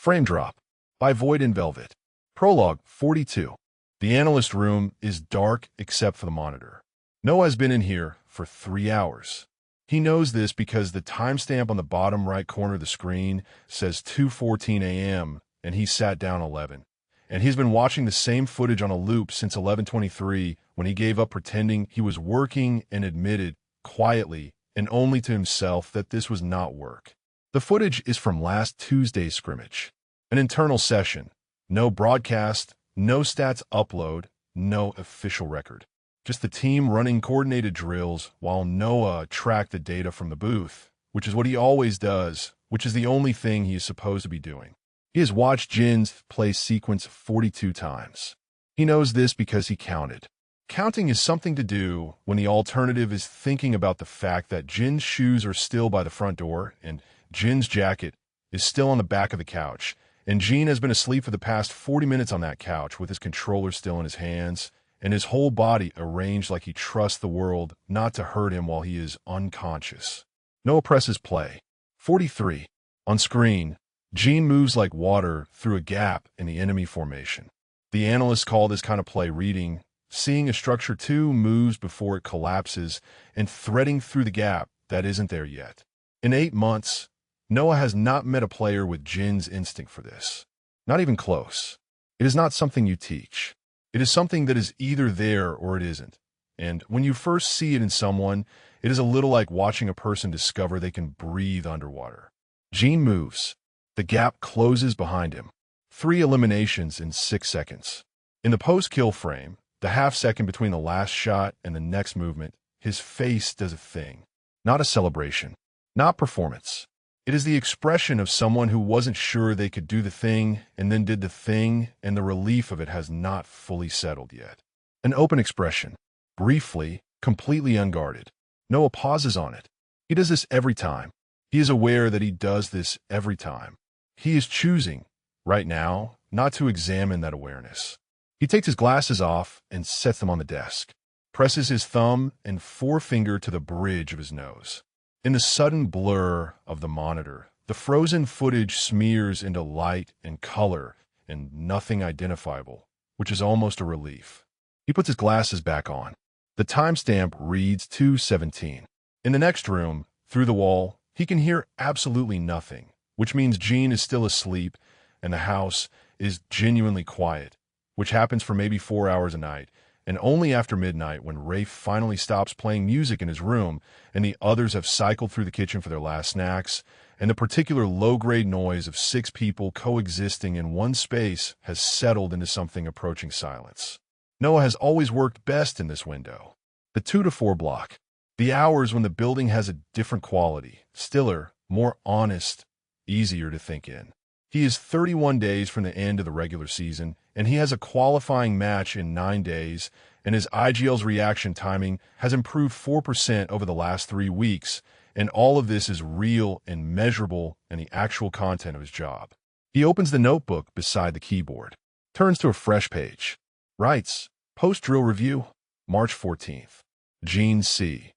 Frame Drop by Void in Velvet. Prologue 42. The analyst room is dark except for the monitor. Noah has been in here for 3 hours. He knows this because the timestamp on the bottom right corner of the screen says 2:14 a.m. and he sat down 11. And he's been watching the same footage on a loop since 11:23 when he gave up pretending he was working and admitted, quietly and only to himself, that this was not work. The footage is from last Tuesday's scrimmage. An internal session. No broadcast, no stats upload, no official record. Just the team running coordinated drills while Noah tracked the data from the booth, which is what he always does, which is the only thing he is supposed to be doing. He has watched Jin's play sequence 42 times. He knows this because he counted. Counting is something to do when the alternative is thinking about the fact that Jin's shoes are still by the front door and Jin's jacket is still on the back of the couch, and Jin has been asleep for the past 40 minutes on that couch with his controller still in his hands and his whole body arranged like he trusts the world not to hurt him while he is unconscious. Noah presses play. 43. On screen, Jin moves like water through a gap in the enemy formation. The analysts call this kind of play reading, seeing a structure 2 moves before it collapses and threading through the gap that isn't there yet. In 8 months, Noah has not met a player with Jin's instinct for this. Not even close. It is not something you teach. It is something that is either there or it isn't. And when you first see it in someone, it is a little like watching a person discover they can breathe underwater. Jin moves. The gap closes behind him. 3 eliminations in 6 seconds. In the post-kill frame, the half second between the last shot and the next movement, his face does a thing. Not a celebration. Not performance. It is the expression of someone who wasn't sure they could do the thing and then did the thing, and the relief of it has not fully settled yet. An open expression. Briefly, completely unguarded. Noah pauses on it. He does this every time. He is aware that he does this every time. He is choosing, right now, not to examine that awareness. He takes his glasses off and sets them on the desk, presses his thumb and forefinger to the bridge of his nose. In the sudden blur of the monitor, the frozen footage smears into light and color and nothing identifiable, which is almost a relief. He puts his glasses back on. The timestamp reads 2:17. In the next room, through the wall, he can hear absolutely nothing, which means Jin is still asleep and the house is genuinely quiet, which happens for maybe 4 hours a night, and only after midnight when Rafe finally stops playing music in his room and the others have cycled through the kitchen for their last snacks, and the particular low-grade noise of 6 people coexisting in one space has settled into something approaching silence. Noah has always worked best in this window. The 2 to 4 block. The hours when the building has a different quality, stiller, more honest, easier to think in. He is 31 days from the end of the regular season, and he has a qualifying match in 9 days, and his IGL's reaction timing has improved 4% over the last 3 weeks, and all of this is real and measurable in the actual content of his job. He opens the notebook beside the keyboard, turns to a fresh page, writes, Post-drill review, March 14th. Jin C.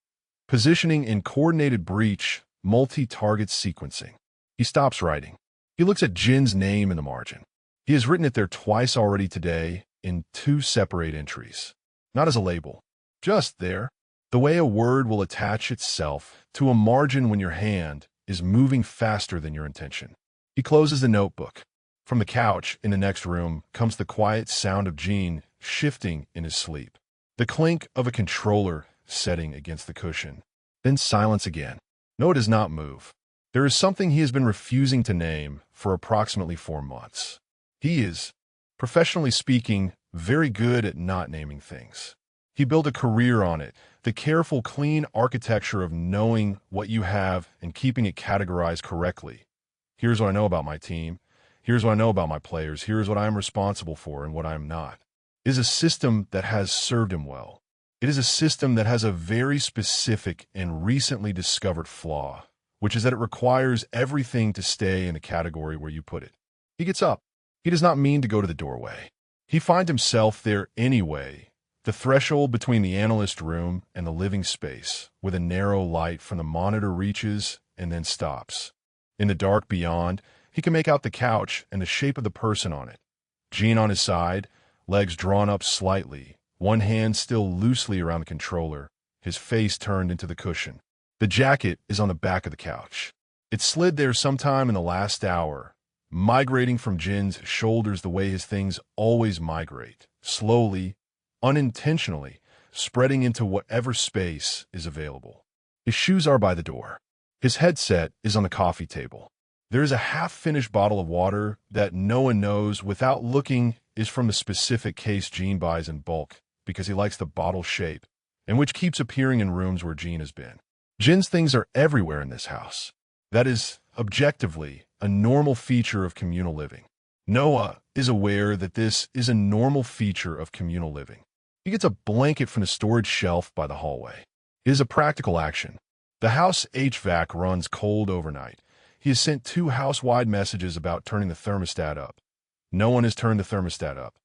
Positioning in coordinated breach, multi-target sequencing. He stops writing. He looks at Jin's name in the margin. He has written it there twice already today in 2 separate entries. Not as a label, just there. The way a word will attach itself to a margin when your hand is moving faster than your intention. He closes the notebook. From the couch in the next room comes the quiet sound of Jin shifting in his sleep. The clink of a controller setting against the cushion. Then silence again. Noah does not move. There is something he has been refusing to name for approximately 4 months. He is, professionally speaking, very good at not naming things. He built a career on it, the careful, clean architecture of knowing what you have and keeping it categorized correctly. Here's what I know about my team. Here's what I know about my players. Here's what I am responsible for and what I am not. It is a system that has served him well. It is a system that has a very specific and recently discovered flaw, which is that it requires everything to stay in the category where you put it. He gets up. He does not mean to go to the doorway. He finds himself there anyway, the threshold between the analyst room and the living space, with a narrow light from the monitor reaches and then stops. In the dark beyond, He can make out the couch and the shape of the person on it. Jin on his side, legs drawn up slightly, one hand still loosely around the controller, his face turned into the cushion. The jacket is on the back of the couch. It slid there sometime in the last hour, migrating from Jin's shoulders the way his things always migrate, slowly, unintentionally, spreading into whatever space is available. His shoes are by the door. His headset is on the coffee table. There is a half-finished bottle of water that no one knows without looking is from the specific case Jin buys in bulk because he likes the bottle shape, and which keeps appearing in rooms where Jin has been. Jin's things are everywhere in this house. That is, objectively, a normal feature of communal living. Noah is aware that this is a normal feature of communal living. He gets a blanket from the storage shelf by the hallway. It is a practical action. The house HVAC runs cold overnight. He has sent 2 house-wide messages about turning the thermostat up. No one has turned the thermostat up.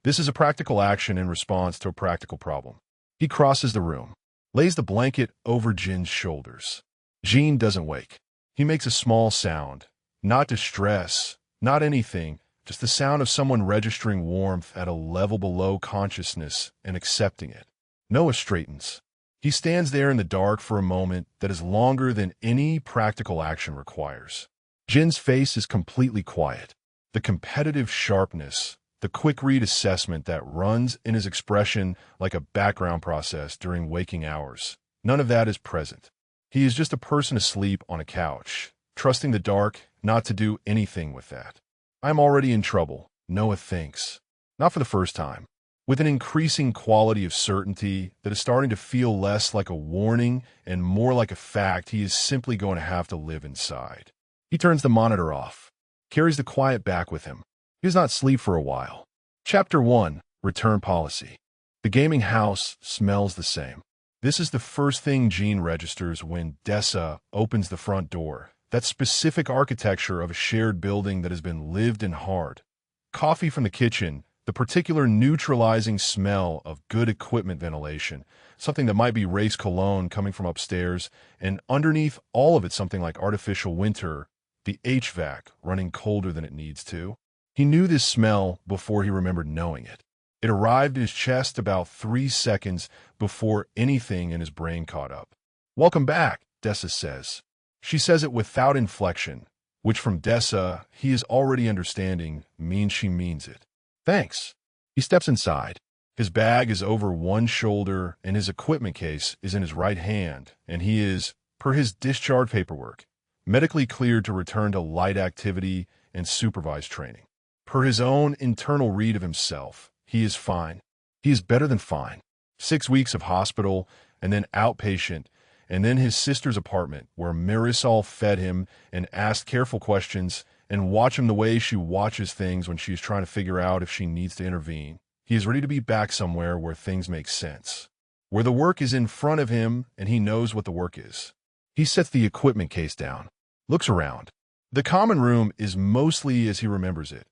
This is a practical action in response to a practical problem. He crosses the room, lays the blanket over Jin's shoulders. Jin doesn't wake. He makes a small sound, not distress, not anything, just the sound of someone registering warmth at a level below consciousness and accepting it. Noah straightens. He stands there in the dark for a moment that is longer than any practical action requires. Jin's face is completely quiet. The competitive sharpness, the quick-read assessment that runs in his expression like a background process during waking hours, none of that is present. He is just a person asleep on a couch, trusting the dark not to do anything with that. I'm already in trouble, Noah thinks. Not for the first time. With an increasing quality of certainty that is starting to feel less like a warning and more like a fact he is simply going to have to live inside. He turns the monitor off, carries the quiet back with him. He does not sleep for a while. Chapter 1, Return Policy. The gaming house smells the same. This is the first thing Jin registers when Dessa opens the front door, that specific architecture of a shared building that has been lived in hard. Coffee from the kitchen, the particular neutralizing smell of good equipment ventilation, something that might be race cologne coming from upstairs, and underneath all of it something like artificial winter, the HVAC running colder than it needs to. He knew this smell before he remembered knowing it. It arrived in his chest about 3 seconds before anything in his brain caught up. "Welcome back," Dessa says. She says it without inflection, which from Dessa, he is already understanding, means she means it. "Thanks." He steps inside. His bag is over one shoulder and his equipment case is in his right hand, and he is, per his discharge paperwork, medically cleared to return to light activity and supervised training. Per his own internal read of himself, he is fine. He is better than fine. 6 weeks of hospital, and then outpatient, and then his sister's apartment, where Marisol fed him and asked careful questions and watched him the way she watches things when she is trying to figure out if she needs to intervene. He is ready to be back somewhere where things make sense, where the work is in front of him and he knows what the work is. He sets the equipment case down, looks around. The common room is mostly as he remembers it.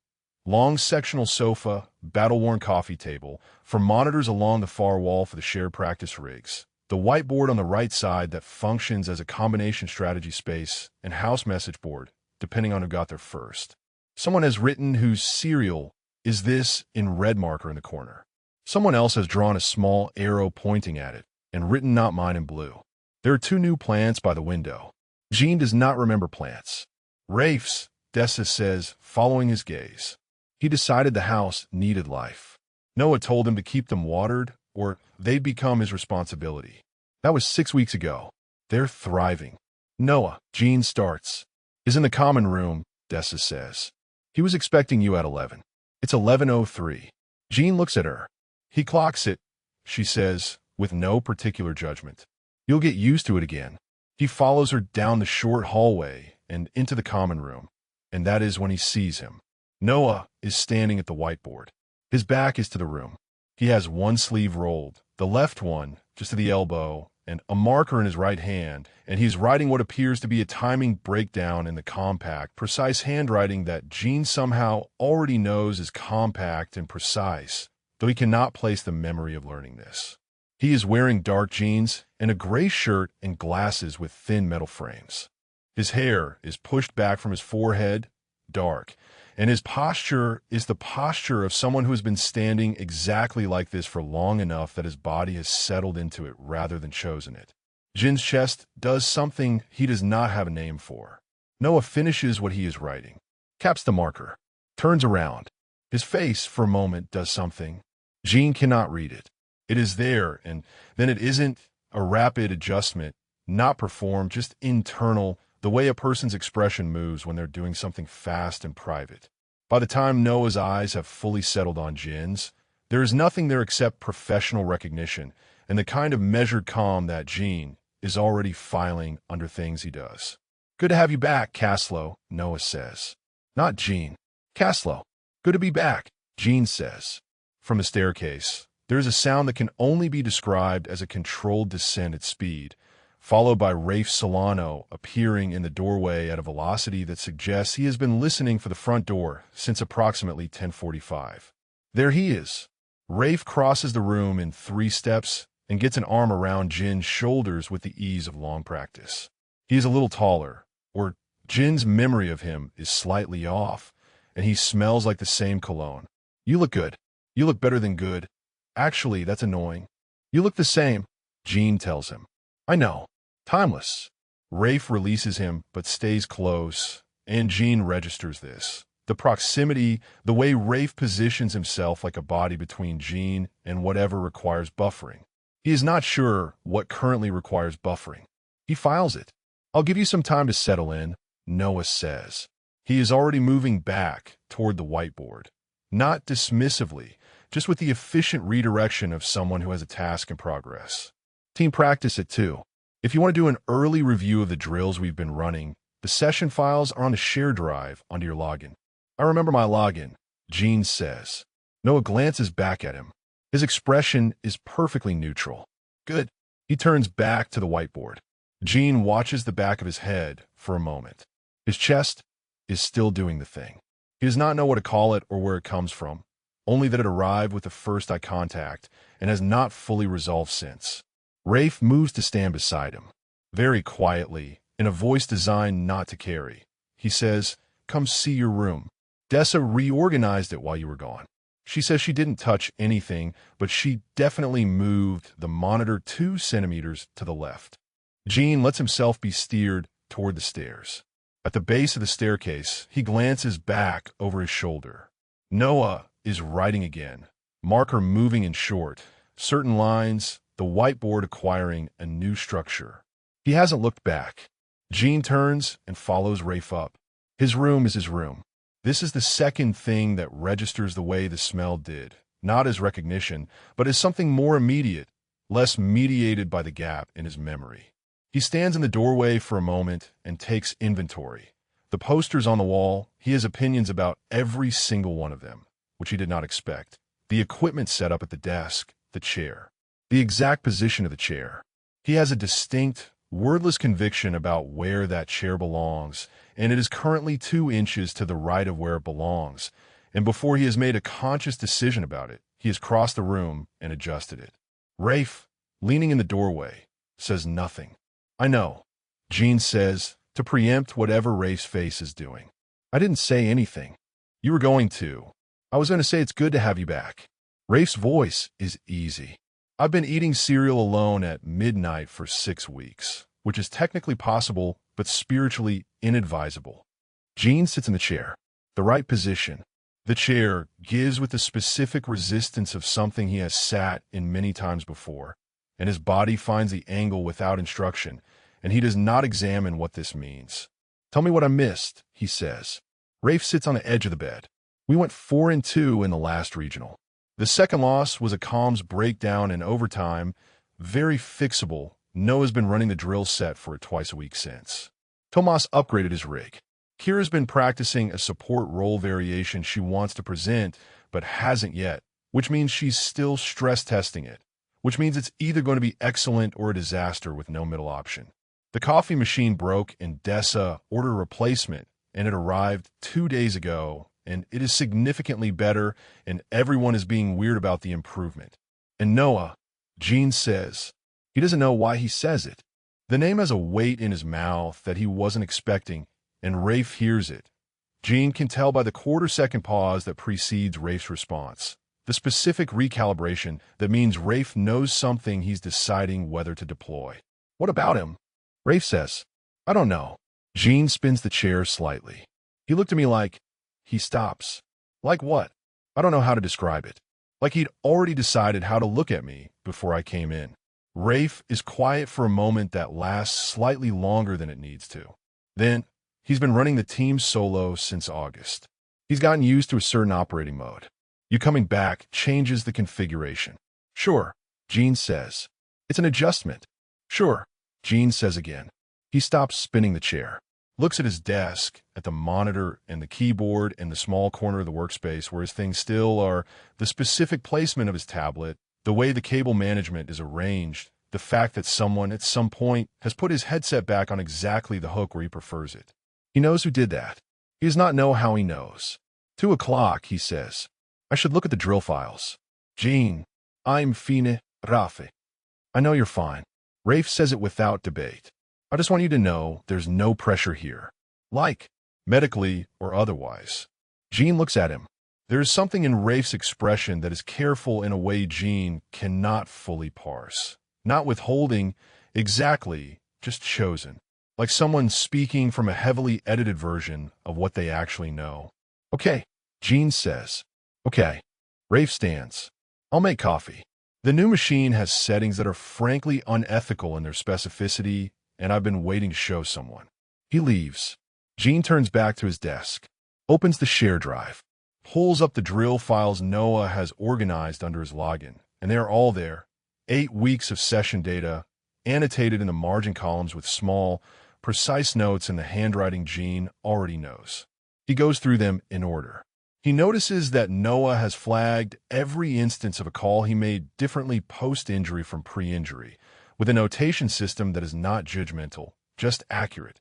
Long sectional sofa, battle-worn coffee table, for monitors along the far wall for the shared practice rigs. The whiteboard on the right side that functions as a combination strategy space and house message board, depending on who got there first. Someone has written whose serial is this in red marker in the corner. Someone else has drawn a small arrow pointing at it and written not mine in blue. There are 2 new plants by the window. Jin does not remember plants. Rafes, Dessa says, following his gaze. He decided the house needed life. Noah told him to keep them watered, or they'd become his responsibility. That was 6 weeks ago. They're thriving. Noah, Jin starts, is in the common room, Dessa says. He was expecting you at 11. It's 11:03. Jin looks at her. He clocks it, she says, with no particular judgment. You'll get used to it again. He follows her down the short hallway and into the common room, and that is when he sees him. Noah is standing at the whiteboard. His back is to the room. He has one sleeve rolled, the left one just to the elbow, and a marker in his right hand, and he's writing what appears to be a timing breakdown in the compact, precise handwriting that Jin somehow already knows is compact and precise, though he cannot place the memory of learning this. He is wearing dark jeans and a gray shirt and glasses with thin metal frames. His hair is pushed back from his forehead, dark, and his posture is the posture of someone who has been standing exactly like this for long enough that his body has settled into it rather than chosen it. Jin's chest does something he does not have a name for. Noah finishes what he is writing, caps the marker, turns around. His face, for a moment, does something. Jin cannot read it. It is there, and then it isn't a rapid adjustment, not performed, just internal, the way a person's expression moves when they're doing something fast and private. By the time Noah's eyes have fully settled on Jin's, there is nothing there except professional recognition and the kind of measured calm that Jin is already filing under things he does. "Good to have you back, Caslo," Noah says. Not Jin. Caslo. "Good to be back," Jin says. From the staircase, there is a sound that can only be described as a controlled descent at speed, followed by Rafe Solano appearing in the doorway at a velocity that suggests he has been listening for the front door since approximately 10:45. There he is. Rafe crosses the room in 3 steps and gets an arm around Jin's shoulders with the ease of long practice. He is a little taller, or Jin's memory of him is slightly off, and he smells like the same cologne. "You look good. You look better than good. Actually, that's annoying. You look the same," Jin tells him. "I know. Timeless." Rafe releases him but stays close, and Jin registers this. The proximity, the way Rafe positions himself like a body between Jin and whatever requires buffering. He is not sure what currently requires buffering. He files it. "I'll give you some time to settle in," Noah says. He is already moving back toward the whiteboard. Not dismissively, just with the efficient redirection of someone who has a task in progress. "Team practice at 2. If you want to do an early review of the drills we've been running, the session files are on the share drive onto your login." "I remember my login," Jin says. Noah glances back at him. His expression is perfectly neutral. "Good." He turns back to the whiteboard. Jin watches the back of his head for a moment. His chest is still doing the thing. He does not know what to call it or where it comes from, only that it arrived with the first eye contact and has not fully resolved since. Rafe moves to stand beside him. Very quietly, in a voice designed not to carry, he says, "Come see your room. Dessa reorganized it while you were gone. She says she didn't touch anything, but she definitely moved the monitor 2 centimeters to the left." Jin lets himself be steered toward the stairs. At the base of the staircase, he glances back over his shoulder. Noah is writing again, marker moving in short, certain lines, the whiteboard acquiring a new structure. He hasn't looked back. Jin turns and follows Rafe up. His room is his room. This is the second thing that registers the way the smell did, not as recognition, but as something more immediate, less mediated by the gap in his memory. He stands in the doorway for a moment and takes inventory. The posters on the wall, he has opinions about every single one of them, which he did not expect. The equipment set up at the desk, the chair, the exact position of the chair. He has a distinct, wordless conviction about where that chair belongs, and it is currently 2 inches to the right of where it belongs, and before he has made a conscious decision about it, he has crossed the room and adjusted it. Rafe, leaning in the doorway, says nothing. "I know," Jin says, to preempt whatever Rafe's face is doing. "I didn't say anything. You were going to. I was going to say it's good to have you back." Rafe's voice is easy. "I've been eating cereal alone at midnight for 6 weeks, which is technically possible, but spiritually inadvisable." Jin sits in the chair, the right position. The chair gives with the specific resistance of something he has sat in many times before, and his body finds the angle without instruction, and he does not examine what this means. "Tell me what I missed," he says. Rafe sits on the edge of the bed. "We went 4-2 in the last regional. The second loss was a comms breakdown in overtime, very fixable. Noah's been running the drill set for it twice a week since. Tomas upgraded his rig. Kira's been practicing a support role variation she wants to present, but hasn't yet, which means she's still stress testing it, which means it's either going to be excellent or a disaster with no middle option. The coffee machine broke and Dessa ordered a replacement, and it arrived 2 days ago, and it is significantly better, and everyone is being weird about the improvement. And Noah," Jin says. He doesn't know why he says it. The name has a weight in his mouth that he wasn't expecting, and Rafe hears it. Jin can tell by the quarter-second pause that precedes Rafe's response. The specific recalibration that means Rafe knows something he's deciding whether to deploy. What about him? Rafe says, I don't know. Jin spins the chair slightly. He looked at me like, he stops. Like what? I don't know how to describe it. Like he'd already decided how to look at me before I came in. Rafe is quiet for a moment that lasts slightly longer than it needs to. Then, he's been running the team solo since August. He's gotten used to a certain operating mode. You coming back changes the configuration. Sure, Jin says. It's an adjustment. Sure, Jin says again. He stops spinning the chair, looks at his desk, at the monitor and the keyboard in the small corner of the workspace where his things still are, the specific placement of his tablet, the way the cable management is arranged, the fact that someone at some point has put his headset back on exactly the hook where he prefers it. He knows who did that. He does not know how he knows. 2 o'clock, he says. I should look at the drill files. Jin, I'm fine, Rafe. I know you're fine. Rafe says it without debate. I just want you to know there's no pressure here. Like, medically or otherwise. Jin looks at him. There is something in Rafe's expression that is careful in a way Jin cannot fully parse. Not withholding, exactly, just chosen. Like someone speaking from a heavily edited version of what they actually know. Okay, Jin says. Okay. Rafe stands. I'll make coffee. The new machine has settings that are frankly unethical in their specificity, and I've been waiting to show someone. He leaves. Jin turns back to his desk, opens the share drive, pulls up the drill files Noah has organized under his login, and they are all there. 8 weeks of session data, annotated in the margin columns with small, precise notes in the handwriting Jin already knows. He goes through them in order. He notices that Noah has flagged every instance of a call he made differently post-injury from pre-injury, with a notation system that is not judgmental, just accurate.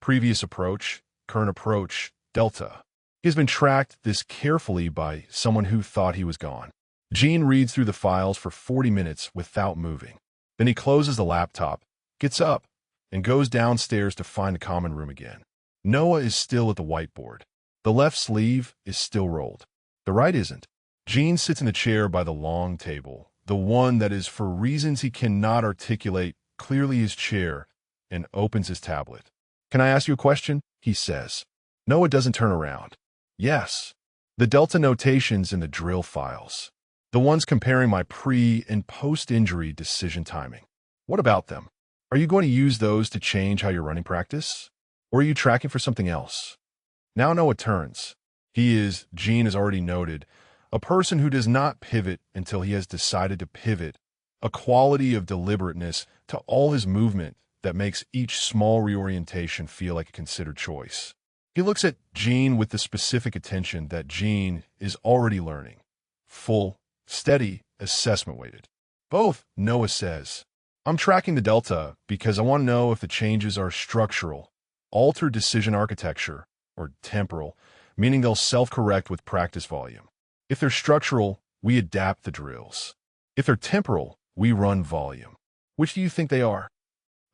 Previous approach, current approach, delta. He has been tracked this carefully by someone who thought he was gone. Jin reads through the files for 40 minutes without moving. Then he closes the laptop, gets up, and goes downstairs to find the common room again. Noah is still at the whiteboard. The left sleeve is still rolled. The right isn't. Jin sits in the chair by the long table, the one that is for reasons he cannot articulate clearly his chair, and opens his tablet. Can I ask you a question? He says. Noah doesn't turn around. Yes. The delta notations in the drill files. The ones comparing my pre- and post-injury decision timing. What about them? Are you going to use those to change how you're running practice? Or are you tracking for something else? Now Noah turns. He is, Jin has already noted, a person who does not pivot until he has decided to pivot, a quality of deliberateness to all his movement that makes each small reorientation feel like a considered choice. He looks at Jin with the specific attention that Jin is already learning. Full, steady, assessment-weighted. Both, Noah says. I'm tracking the delta because I want to know if the changes are structural, alter decision architecture, or temporal, meaning they'll self-correct with practice volume. If they're structural, we adapt the drills. If they're temporal, we run volume. Which do you think they are?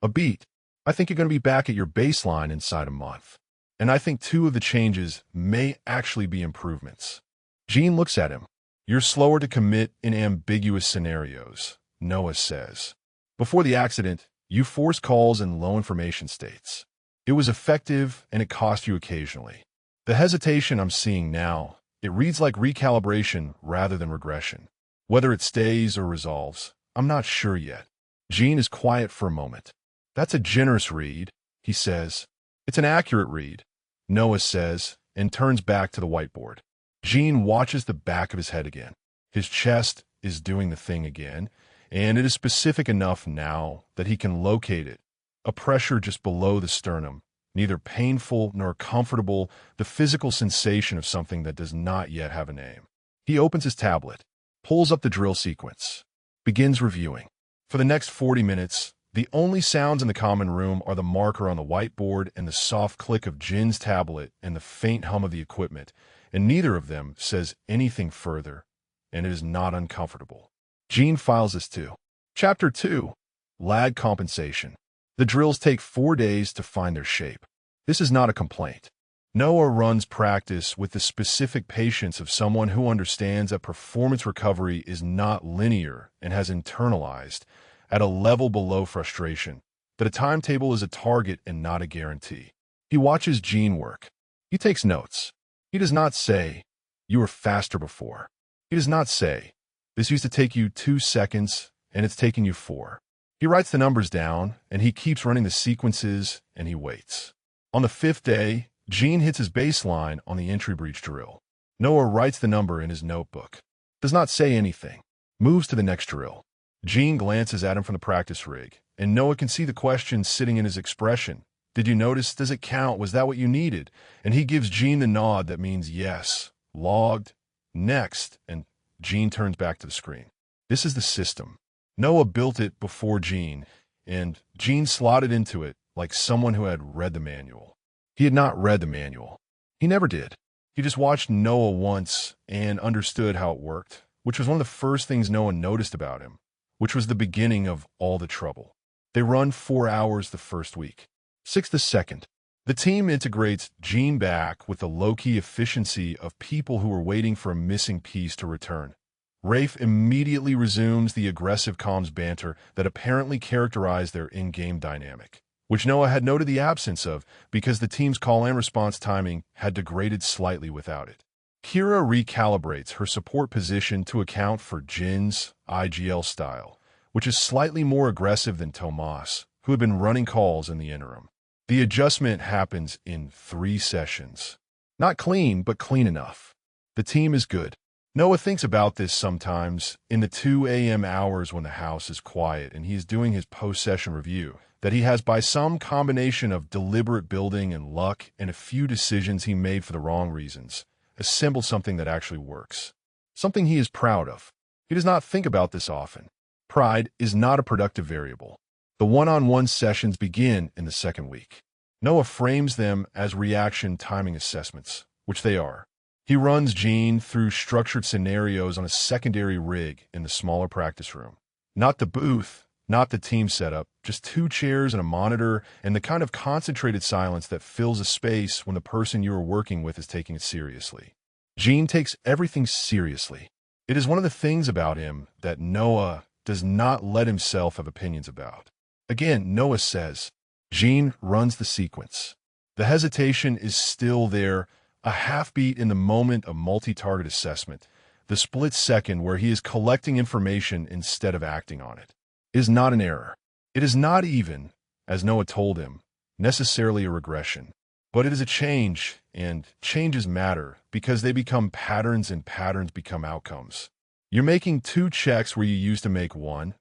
A beat. I think you're going to be back at your baseline inside a month. And I think 2 of the changes may actually be improvements. Jin looks at him. You're slower to commit in ambiguous scenarios, Noah says. Before the accident, you forced calls in low information states. It was effective, and it cost you occasionally. The hesitation I'm seeing now, it reads like recalibration rather than regression. Whether it stays or resolves, I'm not sure yet. Jin is quiet for a moment. That's a generous read, he says. It's an accurate read, Noah says, and turns back to the whiteboard. Jin watches the back of his head again. His chest is doing the thing again, and it is specific enough now that he can locate it. A pressure just below the sternum, neither painful nor comfortable, the physical sensation of something that does not yet have a name. He opens his tablet, pulls up the drill sequence, begins reviewing. For the next 40 minutes, the only sounds in the common room are the marker on the whiteboard and the soft click of Jin's tablet and the faint hum of the equipment, and neither of them says anything further, and it is not uncomfortable. Jin files this too. Chapter 2. Lag Compensation. The drills take 4 days to find their shape. This is not a complaint. Noah runs practice with the specific patience of someone who understands that performance recovery is not linear and has internalized, at a level below frustration, that a timetable is a target and not a guarantee. He watches Jin work. He takes notes. He does not say, "You were faster before." He does not say, "This used to take you 2 seconds and it's taking you 4." He writes the numbers down and he keeps running the sequences and he waits. On the 5th day, Jin hits his baseline on the entry breach drill. Noah writes the number in his notebook. Does not say anything. Moves to the next drill. Jin glances at him from the practice rig, and Noah can see the question sitting in his expression. Did you notice? Does it count? Was that what you needed? And he gives Jin the nod that means yes. Logged. Next. And Jin turns back to the screen. This is the system. Noah built it before Jin, and Jin slotted into it like someone who had read the manual. He had not read the manual. He never did. He just watched Noah once and understood how it worked, which was one of the first things Noah noticed about him, which was the beginning of all the trouble. They run 4 hours the first week. 6 the second. The team integrates Jin back with the low-key efficiency of people who are waiting for a missing piece to return. Rafe immediately resumes the aggressive comms banter that apparently characterized their in-game dynamic, which Noah had noted the absence of because the team's call and response timing had degraded slightly without it. Kira recalibrates her support position to account for Jin's IGL style, which is slightly more aggressive than Tomas, who had been running calls in the interim. The adjustment happens in 3 sessions. Not clean, but clean enough. The team is good. Noah thinks about this sometimes in the 2 a.m. hours when the house is quiet and he is doing his post-session review, that he has, by some combination of deliberate building and luck and a few decisions he made for the wrong reasons, assembled something that actually works. Something he is proud of. He does not think about this often. Pride is not a productive variable. The one-on-one sessions begin in the 2nd week. Noah frames them as reaction timing assessments, which they are. He runs Jin through structured scenarios on a secondary rig in the smaller practice room. Not the booth, not the team setup, just 2 chairs and a monitor and the kind of concentrated silence that fills a space when the person you are working with is taking it seriously. Jin takes everything seriously. It is one of the things about him that Noah does not let himself have opinions about. Again, Noah says, Jin runs the sequence. The hesitation is still there, a half-beat in the moment of multi-target assessment, the split second where he is collecting information instead of acting on it. It is not an error. It is not even, as Noah told him, necessarily a regression. But it is a change, and changes matter because they become patterns and patterns become outcomes. You're making 2 checks where you used to make 1,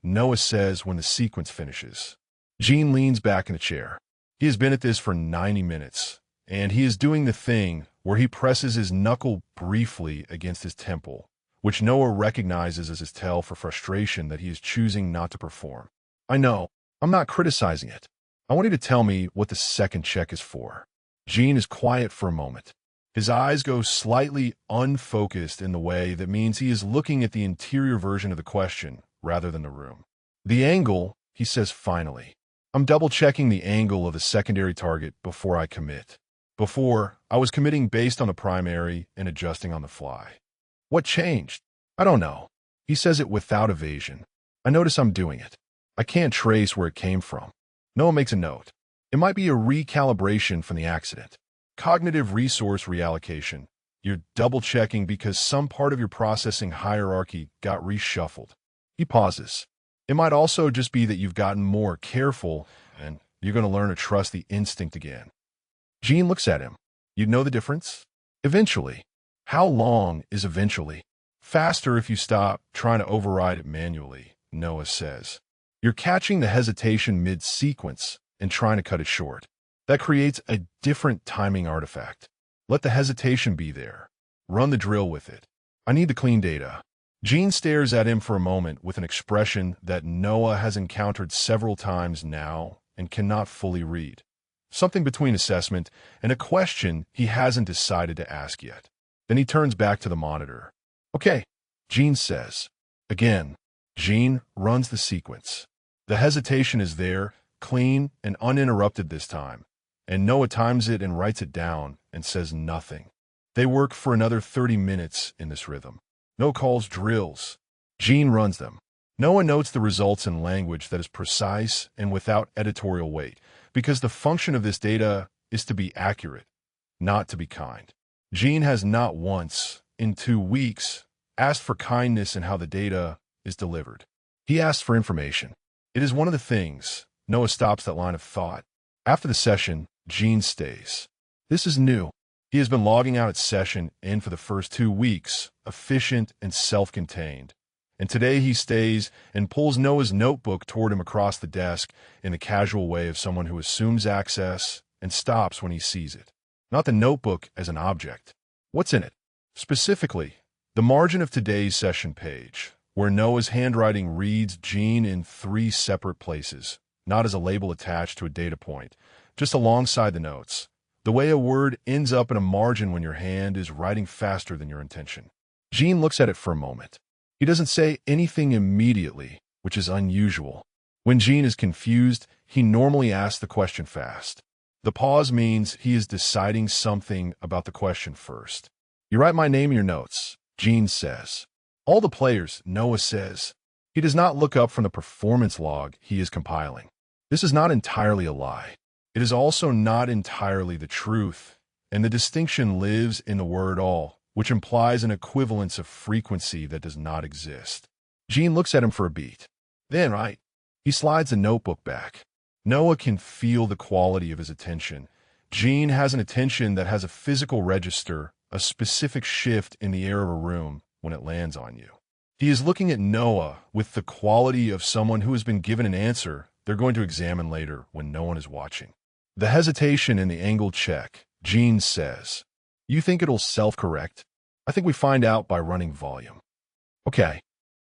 Noah says when the sequence finishes. Jin leans back in the chair. He has been at this for 90 minutes. And he is doing the thing where he presses his knuckle briefly against his temple, which Noah recognizes as his tell for frustration that he is choosing not to perform. I know, I'm not criticizing it. I want you to tell me what the 2nd check is for. Jin is quiet for a moment. His eyes go slightly unfocused in the way that means he is looking at the interior version of the question rather than the room. The angle, he says finally. I'm double-checking the angle of the secondary target before I commit. Before, I was committing based on the primary and adjusting on the fly. What changed? I don't know. He says it without evasion. I notice I'm doing it. I can't trace where it came from. Noah makes a note. It might be a recalibration from the accident. Cognitive resource reallocation. You're double-checking because some part of your processing hierarchy got reshuffled. He pauses. It might also just be that you've gotten more careful and you're going to learn to trust the instinct again. Jin looks at him. You'd know the difference? Eventually. How long is eventually? Faster if you stop trying to override it manually, Noah says. You're catching the hesitation mid-sequence and trying to cut it short. That creates a different timing artifact. Let the hesitation be there. Run the drill with it. I need the clean data. Jin stares at him for a moment with an expression that Noah has encountered several times now and cannot fully read. Something between assessment and a question he hasn't decided to ask yet. Then he turns back to the monitor. Okay, Jin says. Again, Jin runs the sequence. The hesitation is there, clean and uninterrupted this time. and Noah times it and writes it down and says nothing. They work for another 30 minutes in this rhythm. No calls, drills. Jin runs them. Noah notes the results in language that is precise and without editorial weight, because the function of this data is to be accurate, not to be kind. Jin has not once, in 2 weeks, asked for kindness in how the data is delivered. He asks for information. It is one of the things. Noah stops that line of thought. After the session, Jin stays. This is new. He has been logging out at session in for the first 2 weeks, efficient and self-contained. And today he stays and pulls Noah's notebook toward him across the desk in the casual way of someone who assumes access and stops when he sees it. Not the notebook as an object. What's in it? Specifically, the margin of today's session page, where Noah's handwriting reads Jin in 3 separate places, not as a label attached to a data point, just alongside the notes. The way a word ends up in a margin when your hand is writing faster than your intention. Jin looks at it for a moment. He doesn't say anything immediately, which is unusual. When Jin is confused, he normally asks the question fast. The pause means he is deciding something about the question first. You write my name in your notes, Jin says. All the players, Noah says. He does not look up from the performance log he is compiling. This is not entirely a lie. It is also not entirely the truth, and the distinction lives in the word all, which implies an equivalence of frequency that does not exist. Jin looks at him for a beat. Then, he slides the notebook back. Noah can feel the quality of his attention. Jin has an attention that has a physical register, a specific shift in the air of a room when it lands on you. He is looking at Noah with the quality of someone who has been given an answer they're going to examine later when no one is watching. The hesitation in the angled check, Jin says. You think it'll self-correct? I think we find out by running volume. Okay.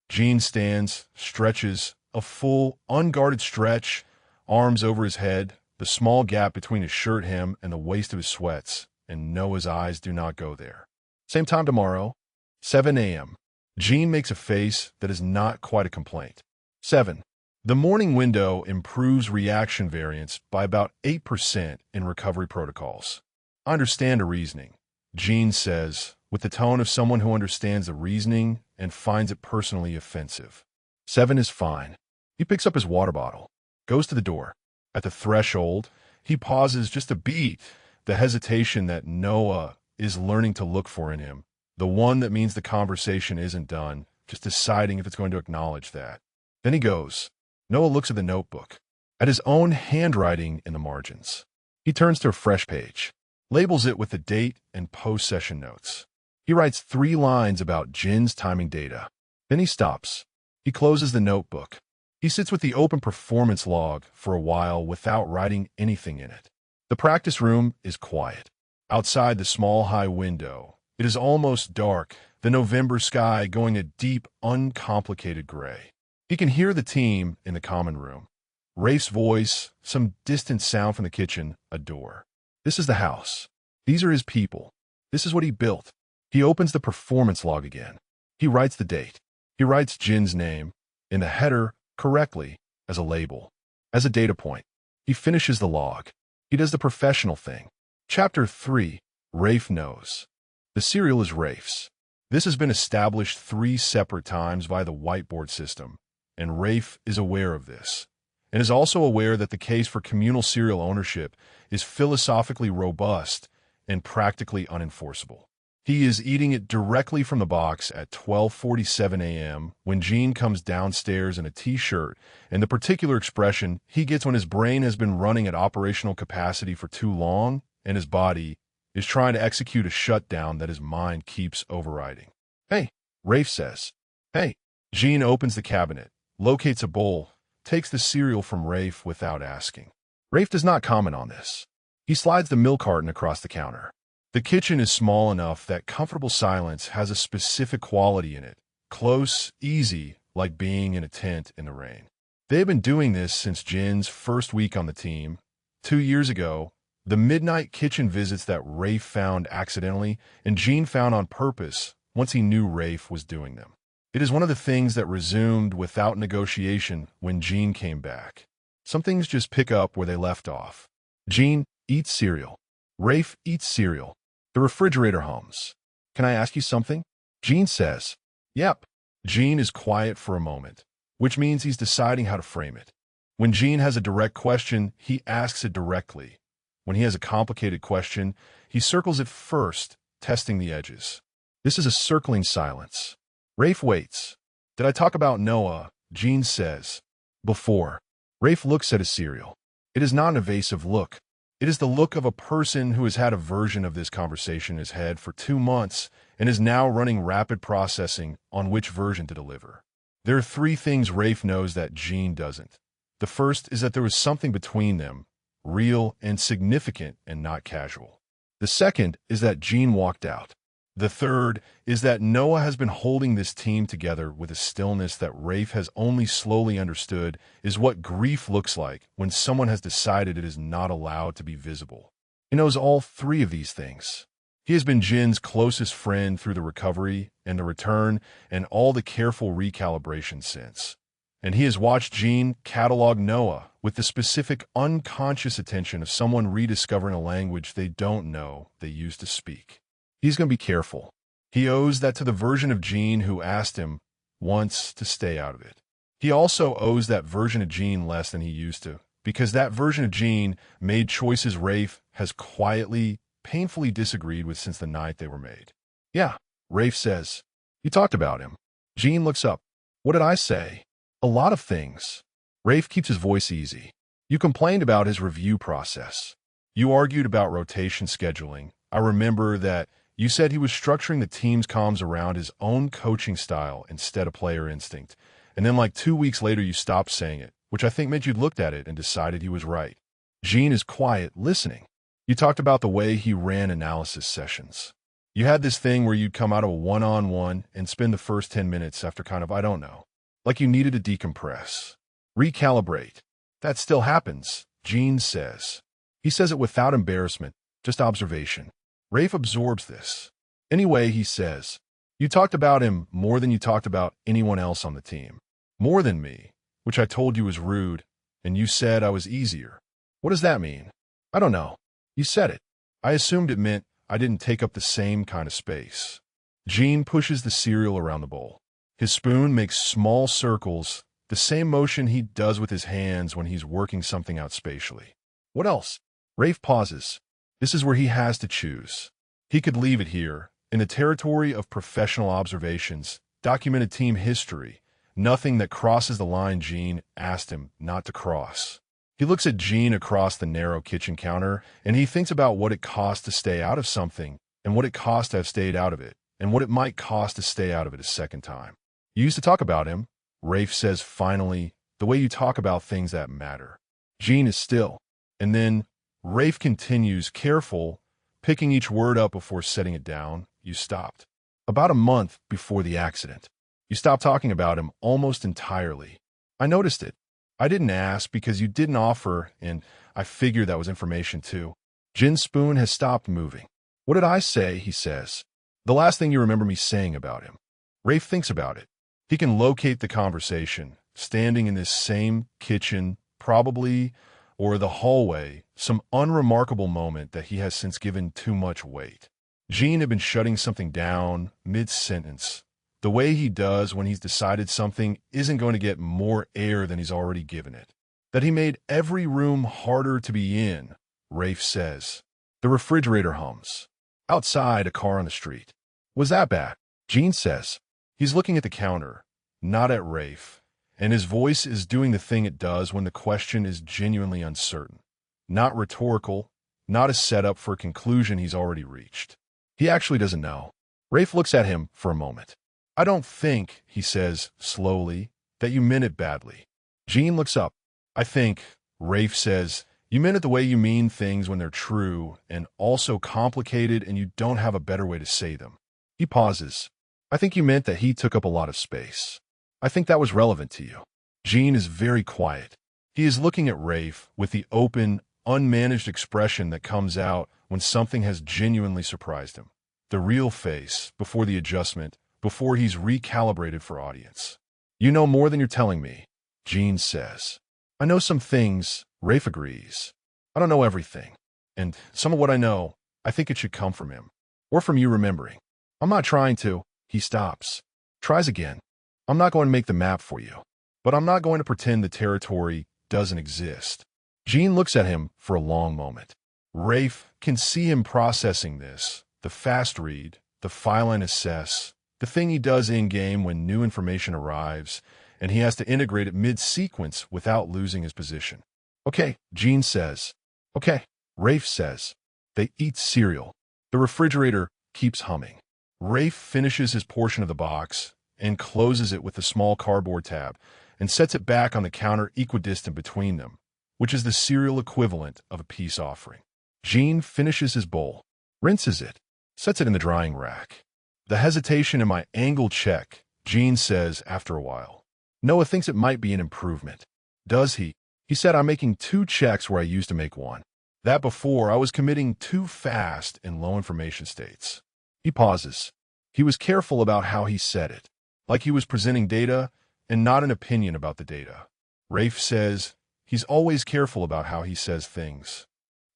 Jin stands, stretches, a full, unguarded stretch, arms over his head, the small gap between his shirt hem and the waist of his sweats, and Noah's eyes do not go there. Same time tomorrow, 7 a.m. Jin makes a face that is not quite a complaint. 7. The morning window improves reaction variance by about 8% in recovery protocols. I understand the reasoning, Jin says, with the tone of someone who understands the reasoning and finds it personally offensive. 7 is fine. He picks up his water bottle, goes to the door. At the threshold, he pauses just a beat, the hesitation that Noah is learning to look for in him, the one that means the conversation isn't done, just deciding if it's going to acknowledge that. Then he goes. Noah looks at the notebook, at his own handwriting in the margins. He turns to a fresh page, labels it with the date and post-session notes. He writes 3 lines about Jin's timing data. Then he stops. He closes the notebook. He sits with the open performance log for a while without writing anything in it. The practice room is quiet. Outside the small high window, it is almost dark, the November sky going a deep, uncomplicated gray. He can hear the team in the common room. Rafe's voice, some distant sound from the kitchen, a door. This is the house. These are his people. This is what he built. He opens the performance log again. He writes the date. He writes Jin's name in the header correctly as a label, as a data point. He finishes the log. He does the professional thing. Chapter 3, Rafe knows. The serial is Rafe's. This has been established 3 separate times by the whiteboard system, and Rafe is aware of this, and is also aware that the case for communal serial ownership is philosophically robust and practically unenforceable. He is eating it directly from the box at 12:47 a.m. when Jin comes downstairs in a t-shirt, and the particular expression he gets when his brain has been running at operational capacity for too long and his body is trying to execute a shutdown that his mind keeps overriding. Hey, Rafe says. Hey. Jin opens the cabinet, locates a bowl, takes the cereal from Rafe without asking. Rafe does not comment on this. He slides the milk carton across the counter. The kitchen is small enough that comfortable silence has a specific quality in it, close, easy, like being in a tent in the rain. They have been doing this since Jin's first week on the team. 2 years ago, the midnight kitchen visits that Rafe found accidentally and Jin found on purpose once he knew Rafe was doing them. It is one of the things that resumed without negotiation when Jin came back. Some things just pick up where they left off. Jin, eats cereal. Rafe eats cereal. The refrigerator hums. Can I ask you something? Jin says. Yep. Jin is quiet for a moment, which means he's deciding how to frame it. When Jin has a direct question, he asks it directly. When he has a complicated question, he circles it first, testing the edges. This is a circling silence. Rafe waits. Did I talk about Noah? Jin says. Before. Rafe looks at his cereal. It is not an evasive look. It is the look of a person who has had a version of this conversation in his head for 2 months and is now running rapid processing on which version to deliver. There are 3 things Rafe knows that Jin doesn't. The first is that there was something between them, real and significant and not casual. The second is that Jin walked out. The third is that Noah has been holding this team together with a stillness that Rafe has only slowly understood is what grief looks like when someone has decided it is not allowed to be visible. He knows all 3 of these things. He has been Jin's closest friend through the recovery and the return and all the careful recalibration since. And he has watched Jin catalog Noah with the specific unconscious attention of someone rediscovering a language they don't know they used to speak. He's going to be careful. He owes that to the version of Jin who asked him once to stay out of it. He also owes that version of Jin less than he used to, because that version of Jin made choices Rafe has quietly, painfully disagreed with since the night they were made. Yeah, Rafe says. You talked about him. Jin looks up. What did I say? A lot of things. Rafe keeps his voice easy. You complained about his review process. You argued about rotation scheduling. I remember that you said he was structuring the team's comms around his own coaching style instead of player instinct. And then like 2 weeks later, you stopped saying it, which I think meant you'd looked at it and decided he was right. Jin is quiet, listening. You talked about the way he ran analysis sessions. You had this thing where you'd come out of a one-on-one and spend the first 10 minutes after kind of, I don't know, like you needed to decompress. Recalibrate. That still happens, Jin says. He says it without embarrassment, just observation. Rafe absorbs this. Anyway, he says, you talked about him more than you talked about anyone else on the team. More than me, which I told you was rude, and you said I was easier. What does that mean? I don't know. You said it. I assumed it meant I didn't take up the same kind of space. Jin pushes the cereal around the bowl. His spoon makes small circles, the same motion he does with his hands when he's working something out spatially. What else? Rafe pauses. This is where he has to choose. He could leave it here, in the territory of professional observations, documented team history, nothing that crosses the line Jin asked him not to cross. He looks at Jin across the narrow kitchen counter, and he thinks about what it costs to stay out of something, and what it costs to have stayed out of it, and what it might cost to stay out of it a second time. You used to talk about him, Rafe says finally, the way you talk about things that matter. Jin is still, and then Rafe continues, careful, picking each word up before setting it down. You stopped. About a month before the accident. You stopped talking about him almost entirely. I noticed it. I didn't ask because you didn't offer, and I figured that was information too. Jin's spoon has stopped moving. What did I say, he says. The last thing you remember me saying about him. Rafe thinks about it. He can locate the conversation, standing in this same kitchen, probably, or the hallway, some unremarkable moment that he has since given too much weight. Jin had been shutting something down mid-sentence, the way he does when he's decided something isn't going to get more air than he's already given it. That he made every room harder to be in, Rafe says. The refrigerator hums. Outside, a car on the street. Was that bad? Jin says. He's looking at the counter, not at Rafe, and his voice is doing the thing it does when the question is genuinely uncertain. Not rhetorical, not a setup for a conclusion he's already reached. He actually doesn't know. Rafe looks at him for a moment. I don't think, he says slowly, that you meant it badly. Jin looks up. I think, Rafe says, you meant it the way you mean things when they're true and also complicated and you don't have a better way to say them. He pauses. I think you meant that he took up a lot of space. I think that was relevant to you. Jin is very quiet. He is looking at Rafe with the open, unmanaged expression that comes out when something has genuinely surprised him. The real face, before the adjustment, before he's recalibrated for audience. You know more than you're telling me, Jin says. I know some things, Rafe agrees. I don't know everything. And some of what I know, I think it should come from him. Or from you remembering. I'm not trying to. He stops. Tries again. I'm not going to make the map for you. But I'm not going to pretend the territory doesn't exist. Jin looks at him for a long moment. Rafe can see him processing this. The fast read, the file and assess, the thing he does in-game when new information arrives, and he has to integrate it mid-sequence without losing his position. Okay, Jin says. Okay, Rafe says. They eat cereal. The refrigerator keeps humming. Rafe finishes his portion of the box and closes it with a small cardboard tab and sets it back on the counter equidistant between them, which is the cereal equivalent of a peace offering. Jin finishes his bowl, rinses it, sets it in the drying rack. The hesitation in my angle check, Jin says after a while. Noah thinks it might be an improvement. Does he? He said I'm making 2 checks where I used to make 1. That before, I was committing too fast in low information states. He pauses. He was careful about how he said it, like he was presenting data and not an opinion about the data. Rafe says he's always careful about how he says things.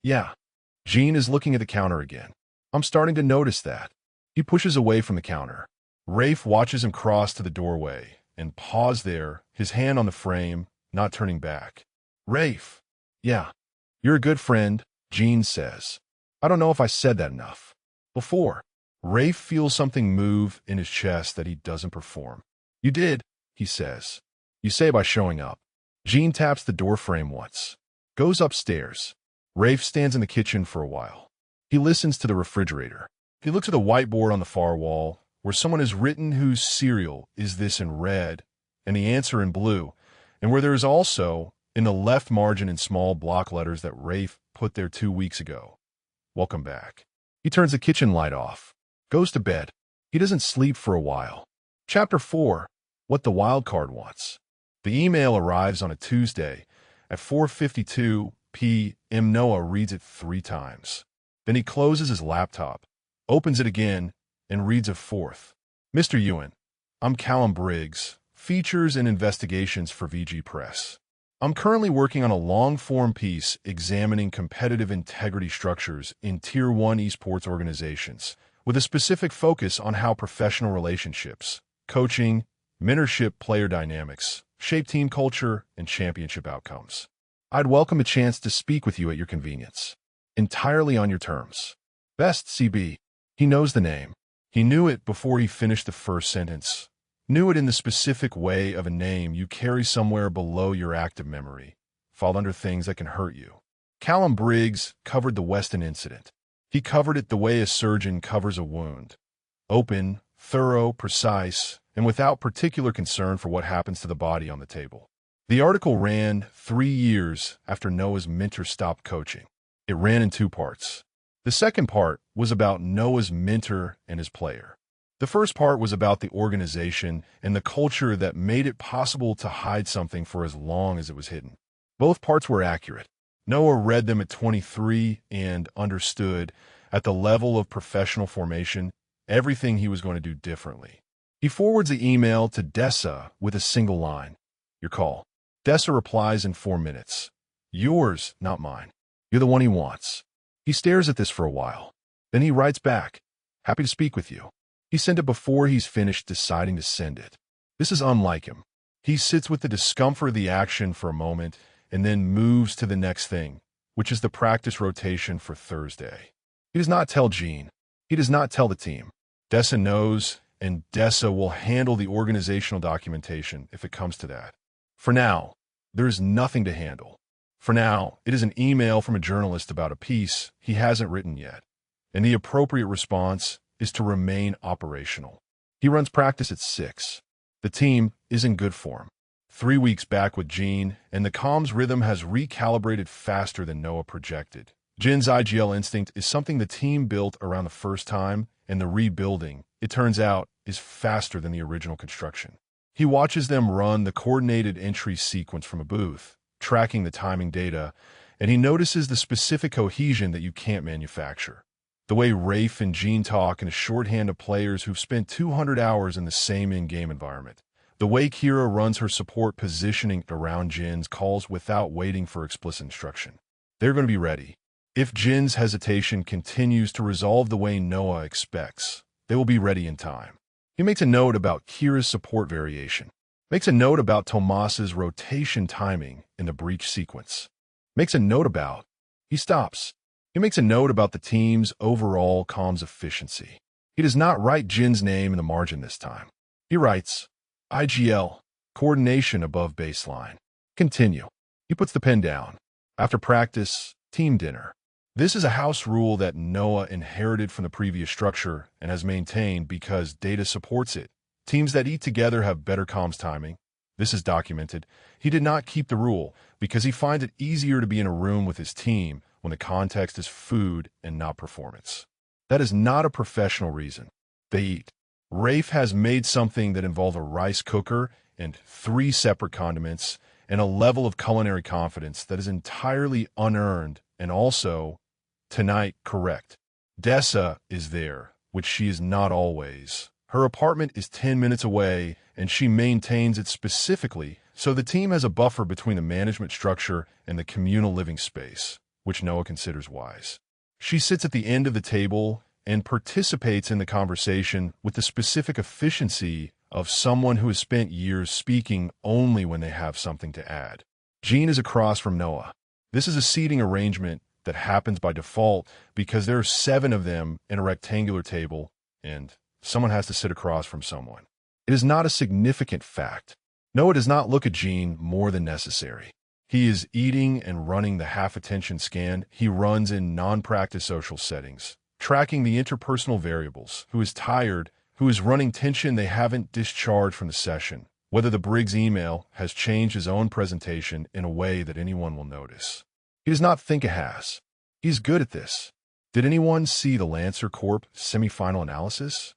Yeah. Jin is looking at the counter again. I'm starting to notice that. He pushes away from the counter. Rafe watches him cross to the doorway and pause there, his hand on the frame, not turning back. Rafe. Yeah. You're a good friend, Jin says. I don't know if I said that enough. Before. Rafe feels something move in his chest that he doesn't perform. You did, he says. You say by showing up. Jin taps the door frame once. Goes upstairs. Rafe stands in the kitchen for a while. He listens to the refrigerator. He looks at the whiteboard on the far wall, where someone has written whose cereal is this in red, and the answer in blue, and where there is also, in the left margin in small block letters that Rafe put there 2 weeks ago. Welcome back. He turns the kitchen light off. Goes to bed. He doesn't sleep for a while. Chapter 4. What the wild card wants. The email arrives on a Tuesday. At 4:52 p.m. Noah reads it 3 times. Then he closes his laptop, opens it again, and reads a 4th. Mr. Ewan, I'm Callum Briggs, Features and Investigations for VG Press. I'm currently working on a long-form piece examining competitive integrity structures in Tier 1 esports organizations, with a specific focus on how professional relationships, coaching, mentorship, player dynamics, shape team culture, and championship outcomes. I'd welcome a chance to speak with you at your convenience. Entirely on your terms. Best CB. He knows the name. He knew it before he finished the first sentence. Knew it in the specific way of a name you carry somewhere below your active memory, fall under things that can hurt you. Callum Briggs covered the Weston incident. He covered it the way a surgeon covers a wound. Open, thorough, precise, and without particular concern for what happens to the body on the table. The article ran 3 years after Noah's mentor stopped coaching. It ran in 2 parts. The second part was about Noah's mentor and his player. The first part was about the organization and the culture that made it possible to hide something for as long as it was hidden. Both parts were accurate. Noah read them at 23 and understood, at the level of professional formation, everything he was going to do differently. He forwards the email to Dessa with a single line. Your call. Dessa replies in 4 minutes. Yours, not mine. You're the one he wants. He stares at this for a while. Then he writes back. Happy to speak with you. He sent it before he's finished deciding to send it. This is unlike him. He sits with the discomfort of the action for a moment and then moves to the next thing, which is the practice rotation for Thursday. He does not tell Jin. He does not tell the team. Dessa knows, and Dessa will handle the organizational documentation if it comes to that. For now, there is nothing to handle. For now, it is an email from a journalist about a piece he hasn't written yet, and the appropriate response is to remain operational. He runs practice at 6. The team is in good form. 3 weeks back with Jin, and the comms rhythm has recalibrated faster than Noah projected. Jin's IGL instinct is something the team built around the first time, and the rebuilding, it turns out, is faster than the original construction. He watches them run the coordinated entry sequence from a booth, tracking the timing data, and he notices the specific cohesion that you can't manufacture. The way Rafe and Jin talk in a shorthand of players who've spent 200 hours in the same in-game environment. The way Kira runs her support positioning around Jin's calls without waiting for explicit instruction. They're going to be ready. If Jin's hesitation continues to resolve the way Noah expects, they will be ready in time. He makes a note about Kira's support variation. Makes a note about Tomas's rotation timing in the breach sequence. Makes a note about... He stops. He makes a note about the team's overall comms efficiency. He does not write Jin's name in the margin this time. He writes, IGL, coordination above baseline. Continue. He puts the pen down. After practice, team dinner. This is a house rule that Noah inherited from the previous structure and has maintained because data supports it. Teams that eat together have better comms timing. This is documented. He did not keep the rule because he finds it easier to be in a room with his team when the context is food and not performance. That is not a professional reason. They eat. Rafe has made something that involved a rice cooker and 3 separate condiments and a level of culinary confidence that is entirely unearned and also, tonight, correct. Dessa is there, which she is not always. Her apartment is 10 minutes away, and she maintains it specifically so the team has a buffer between the management structure and the communal living space, which Noah considers wise. She sits at the end of the table and participates in the conversation with the specific efficiency of someone who has spent years speaking only when they have something to add. Jin is across from Noah. This is a seating arrangement that happens by default because there are 7 of them in a rectangular table, and someone has to sit across from someone. It is not a significant fact. Noah does not look at Jin more than necessary. He is eating and running the half-attention scan he runs in non-practice social settings, tracking the interpersonal variables, who is tired, who is running tension they haven't discharged from the session, whether the Briggs email has changed his own presentation in a way that anyone will notice. He does not think it has. He's good at this. Did anyone see the Lancer Corp semifinal analysis?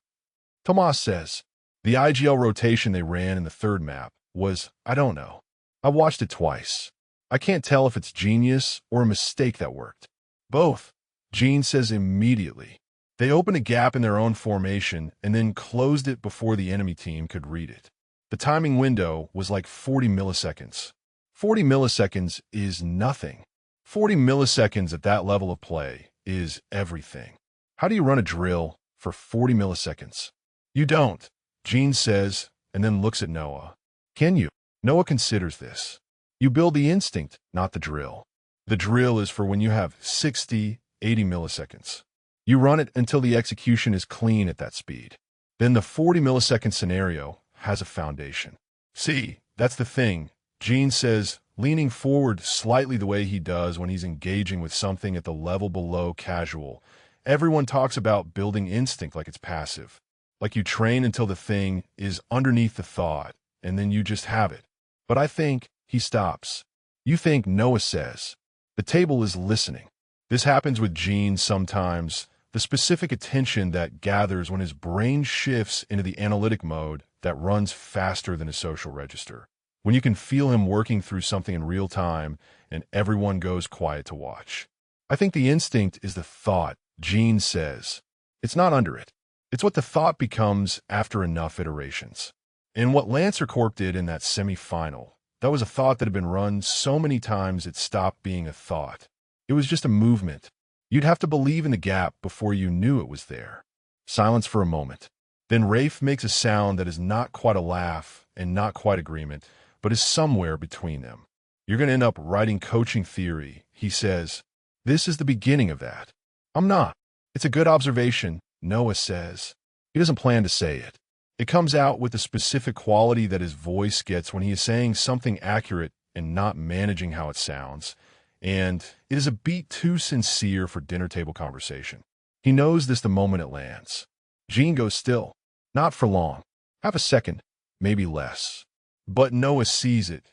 Tomas says, the IGL rotation they ran in the 3rd map was, I don't know. I watched it twice. I can't tell if it's genius or a mistake that worked. Both, Jin says immediately. They opened a gap in their own formation and then closed it before the enemy team could read it. The timing window was like 40 milliseconds. 40 milliseconds is nothing. 40 milliseconds at that level of play is everything. How do you run a drill for 40 milliseconds? You don't, Jin says, and then looks at Noah. Can you? Noah considers this. You build the instinct, not the drill. The drill is for when you have 60, 80 milliseconds. You run it until the execution is clean at that speed. Then the 40 millisecond scenario has a foundation. See, that's the thing, Jin says, leaning forward slightly the way he does when he's engaging with something at the level below casual. Everyone talks about building instinct like it's passive. Like you train until the thing is underneath the thought, and then you just have it. But I think he stops. You think Noah says. The table is listening. This happens with Jin sometimes. The specific attention that gathers when his brain shifts into the analytic mode that runs faster than his social register. When you can feel him working through something in real time and everyone goes quiet to watch. I think the instinct is the thought, Jin says. It's not under it. It's what the thought becomes after enough iterations. And what Lancer Corp did in that semi-final, that was a thought that had been run so many times it stopped being a thought. It was just a movement. You'd have to believe in the gap before you knew it was there. Silence for a moment. Then Rafe makes a sound that is not quite a laugh and not quite agreement, but is somewhere between them. You're going to end up writing coaching theory, he says. This is the beginning of that. I'm not. It's a good observation, Noah says. He doesn't plan to say it. It comes out with the specific quality that his voice gets when he is saying something accurate and not managing how it sounds. And it is a beat too sincere for dinner table conversation. He knows this the moment it lands. Jin goes still. Not for long. Half a second, maybe less. But Noah sees it.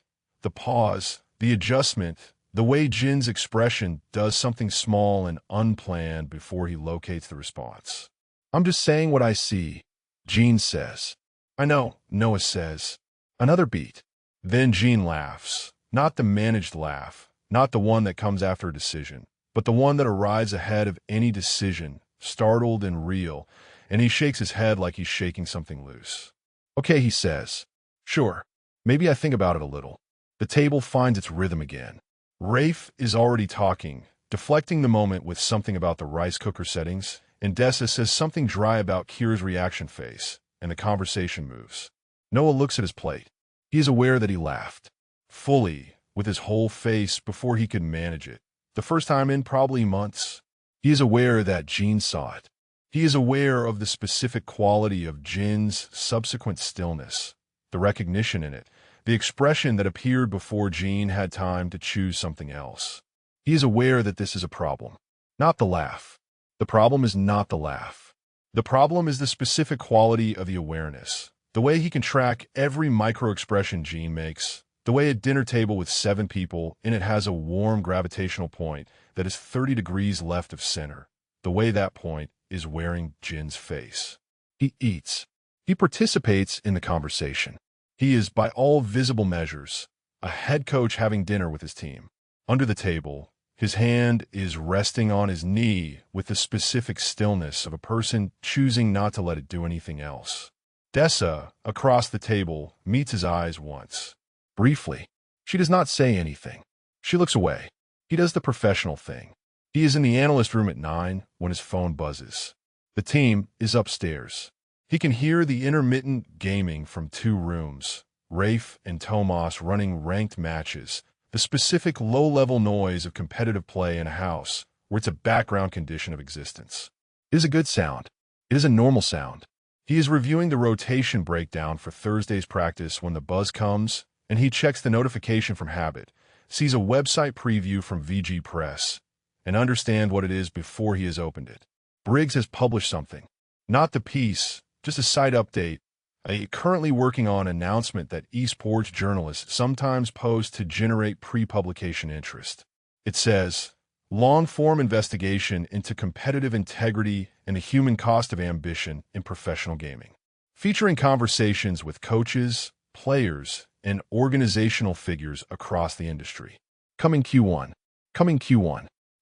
The pause, the adjustment, the way Jin's expression does something small and unplanned before he locates the response. I'm just saying what I see, Jin says. I know, Noah says. Another beat. Then Jin laughs. Not the managed laugh, not the one that comes after a decision, but the one that arrives ahead of any decision, startled and real, and he shakes his head like he's shaking something loose. Okay, he says. Sure. Maybe I think about it a little. The table finds its rhythm again. Rafe is already talking. deflecting the moment with something about the rice cooker settings, and Dessa says something dry about Kira's reaction face, and the conversation moves. Noah looks at his plate. He is aware that he laughed. Fully, with his whole face before he could manage it. The first time in probably months. He is aware that Jin saw it. He is aware of the specific quality of Jin's subsequent stillness, the recognition in it, the expression that appeared before Jin had time to choose something else. He is aware that this is a problem. Not the laugh. The problem is not the laugh. The problem is the specific quality of the awareness, the way he can track every micro-expression Jin makes, the way a dinner table with 7 people in it has a warm gravitational point that is 30 degrees left of center, the way that point is wearing Jin's face. He eats. He participates in the conversation. He is, by all visible measures, a head coach having dinner with his team. Under the table, his hand is resting on his knee with the specific stillness of a person choosing not to let it do anything else. Dessa, across the table, meets his eyes once. Briefly. She does not say anything. She looks away. He does the professional thing. He is in the analyst room at 9 when his phone buzzes. The team is upstairs. He can hear the intermittent gaming from 2 rooms, Rafe and Tomas running ranked matches, the specific low-level noise of competitive play in a house where it's a background condition of existence. It is a good sound. It is a normal sound. He is reviewing the rotation breakdown for Thursday's practice when the buzz comes, and he checks the notification from habit, sees a website preview from VG Press, and understands what it is before he has opened it. Briggs has published something. Not the piece, just a site update, a currently working on announcement that esports journalists sometimes post to generate pre-publication interest. It says, long-form investigation into competitive integrity and the human cost of ambition in professional gaming, featuring conversations with coaches, players, and organizational figures across the industry. Coming Q1.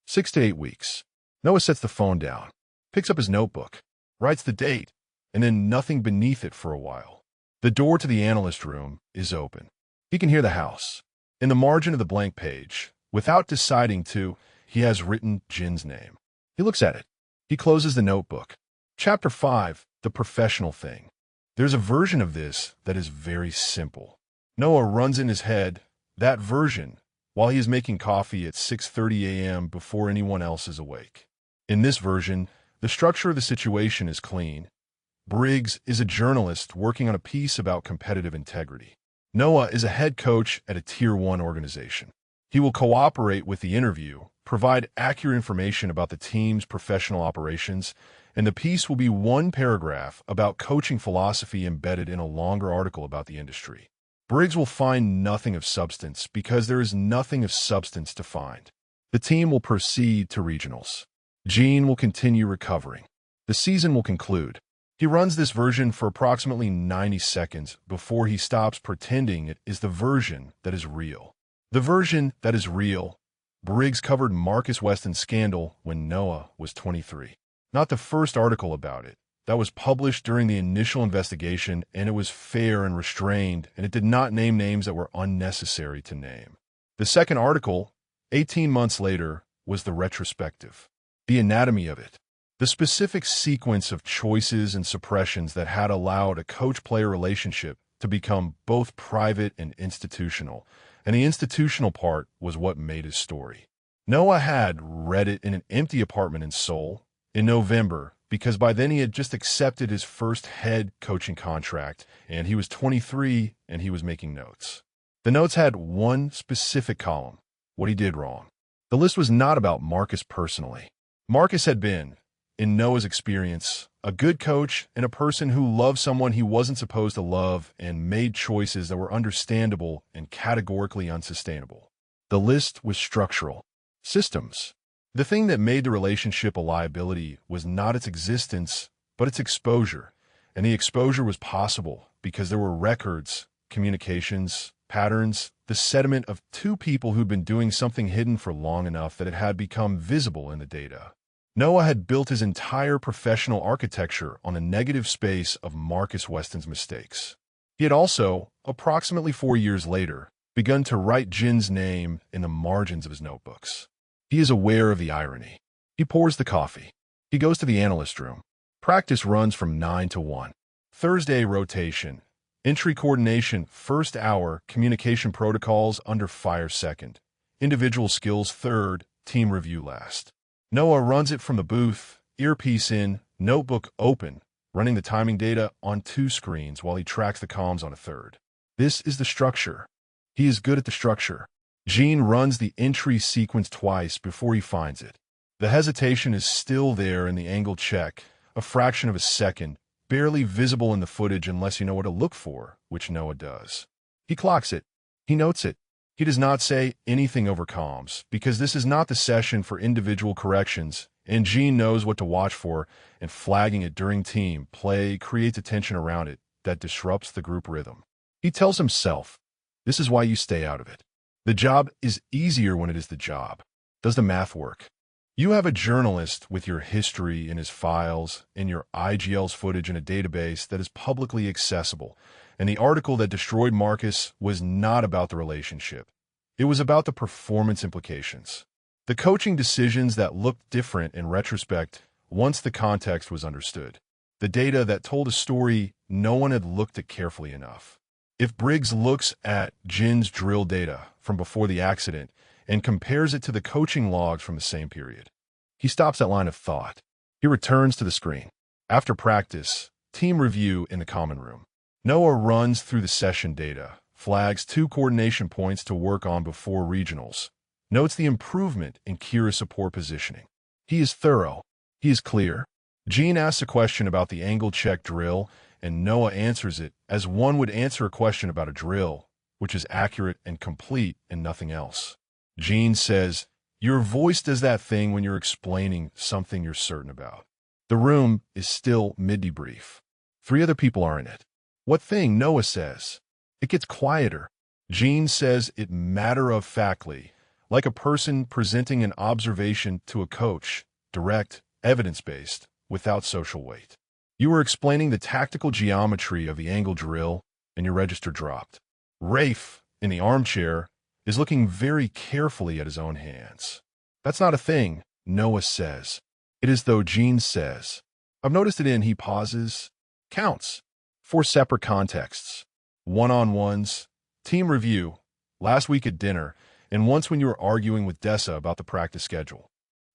6 to 8 weeks. Noah sets the phone down, picks up his notebook, writes the date, and then nothing beneath it for a while. The door to the analyst room is open. He can hear the house. In the margin of the blank page, without deciding to, he has written Jin's name. He looks at it. He closes the notebook. Chapter 5, The Professional Thing. There's a version of this that is very simple. Noah runs in his head, that version, while he is making coffee at 6:30 a.m. before anyone else is awake. In this version, the structure of the situation is clean. Briggs is a journalist working on a piece about competitive integrity. Noah is a head coach at a Tier 1 organization. He will cooperate with the interview, provide accurate information about the team's professional operations, and the piece will be 1 paragraph about coaching philosophy embedded in a longer article about the industry. Briggs will find nothing of substance because there is nothing of substance to find. The team will proceed to regionals. Jin will continue recovering. The season will conclude. He runs this version for approximately 90 seconds before he stops pretending it is the version that is real. The version that is real. Briggs covered Marcus Weston's scandal when Noah was 23. Not the first article about it. That was published during the initial investigation, and it was fair and restrained, and it did not name names that were unnecessary to name. The second article, 18 months later, was the retrospective. The anatomy of it. The specific sequence of choices and suppressions that had allowed a coach-player relationship to become both private and institutional, and the institutional part was what made his story. Noah had read it in an empty apartment in Seoul in November, because by then he had just accepted his first head coaching contract, and he was 23 and he was making notes. The notes had 1 specific column, what he did wrong. The list was not about Marcus personally. Marcus had been, in Noah's experience, a good coach and a person who loved someone he wasn't supposed to love and made choices that were understandable and categorically unsustainable. The list was structural. Systems. The thing that made the relationship a liability was not its existence, but its exposure. And the exposure was possible because there were records, communications, patterns, the sediment of 2 people who'd been doing something hidden for long enough that it had become visible in the data. Noah had built his entire professional architecture on the negative space of Marcus Weston's mistakes. He had also, approximately 4 years later, begun to write Jin's name in the margins of his notebooks. He is aware of the irony. He pours the coffee. He goes to the analyst room. Practice runs from 9 to 1. Thursday rotation. Entry coordination, first hour, communication protocols under fire second. Individual skills third, team review last. Noah runs it from the booth, earpiece in, notebook open, running the timing data on 2 screens while he tracks the comms on a third. This is the structure. He is good at the structure. Jin runs the entry sequence twice before he finds it. The hesitation is still there in the angle check, a fraction of a second, barely visible in the footage unless you know what to look for, which Noah does. He clocks it. He notes it. He does not say anything over comms, because this is not the session for individual corrections, and Jin knows what to watch for, and flagging it during team play creates a tension around it that disrupts the group rhythm. He tells himself, this is why you stay out of it. The job is easier when it is the job. Does the math work? You have a journalist with your history in his files and your IGL's footage in a database that is publicly accessible, and the article that destroyed Marcus was not about the relationship. It was about the performance implications. The coaching decisions that looked different in retrospect once the context was understood. The data that told a story no one had looked at carefully enough. If Briggs looks at Jin's drill data from before the accident and compares it to the coaching logs from the same period, he stops that line of thought. He returns to the screen. After practice, team review in the common room. Noah runs through the session data, flags 2 coordination points to work on before regionals, notes the improvement in Kira support positioning. He is thorough. He is clear. Jin asks a question about the angle check drill, and Noah answers it as one would answer a question about a drill, which is accurate and complete and nothing else. Jin says, your voice does that thing when you're explaining something you're certain about. The room is still mid-debrief. 3 other people are in it. What thing? Noah says. It gets quieter. Jin says it matter-of-factly, like a person presenting an observation to a coach, direct, evidence-based, without social weight. You were explaining the tactical geometry of the angle drill, and your register dropped. Rafe, in the armchair, is looking very carefully at his own hands. That's not a thing, Noah says. It is though Jin says. I've noticed it in, he pauses, counts. 4 separate contexts. One-on-ones, team review, last week at dinner, and once when you were arguing with Dessa about the practice schedule.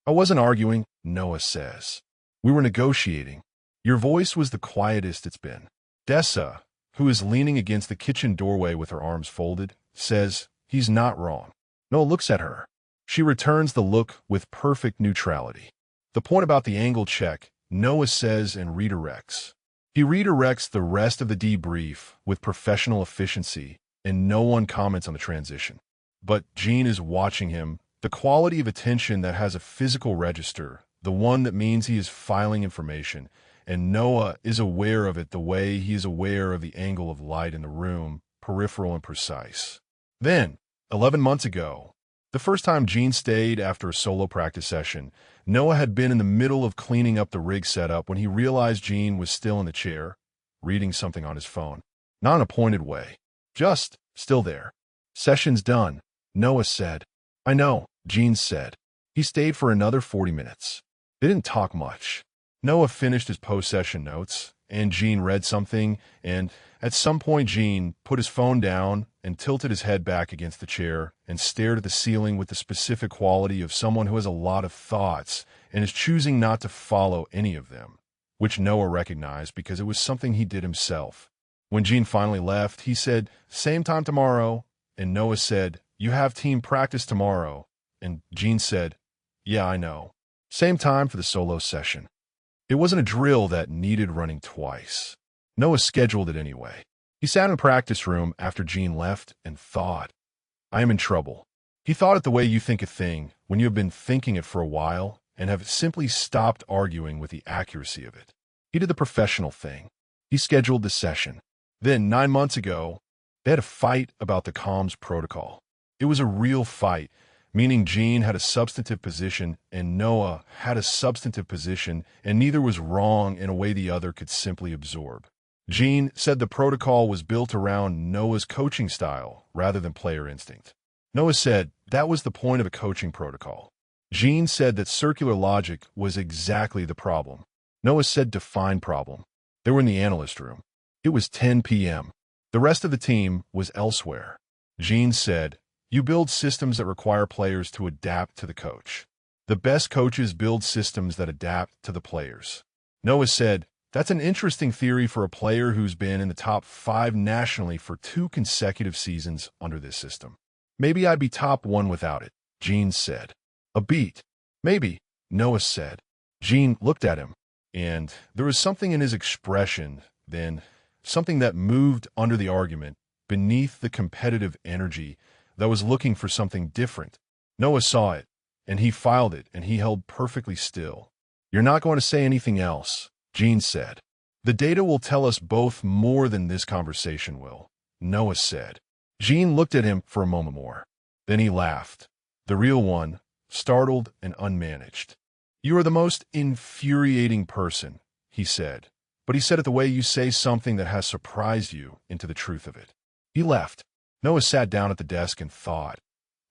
I wasn't arguing, Noah says. We were negotiating. Your voice was the quietest it's been. Dessa, who is leaning against the kitchen doorway with her arms folded, says, he's not wrong. Noah looks at her. She returns the look with perfect neutrality. The point about the angle check, Noah says and redirects. He redirects the rest of the debrief with professional efficiency, and no one comments on the transition. But Jin is watching him, the quality of attention that has a physical register, the one that means he is filing information, and Noah is aware of it the way he is aware of the angle of light in the room, peripheral and precise. Then, 11 months ago, the first time Jin stayed after a solo practice session, Noah had been in the middle of cleaning up the rig setup when he realized Jin was still in the chair, reading something on his phone. Not in a pointed way. Just still there. Session's done, Noah said. I know, Jin said. He stayed for another 40 minutes. They didn't talk much. Noah finished his post-session notes, and Jin read something, and at some point Jin put his phone down and tilted his head back against the chair and stared at the ceiling with the specific quality of someone who has a lot of thoughts and is choosing not to follow any of them, which Noah recognized because it was something he did himself. When Jin finally left, he said, same time tomorrow, and Noah said, you have team practice tomorrow, and Jin said, yeah, I know. Same time for the solo session. It wasn't a drill that needed running twice. Noah scheduled it anyway. He sat in the practice room after Jin left and thought, I am in trouble. He thought it the way you think a thing when you have been thinking it for a while and have simply stopped arguing with the accuracy of it. He did the professional thing. He scheduled the session. Then, 9 months ago, they had a fight about the comms protocol. It was a real fight, meaning Jin had a substantive position and Noah had a substantive position, and neither was wrong in a way the other could simply absorb. Jin said the protocol was built around Noah's coaching style rather than player instinct. Noah said that was the point of a coaching protocol. Jin said that circular logic was exactly the problem. Noah said define problem. They were in the analyst room. It was 10 p.m. The rest of the team was elsewhere. Jin said, "You build systems that require players to adapt to the coach. The best coaches build systems that adapt to the players." Noah said, "That's an interesting theory for a player who's been in the top 5 nationally for 2 consecutive seasons under this system. Maybe I'd be top 1 without it," Jin said. "A beat. Maybe," Noah said. Jin looked at him, and there was something in his expression then, something that moved under the argument, beneath the competitive energy that was looking for something different. Noah saw it, and he filed it, and he held perfectly still. "You're not going to say anything else," Jin said. "The data will tell us both more than this conversation will," Noah said. Jin looked at him for a moment more. Then he laughed. The real one, startled and unmanaged. "You are the most infuriating person," he said. But he said it the way you say something that has surprised you into the truth of it. He left. Noah sat down at the desk and thought,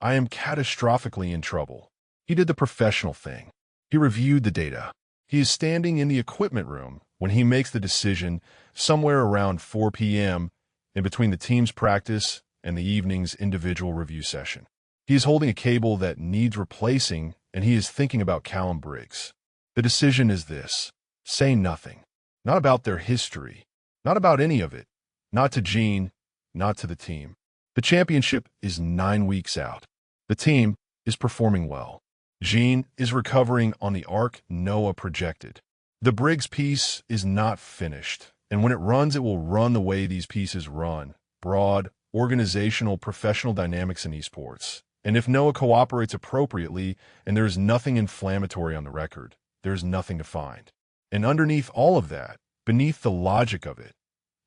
"I am catastrophically in trouble." He did the professional thing. He reviewed the data. He is standing in the equipment room when he makes the decision somewhere around 4 p.m. in between the team's practice and the evening's individual review session. He is holding a cable that needs replacing, and he is thinking about Callum Briggs. The decision is this: say nothing. Not about their history. Not about any of it. Not to Jin. Not to the team. The championship is 9 weeks out. The team is performing well. Jin is recovering on the arc Noah projected. The Briggs piece is not finished, and when it runs, it will run the way these pieces run: broad, organizational, professional dynamics in esports. And if Noah cooperates appropriately and there is nothing inflammatory on the record, there is nothing to find. And underneath all of that, beneath the logic of it,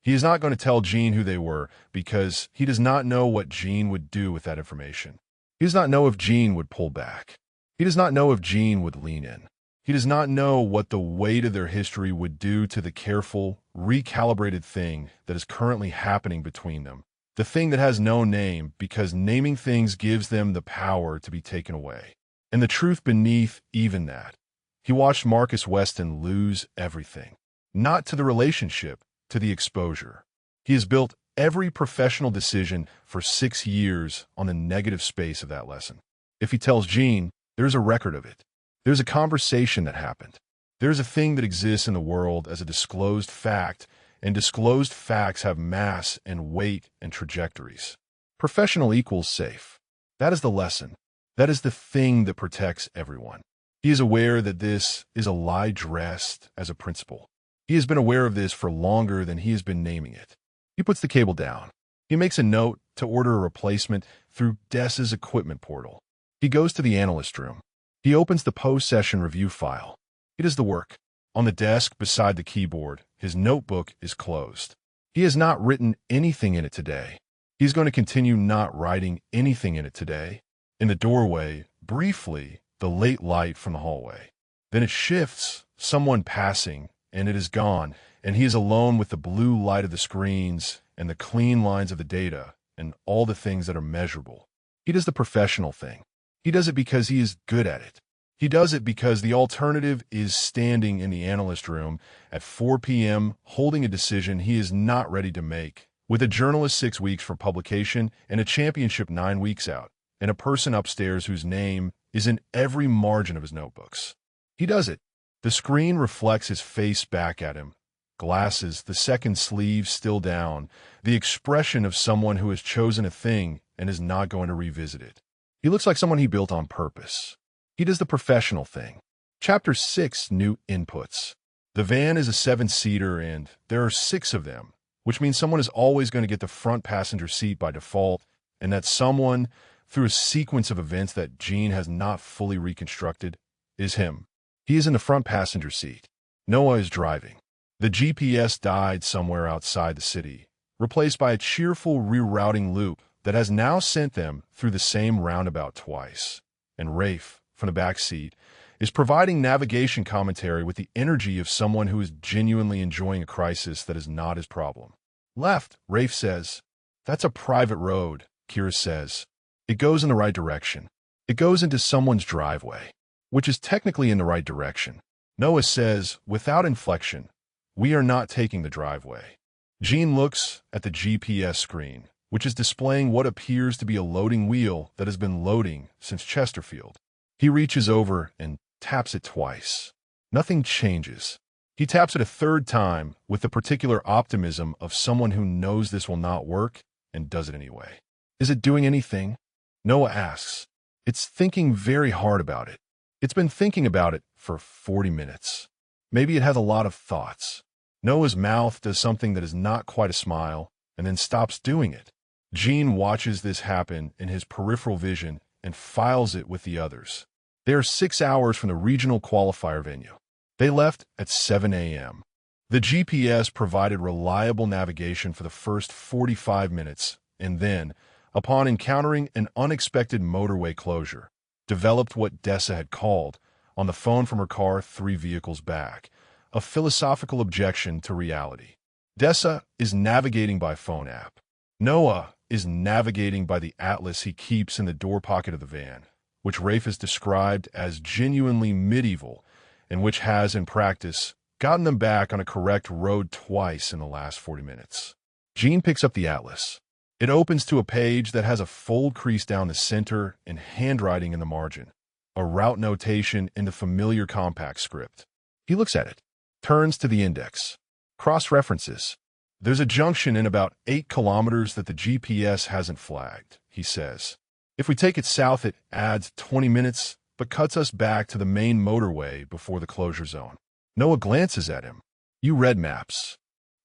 he is not going to tell Jin who they were because he does not know what Jin would do with that information. He does not know if Jin would pull back. He does not know if Jin would lean in. He does not know what the weight of their history would do to the careful, recalibrated thing that is currently happening between them. The thing that has no name, because naming things gives them the power to be taken away. And the truth beneath even that. He watched Marcus Weston lose everything. Not to the relationship, to the exposure. He has built every professional decision for 6 years on the negative space of that lesson. If he tells Jin, there's a record of it. There's a conversation that happened. There's a thing that exists in the world as a disclosed fact, and disclosed facts have mass and weight and trajectories. Professional equals safe. That is the lesson. That is the thing that protects everyone. He is aware that this is a lie dressed as a principle. He has been aware of this for longer than he has been naming it. He puts the cable down. He makes a note to order a replacement through Dess's equipment portal. He goes to the analyst room. He opens the post-session review file. He does the work. On the desk beside the keyboard, his notebook is closed. He has not written anything in it today. He's going to continue not writing anything in it today. In the doorway, briefly, the late light from the hallway. Then it shifts, someone passing, and it is gone, and he is alone with the blue light of the screens and the clean lines of the data and all the things that are measurable. He does the professional thing. He does it because he is good at it. He does it because the alternative is standing in the analyst room at 4 p.m. holding a decision he is not ready to make, with a journalist 6 weeks for publication and a championship 9 weeks out, and a person upstairs whose name is in every margin of his notebooks. He does it. The screen reflects his face back at him. Glasses, the second sleeve still down, the expression of someone who has chosen a thing and is not going to revisit it. He looks like someone he built on purpose. He does the professional thing. Chapter 6, New Inputs. The van is a 7-seater and there are 6 of them, which means someone is always going to get the front passenger seat by default, and that someone, through a sequence of events that Jin has not fully reconstructed, is him. He is in the front passenger seat. Noah is driving. The GPS died somewhere outside the city, replaced by a cheerful rerouting loop that has now sent them through the same roundabout twice. And Rafe, from the back seat, is providing navigation commentary with the energy of someone who is genuinely enjoying a crisis that is not his problem. Left, Rafe says. That's a private road, Kira says. It goes in the right direction. It goes into someone's driveway. which is technically in the right direction. Noah says, without inflection, "We are not taking the driveway." Jin looks at the GPS screen, which is displaying what appears to be a loading wheel that has been loading since Chesterfield. He reaches over and taps it twice. Nothing changes. He taps it a third time with the particular optimism of someone who knows this will not work and does it anyway. "Is it doing anything?" Noah asks. "It's thinking very hard about it. It's been thinking about it for 40 minutes. Maybe it has a lot of thoughts." Noah's mouth does something that is not quite a smile and then stops doing it. Jin watches this happen in his peripheral vision and files it with the others. They are 6 hours from the regional qualifier venue. They left at 7 a.m. The GPS provided reliable navigation for the first 45 minutes and then, upon encountering an unexpected motorway closure, developed what Dessa had called, on the phone from her car 3 vehicles back, a philosophical objection to reality. Dessa is navigating by phone app. Noah is navigating by the atlas he keeps in the door pocket of the van, which Rafe has described as genuinely medieval and which has, in practice, gotten them back on a correct road twice in the last 40 minutes. Jin picks up the atlas. It opens to a page that has a fold crease down the center and handwriting in the margin, a route notation in the familiar compact script. He looks at it, turns to the index, cross-references. "There's a junction in about 8 kilometers that the GPS hasn't flagged," he says. "If we take it south, it adds 20 minutes, but cuts us back to the main motorway before the closure zone." Noah glances at him. "You read maps."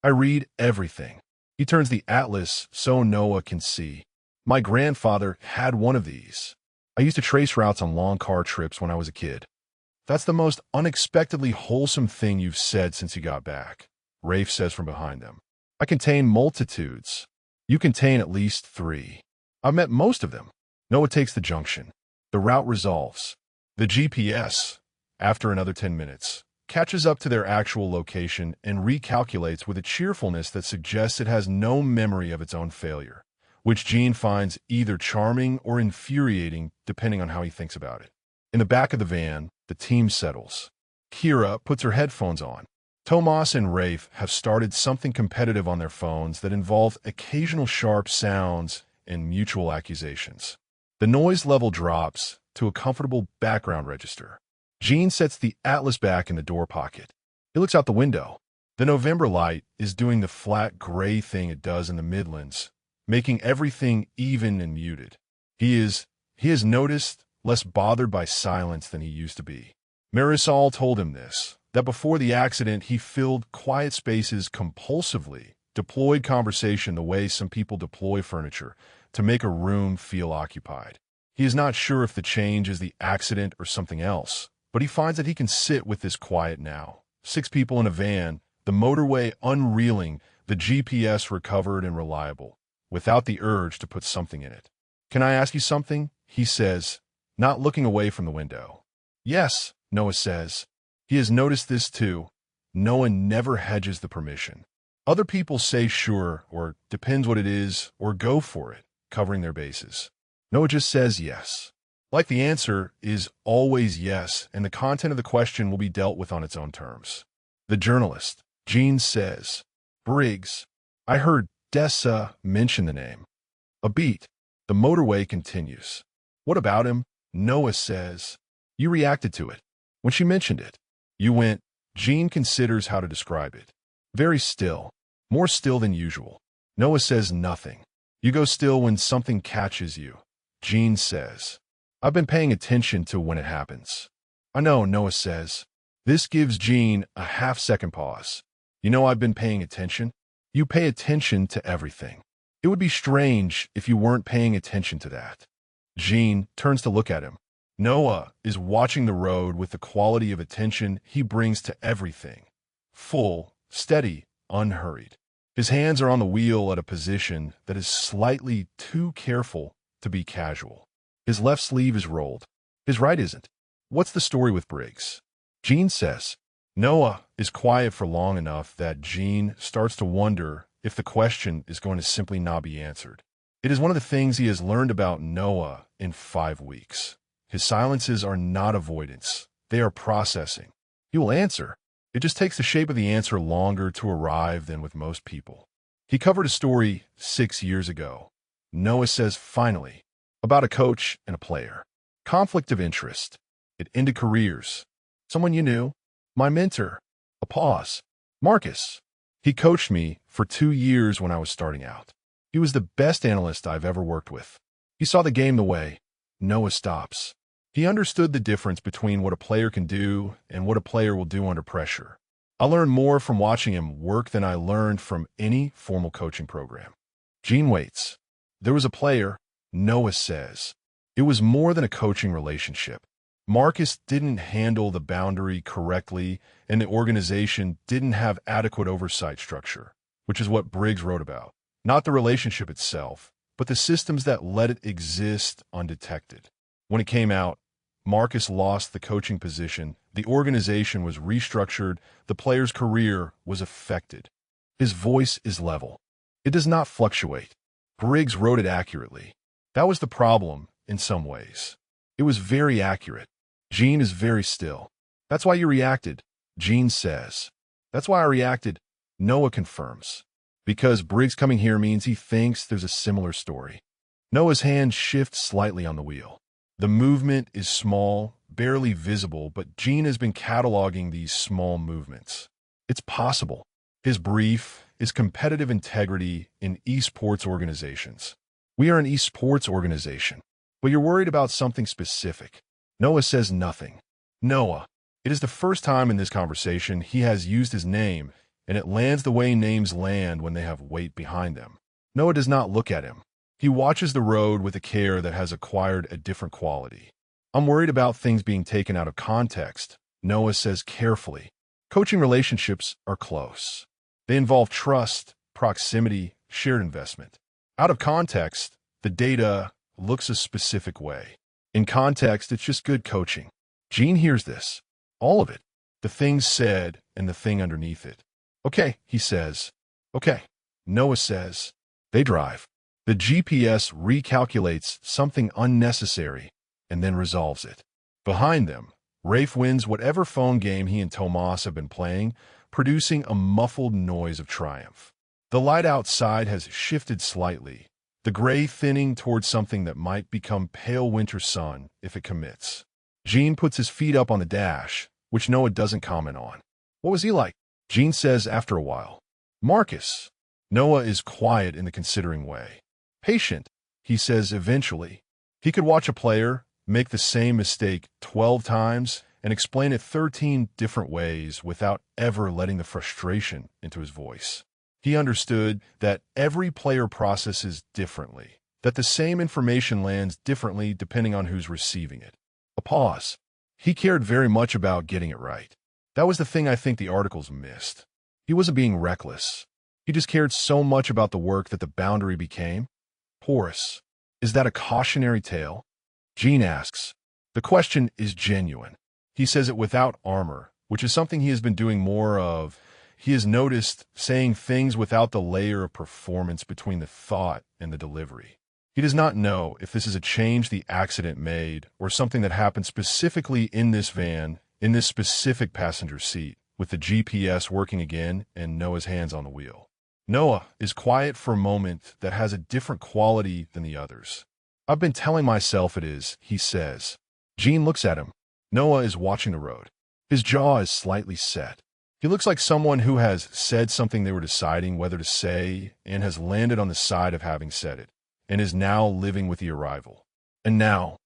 "I read everything." He turns the atlas so Noah can see. "My grandfather had one of these. I used to trace routes on long car trips when I was a kid." "That's the most unexpectedly wholesome thing you've said since you got back," Rafe says from behind them. "I contain multitudes. You contain at least 3. I've met most of them." Noah takes the junction. The route resolves. The GPS, after another 10 minutes, catches up to their actual location and recalculates with a cheerfulness that suggests it has no memory of its own failure, which Jin finds either charming or infuriating depending on how he thinks about it. In the back of the van, the team settles. Kira puts her headphones on. Tomas and Rafe have started something competitive on their phones that involve occasional sharp sounds and mutual accusations. The noise level drops to a comfortable background register. Jin sets the atlas back in the door pocket. He looks out the window. The November light is doing the flat gray thing it does in the Midlands, making everything even and muted. He has noticed less bothered by silence than he used to be. Marisol told him this, that before the accident he filled quiet spaces compulsively, deployed conversation the way some people deploy furniture, to make a room feel occupied. He is not sure if the change is the accident or something else, but he finds that he can sit with this quiet now. 6 people in a van, the motorway unreeling, the GPS recovered and reliable, without the urge to put something in it. "Can I ask you something?" he says, not looking away from the window. "Yes," Noah says. He has noticed this too. Noah never hedges the permission. Other people say sure, or depends what it is, or go for it, covering their bases. Noah just says yes. Like the answer is always yes, and the content of the question will be dealt with on its own terms. The journalist, Jin, says, "Briggs, I heard Dessa mention the name." A beat. The motorway continues. "What about him?" Noah says. "You reacted to it. When she mentioned it, you went." Jin considers how to describe it. "Very still. More still than usual." Noah says nothing. "You go still when something catches you," Jin says. "I've been paying attention to when it happens." "I know," Noah says. This gives Jin a half-second pause. "You know I've been paying attention?" "You pay attention to everything. It would be strange if you weren't paying attention to that." Jin turns to look at him. Noah is watching the road with the quality of attention he brings to everything. Full, steady, unhurried. His hands are on the wheel at a position that is slightly too careful to be casual. His left sleeve is rolled. His right isn't. "What's the story with Briggs?" Jin says. Noah is quiet for long enough that Jin starts to wonder if the question is going to simply not be answered. It is one of the things he has learned about Noah in 5 weeks. His silences are not avoidance. They are processing. He will answer. It just takes the shape of the answer longer to arrive than with most people. He covered a story 6 years ago. Noah says, finally, about a coach and a player. Conflict of interest. It ended careers. Someone you knew. My mentor. A pause. Marcus. He coached me for 2 years when I was starting out. He was the best analyst I've ever worked with. He saw the game the way Noah stops. He understood the difference between what a player can do and what a player will do under pressure. I learned more from watching him work than I learned from any formal coaching program. Gene waits. There was a player, Noah says. It was more than a coaching relationship. Marcus didn't handle the boundary correctly, and the organization didn't have adequate oversight structure, which is what Briggs wrote about. Not the relationship itself, but the systems that let it exist undetected. When it came out, Marcus lost the coaching position, the organization was restructured, the player's career was affected. His voice is level. It does not fluctuate. Briggs wrote it accurately. That was the problem in some ways. It was very accurate. Gene is very still. That's why you reacted, Gene says. That's why I reacted, Noah confirms. Because Briggs coming here means he thinks there's a similar story. Noah's hand shifts slightly on the wheel. The movement is small, barely visible, but Gene has been cataloging these small movements. It's possible. His brief is competitive integrity in esports organizations. We are an esports organization, but you're worried about something specific. Noah says nothing. Noah. It is the first time in this conversation he has used his name, and it lands the way names land when they have weight behind them. Noah does not look at him. He watches the road with a care that has acquired a different quality. I'm worried about things being taken out of context, Noah says carefully. Coaching relationships are close. They involve trust, proximity, shared investment. Out of context, the data looks a specific way. In context, it's just good coaching. Gene hears this. All of it. The things said and the thing underneath it. Okay, he says. Okay. Noah says. They drive. The GPS recalculates something unnecessary and then resolves it. Behind them, Rafe wins whatever phone game he and Tomas have been playing, producing a muffled noise of triumph. The light outside has shifted slightly, the gray thinning towards something that might become pale winter sun if it commits. Gene puts his feet up on the dash, which Noah doesn't comment on. What was he like? Gene says after a while. Marcus. Noah is quiet in the considering way. Patient, he says eventually. He could watch a player make the same mistake 12 times and explain it 13 different ways without ever letting the frustration into his voice. He understood that every player processes differently, that the same information lands differently depending on who's receiving it. A pause. He cared very much about getting it right. That was the thing I think the articles missed. He wasn't being reckless. He just cared so much about the work that the boundary became porous. Is that a cautionary tale? Gene asks. The question is genuine. He says it without armor, which is something he has been doing more of. He has noticed saying things without the layer of performance between the thought and the delivery. He does not know if this is a change the accident made or something that happened specifically in this van, in this specific passenger seat, with the GPS working again and Noah's hands on the wheel. Noah is quiet for a moment that has a different quality than the others. I've been telling myself it is, he says. Gene looks at him. Noah is watching the road. His jaw is slightly set. He looks like someone who has said something they were deciding whether to say and has landed on the side of having said it, and is now living with the arrival. And now,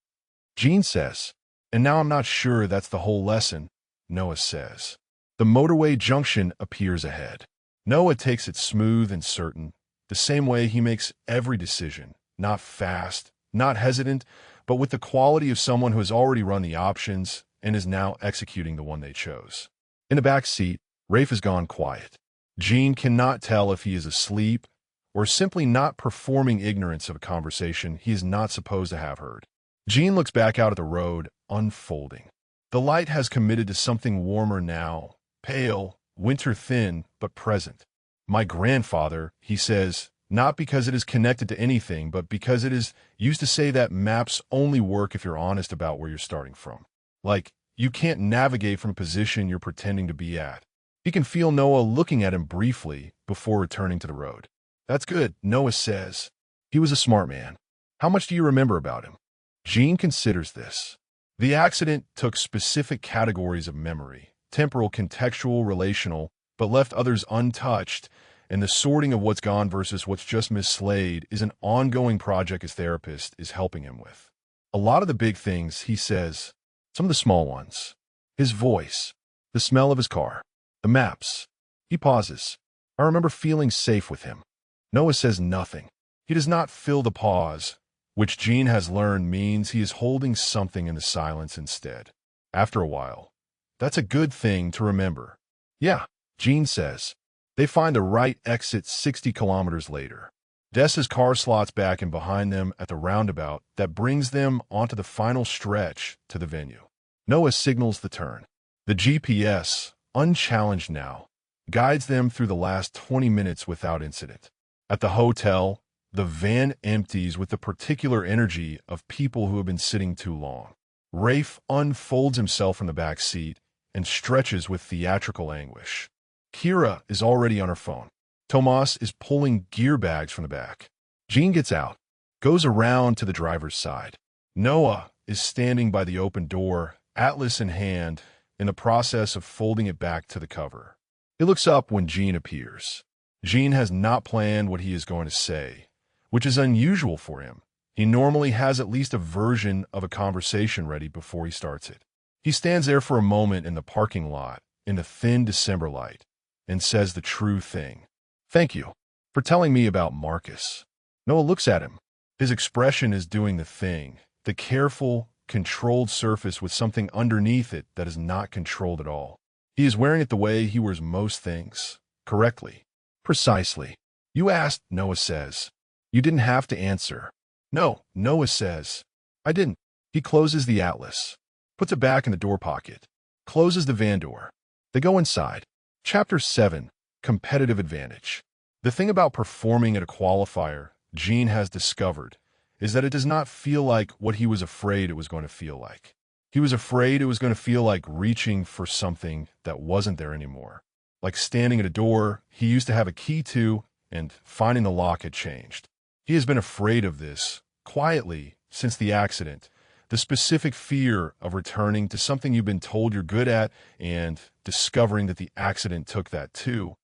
Gene says, and now I'm not sure that's the whole lesson, Noah says. The motorway junction appears ahead. Noah takes it smooth and certain, the same way he makes every decision, not fast, not hesitant, but with the quality of someone who has already run the options and is now executing the one they chose. In the back seat, Rafe has gone quiet. Gene cannot tell if he is asleep or simply not performing ignorance of a conversation he is not supposed to have heard. Gene looks back out at the road, unfolding. The light has committed to something warmer now, pale, winter thin, but present. My grandfather, he says, not because it is connected to anything, but because it is used to say that maps only work if you're honest about where you're starting from. Like, you can't navigate from a position you're pretending to be at. He can feel Noah looking at him briefly before returning to the road. That's good, Noah says. He was a smart man. How much do you remember about him? Jin considers this. The accident took specific categories of memory, temporal, contextual, relational, but left others untouched, and the sorting of what's gone versus what's just mislaid is an ongoing project his therapist is helping him with. A lot of the big things, he says, some of the small ones. His voice, the smell of his car, the maps. He pauses. I remember feeling safe with him. Noah says nothing. He does not fill the pause, which Jin has learned means he is holding something in the silence instead. After a while, that's a good thing to remember. Yeah, Jin says. They find the right exit 60 kilometers later. Dessa's car slots back in behind them at the roundabout that brings them onto the final stretch to the venue. Noah signals the turn. The GPS, unchallenged now, guides them through the last 20 minutes without incident. At the hotel, the van empties with the particular energy of people who have been sitting too long. Rafe unfolds himself from the back seat and stretches with theatrical anguish. Kira is already on her phone. Tomas is pulling gear bags from the back. Jin gets out, goes around to the driver's side. Noah is standing by the open door, atlas in hand, in the process of folding it back to the cover. He looks up when Jin appears. Jin has not planned what he is going to say, which is unusual for him. He normally has at least a version of a conversation ready before he starts it. He stands there for a moment in the parking lot, in the thin December light, and says the true thing. Thank you for telling me about Marcus. Noah looks at him. His expression is doing the thing, the careful, controlled surface with something underneath it that is not controlled at all. He is wearing it the way he wears most things, correctly. Precisely. You asked, Noah says. You didn't have to answer. No, Noah says. I didn't. He closes the atlas, puts it back in the door pocket, closes the van door. They go inside. Chapter 7, Competitive Advantage. The thing about performing at a qualifier, Jin has discovered, is that it does not feel like what he was afraid it was going to feel like. He was afraid it was going to feel like reaching for something that wasn't there anymore. Like standing at a door he used to have a key to and finding the lock had changed. He has been afraid of this, quietly, since the accident. The specific fear of returning to something you've been told you're good at and discovering that the accident took that too.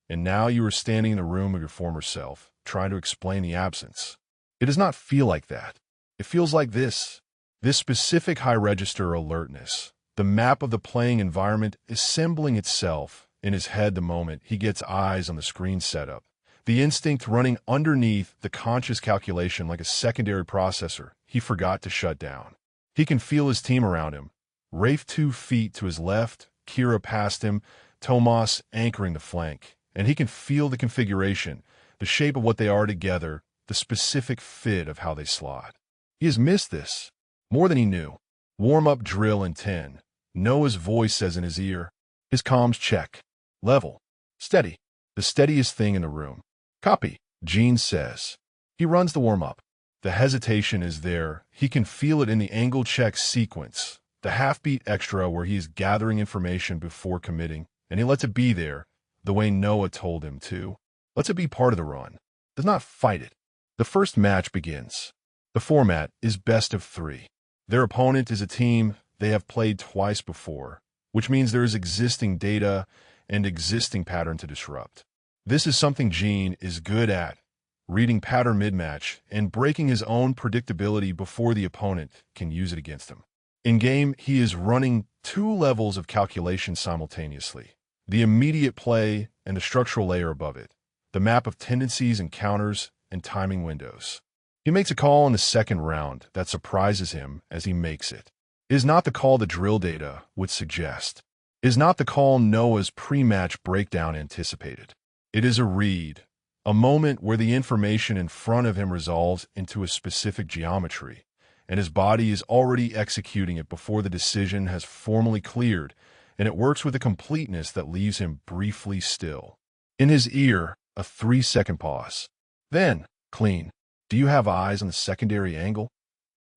And now you are standing in the room of your former self, trying to explain the absence. It does not feel like that. It feels like this. This specific high-register alertness, the map of the playing environment assembling itself in his head the moment he gets eyes on the screen setup. The instinct running underneath the conscious calculation like a secondary processor he forgot to shut down. He can feel his team around him. Rafe 2 feet to his left, Kira past him, Tomas anchoring the flank. And he can feel the configuration, the shape of what they are together, the specific fit of how they slot. He has missed this, more than he knew. Warm-up drill in 10. Noah's voice says in his ear. His comms check. Level. Steady. The steadiest thing in the room. Copy, Jin says. He runs the warm-up. The hesitation is there. He can feel it in the angle check sequence, the half-beat extra where he is gathering information before committing, and he lets it be there, the way Noah told him to. Lets it be part of the run. Does not fight it. The first match begins. The format is best of 3. Their opponent is a team they have played twice before, which means there is existing data and existing pattern to disrupt. This is something Jin is good at, reading pattern mid-match and breaking his own predictability before the opponent can use it against him. In-game, he is running 2 levels of calculation simultaneously. The immediate play and the structural layer above it, the map of tendencies and counters and timing windows. He makes a call in the second round that surprises him as he makes it. It is not the call the drill data would suggest. It is not the call Noah's pre-match breakdown anticipated. It is a read, a moment where the information in front of him resolves into a specific geometry, and his body is already executing it before the decision has formally cleared, and it works with a completeness that leaves him briefly still. In his ear, a 3-second pause. Then, clean. Do you have eyes on the secondary angle?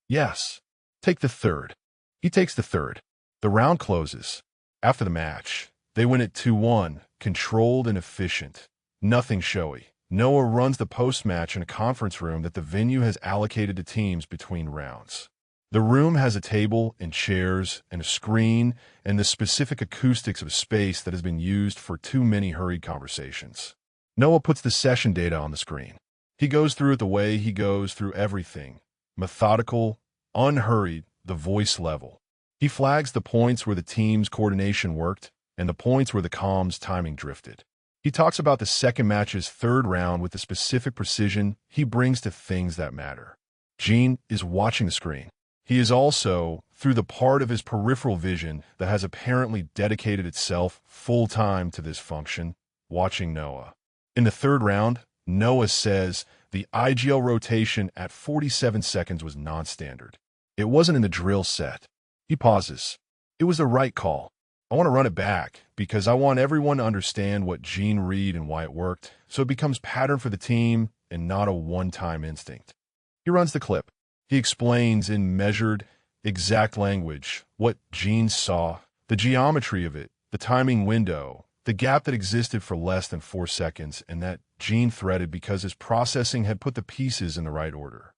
Yes. Take the third. He takes the third. The round closes. After the match, they win it 2-1, controlled and efficient. Nothing showy. Noah runs the post-match in a conference room that the venue has allocated to teams between rounds. The room has a table and chairs and a screen and the specific acoustics of space that has been used for too many hurried conversations. Noah puts the session data on the screen. He goes through it the way he goes through everything. Methodical, unhurried, the voice level. He flags the points where the team's coordination worked and the points where the comm's timing drifted. He talks about the second match's third round with the specific precision he brings to things that matter. Jin is watching the screen. He is also, through the part of his peripheral vision that has apparently dedicated itself full-time to this function, watching Noah. In the third round, Noah says the IGL rotation at 47 seconds was non-standard. It wasn't in the drill set. He pauses. It was the right call. I want to run it back because I want everyone to understand what Jin read and why it worked, so it becomes pattern for the team and not a one-time instinct. He runs the clip. He explains in measured, exact language what Jin saw, the geometry of it, the timing window, the gap that existed for less than 4 seconds, and that Jin threaded because his processing had put the pieces in the right order.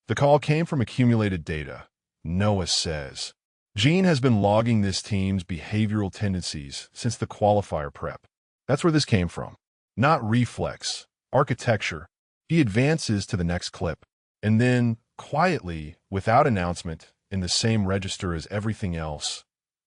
The call came from accumulated data, Noah says. Jin has been logging this team's behavioral tendencies since the qualifier prep. That's where this came from. Not reflex, architecture. He advances to the next clip, and then, quietly, without announcement, in the same register as everything else,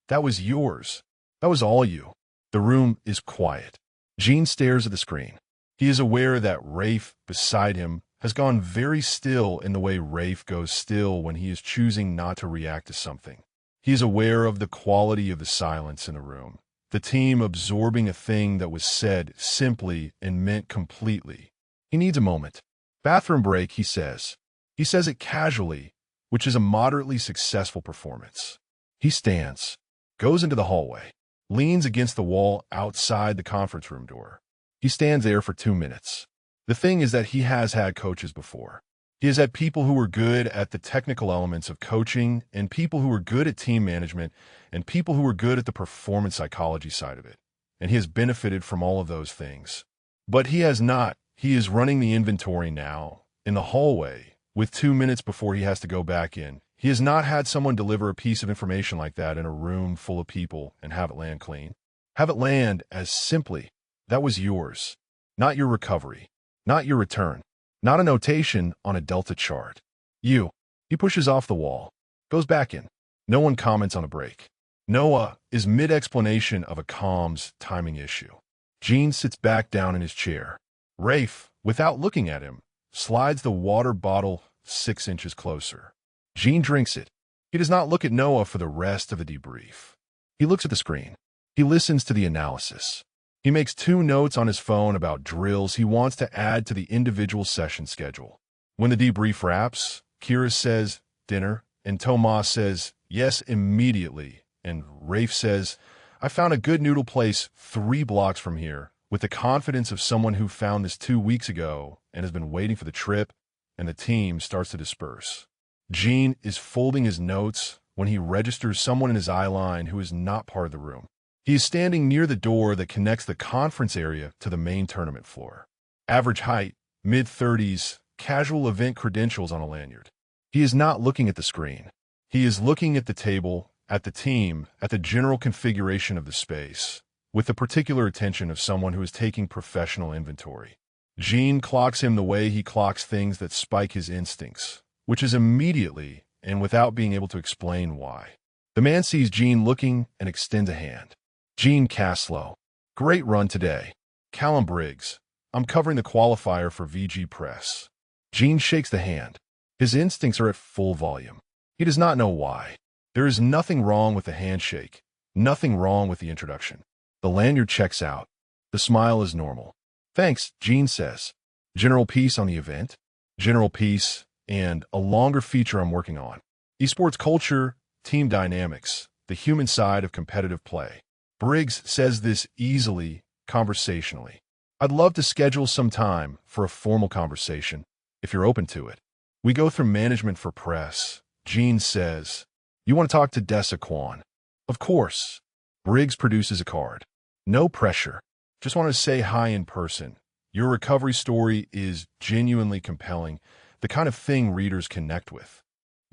that was yours. That was all you. The room is quiet. Jin stares at the screen. He is aware that Rafe, beside him, has gone very still in the way Rafe goes still when he is choosing not to react to something. He is aware of the quality of the silence in the room, the team absorbing a thing that was said simply and meant completely. He needs a moment. Bathroom break, he says. He says it casually, which is a moderately successful performance. He stands, goes into the hallway, leans against the wall outside the conference room door. He stands there for 2 minutes. The thing is that he has had coaches before. He has had people who were good at the technical elements of coaching and people who were good at team management and people who were good at the performance psychology side of it. And he has benefited from all of those things. But he has not. He is running the inventory now, in the hallway, with 2 minutes before he has to go back in. He has not had someone deliver a piece of information like that in a room full of people and have it land clean. Have it land as simply, that was yours, not your recovery, not your return, not a notation on a delta chart. You. He pushes off the wall, goes back in. No one comments on a break. Noah is mid-explanation of a comms timing issue. Jin sits back down in his chair. Rafe, without looking at him, slides the water bottle 6 inches closer. Jin drinks it. He does not look at Noah for the rest of the debrief. He looks at the screen. He listens to the analysis. He makes 2 notes on his phone about drills he wants to add to the individual session schedule. When the debrief wraps, Kira says, dinner, and Tomas says, yes, immediately, and Rafe says, I found a good noodle place 3 blocks from here, with the confidence of someone who found this 2 weeks ago and has been waiting for the trip, and the team starts to disperse. Jin is folding his notes when he registers someone in his eye line who is not part of the room. He is standing near the door that connects the conference area to the main tournament floor. Average height, mid-30s, casual event credentials on a lanyard. He is not looking at the screen. He is looking at the table, at the team, at the general configuration of the space, with the particular attention of someone who is taking professional inventory. Jin clocks him the way he clocks things that spike his instincts, which is immediately and without being able to explain why. The man sees Jin looking and extends a hand. Jin Caslo. Great run today. Callum Briggs. I'm covering the qualifier for VG Press. Jin shakes the hand. His instincts are at full volume. He does not know why. There is nothing wrong with the handshake. Nothing wrong with the introduction. The lanyard checks out. The smile is normal. Thanks, Jin says. General piece on the event. General piece and a longer feature I'm working on. Esports culture, team dynamics, the human side of competitive play. Briggs says this easily, conversationally. I'd love to schedule some time for a formal conversation, if you're open to it. We go through management for press. Jin says, "You want to talk to Dessa Kwan?" "Of course." Briggs produces a card. "No pressure. Just want to say hi in person. Your recovery story is genuinely compelling, the kind of thing readers connect with."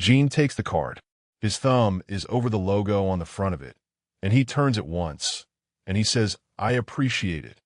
Jin takes the card. His thumb is over the logo on the front of it, and he turns it once, and he says, "I appreciate it."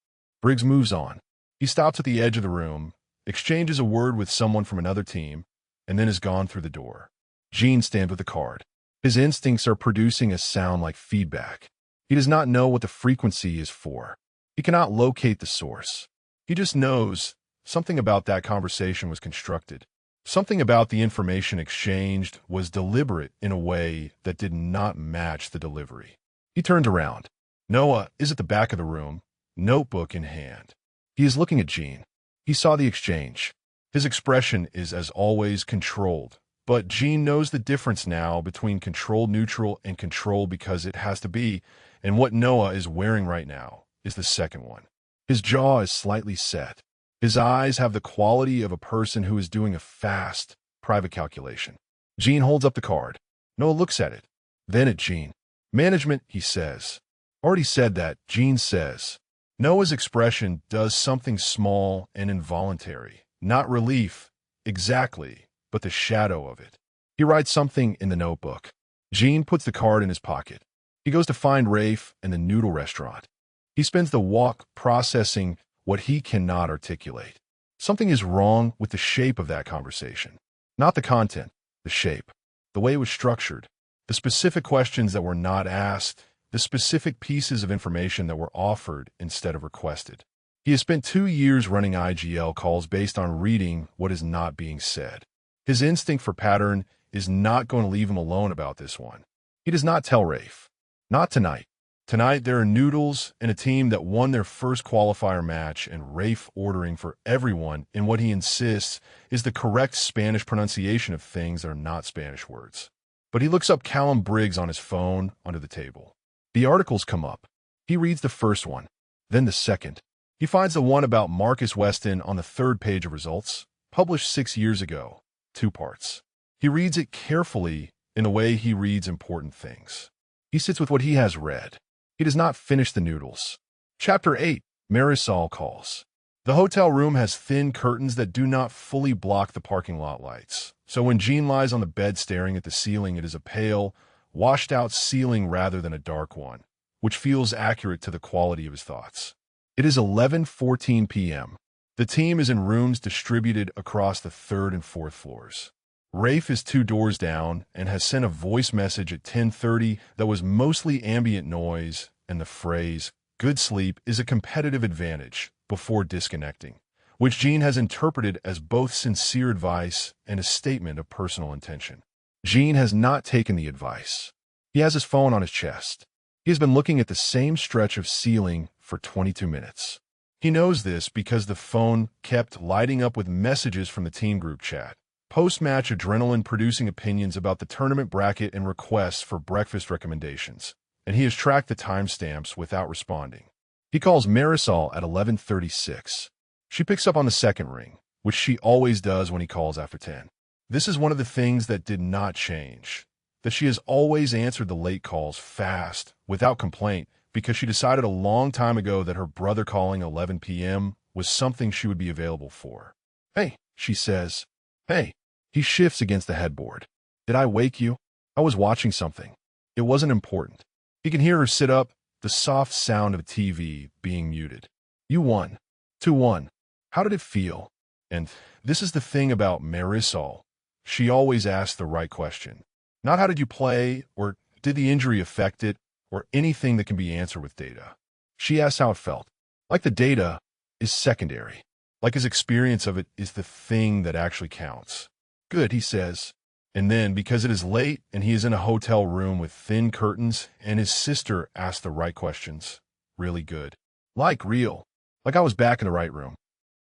Briggs moves on. He stops at the edge of the room, exchanges a word with someone from another team, and then is gone through the door. Jin stands with the card. His instincts are producing a sound like feedback. He does not know what the frequency is for. He cannot locate the source. He just knows something about that conversation was constructed. Something about the information exchanged was deliberate in a way that did not match the delivery. He turns around. Noah is at the back of the room, notebook in hand. He is looking at Jin. He saw the exchange. His expression is, as always, controlled. But Jin knows the difference now between control neutral and control because it has to be, and what Noah is wearing right now is the second one. His jaw is slightly set. His eyes have the quality of a person who is doing a fast, private calculation. Jin holds up the card. Noah looks at it, then at Jin. "Management," he says. Already said that, Jin says. Noah's expression does something small and involuntary. Not relief, exactly, but the shadow of it. He writes something in the notebook. Jin puts the card in his pocket. He goes to find Rafe and the noodle restaurant. He spends the walk processing what he cannot articulate. Something is wrong with the shape of that conversation. Not the content, the shape, the way it was structured, the specific questions that were not asked, the specific pieces of information that were offered instead of requested. He has spent 2 years running IGL calls based on reading what is not being said. His instinct for pattern is not going to leave him alone about this one. He does not tell Rafe. Not tonight. Tonight, there are noodles and a team that won their first qualifier match, and Rafe ordering for everyone in what he insists is the correct Spanish pronunciation of things that are not Spanish words. But he looks up Callum Briggs on his phone under the table. The articles come up. He reads the first one, then the second. He finds the one about Marcus Weston on the third page of results, published 6 years ago, 2 parts. He reads it carefully in the way he reads important things. He sits with what he has read. He does not finish the noodles. Chapter 8, Marisol calls. The hotel room has thin curtains that do not fully block the parking lot lights. So when Jin lies on the bed staring at the ceiling, it is a pale, washed-out ceiling rather than a dark one, which feels accurate to the quality of his thoughts. It is 11:14 p.m. The team is in rooms distributed across the 3rd and 4th floors. Rafe is 2 doors down and has sent a voice message at 10:30 that was mostly ambient noise and the phrase, "Good sleep is a competitive advantage," before disconnecting, which Jin has interpreted as both sincere advice and a statement of personal intention. Jin has not taken the advice. He has his phone on his chest. He has been looking at the same stretch of ceiling for 22 minutes. He knows this because the phone kept lighting up with messages from the team group chat. Post-match adrenaline producing opinions about the tournament bracket and requests for breakfast recommendations, and he has tracked the timestamps without responding. He calls Marisol at 11:36. She picks up on the second ring, which she always does when he calls after 10. This is one of the things that did not change, that she has always answered the late calls fast, without complaint, because she decided a long time ago that her brother calling 11 p.m. was something she would be available for. "Hey," she says. "Hey." He shifts against the headboard. "Did I wake you? I was watching something. It wasn't important." He can hear her sit up, the soft sound of TV being muted. "You won. 2-1. How did it feel?" And this is the thing about Marisol. She always asks the right question. Not how did you play, or did the injury affect it, or anything that can be answered with data. She asks how it felt. Like the data is secondary. Like his experience of it is the thing that actually counts. "Good," he says. And then, because it is late and he is in a hotel room with thin curtains and his sister asks the right questions, "Really good." "Like real. Like I was back in the right room."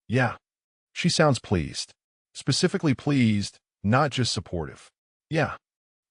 "Yeah." She sounds pleased. Specifically pleased, not just supportive. "Yeah."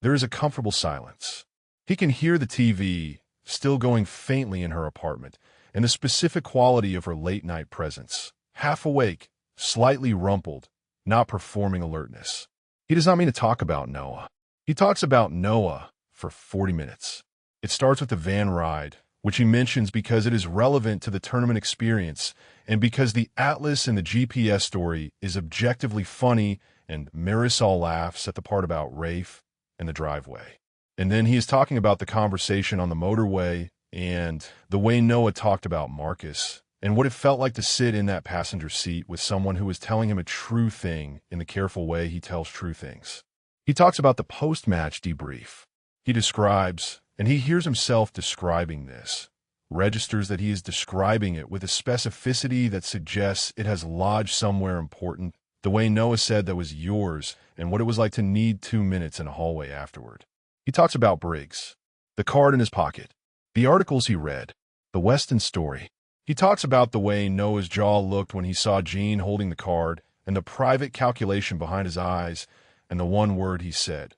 There is a comfortable silence. He can hear the TV still going faintly in her apartment, and the specific quality of her late-night presence. Half awake, slightly rumpled, not performing alertness. He does not mean to talk about Noah. He talks about Noah for 40 minutes. It starts with the van ride, which he mentions because it is relevant to the tournament experience and because the Atlas and the GPS story is objectively funny, and Marisol laughs at the part about Rafe and the driveway. And then he is talking about the conversation on the motorway and the way Noah talked about Marcus and what it felt like to sit in that passenger seat with someone who was telling him a true thing in the careful way he tells true things. He talks about the post-match debrief. He describes, and he hears himself describing this, registers that he is describing it with a specificity that suggests it has lodged somewhere important, the way Noah said that was yours, and what it was like to need 2 minutes in a hallway afterward. He talks about Briggs, the card in his pocket, the articles he read, the Weston story. He talks about the way Noah's jaw looked when he saw Gene holding the card, and the private calculation behind his eyes, and the one word he said,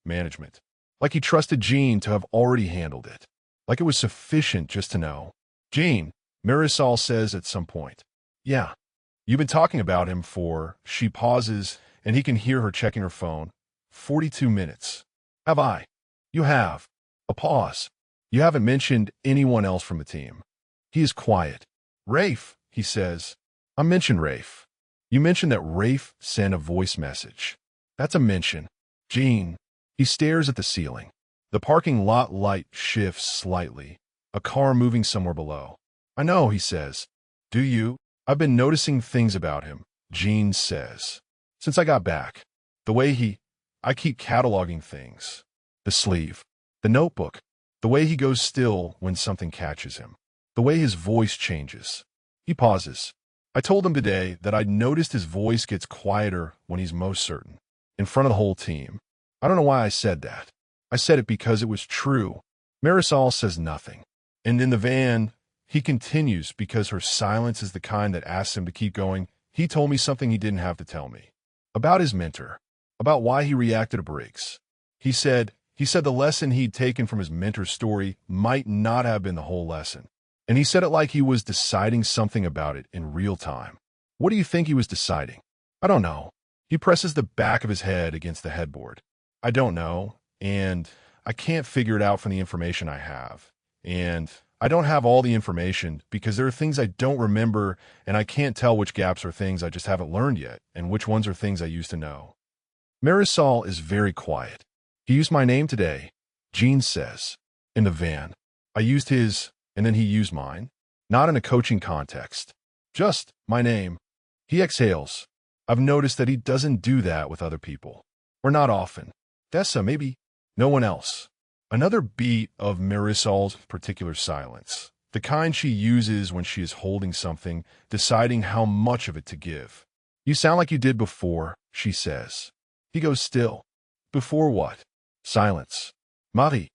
management. Like he trusted Gene to have already handled it. Like it was sufficient just to know. Gene, Marisol says at some point. Yeah. You've been talking about him for, she pauses, and he can hear her checking her phone. 42 minutes. Have I? You have. A pause. You haven't mentioned anyone else from the team. He is quiet. Rafe, he says. I mentioned Rafe. You mentioned that Rafe sent a voice message. That's a mention. Gene. He stares at the ceiling. The parking lot light shifts slightly. A car moving somewhere below. I know, he says. Do you? I've been noticing things about him, Gene says. Since I got back. The way I keep cataloging things. The sleeve. The notebook. The way he goes still when something catches him. The way his voice changes. He pauses. I told him today that I'd noticed his voice gets quieter when he's most certain. In front of the whole team. I don't know why I said that. I said it because it was true. Marisol says nothing. And in the van, he continues because her silence is the kind that asks him to keep going. He told me something he didn't have to tell me. About his mentor. About why he reacted to Briggs. He said the lesson he'd taken from his mentor's story might not have been the whole lesson. And he said it like he was deciding something about it in real time. What do you think he was deciding? I don't know. He presses the back of his head against the headboard. I don't know, and I can't figure it out from the information I have. And I don't have all the information because there are things I don't remember, and I can't tell which gaps are things I just haven't learned yet, and which ones are things I used to know. Marisol is very quiet. He used my name today, Gene says. In the van. I used his, and then he used mine. Not in a coaching context. Just my name. He exhales. I've noticed that he doesn't do that with other people. Or not often. Dessa, maybe. No one else. Another beat of Marisol's particular silence. The kind she uses when she is holding something, deciding how much of it to give. You sound like you did before, she says. He goes still. Before what? Silence. Marie.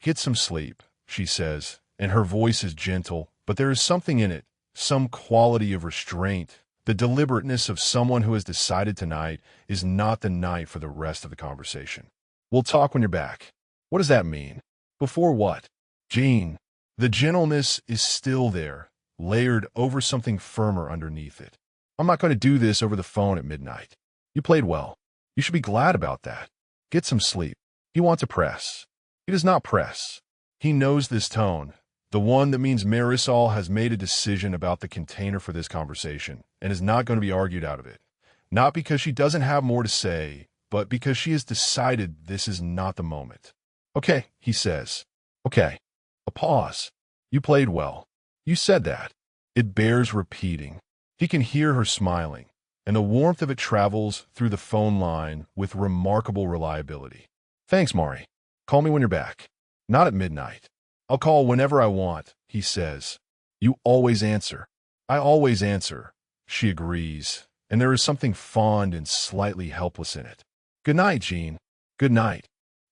Get some sleep, she says, and her voice is gentle, but there is something in it, some quality of restraint. The deliberateness of someone who has decided tonight is not the night for the rest of the conversation. We'll talk when you're back. What does that mean? Before what? Gene. The gentleness is still there, layered over something firmer underneath it. I'm not going to do this over the phone at midnight. You played well. You should be glad about that. Get some sleep. He wants to press. He does not press. He knows this tone, the one that means Marisol has made a decision about the container for this conversation and is not going to be argued out of it. Not because she doesn't have more to say, but because she has decided this is not the moment. Okay, he says. Okay. A pause. You played well. You said that. It bears repeating. He can hear her smiling, and the warmth of it travels through the phone line with remarkable reliability. Thanks, Mari. Call me when you're back. Not at midnight. I'll call whenever I want, he says. You always answer. I always answer, she agrees, and there is something fond and slightly helpless in it. Good night, Gene. Good night.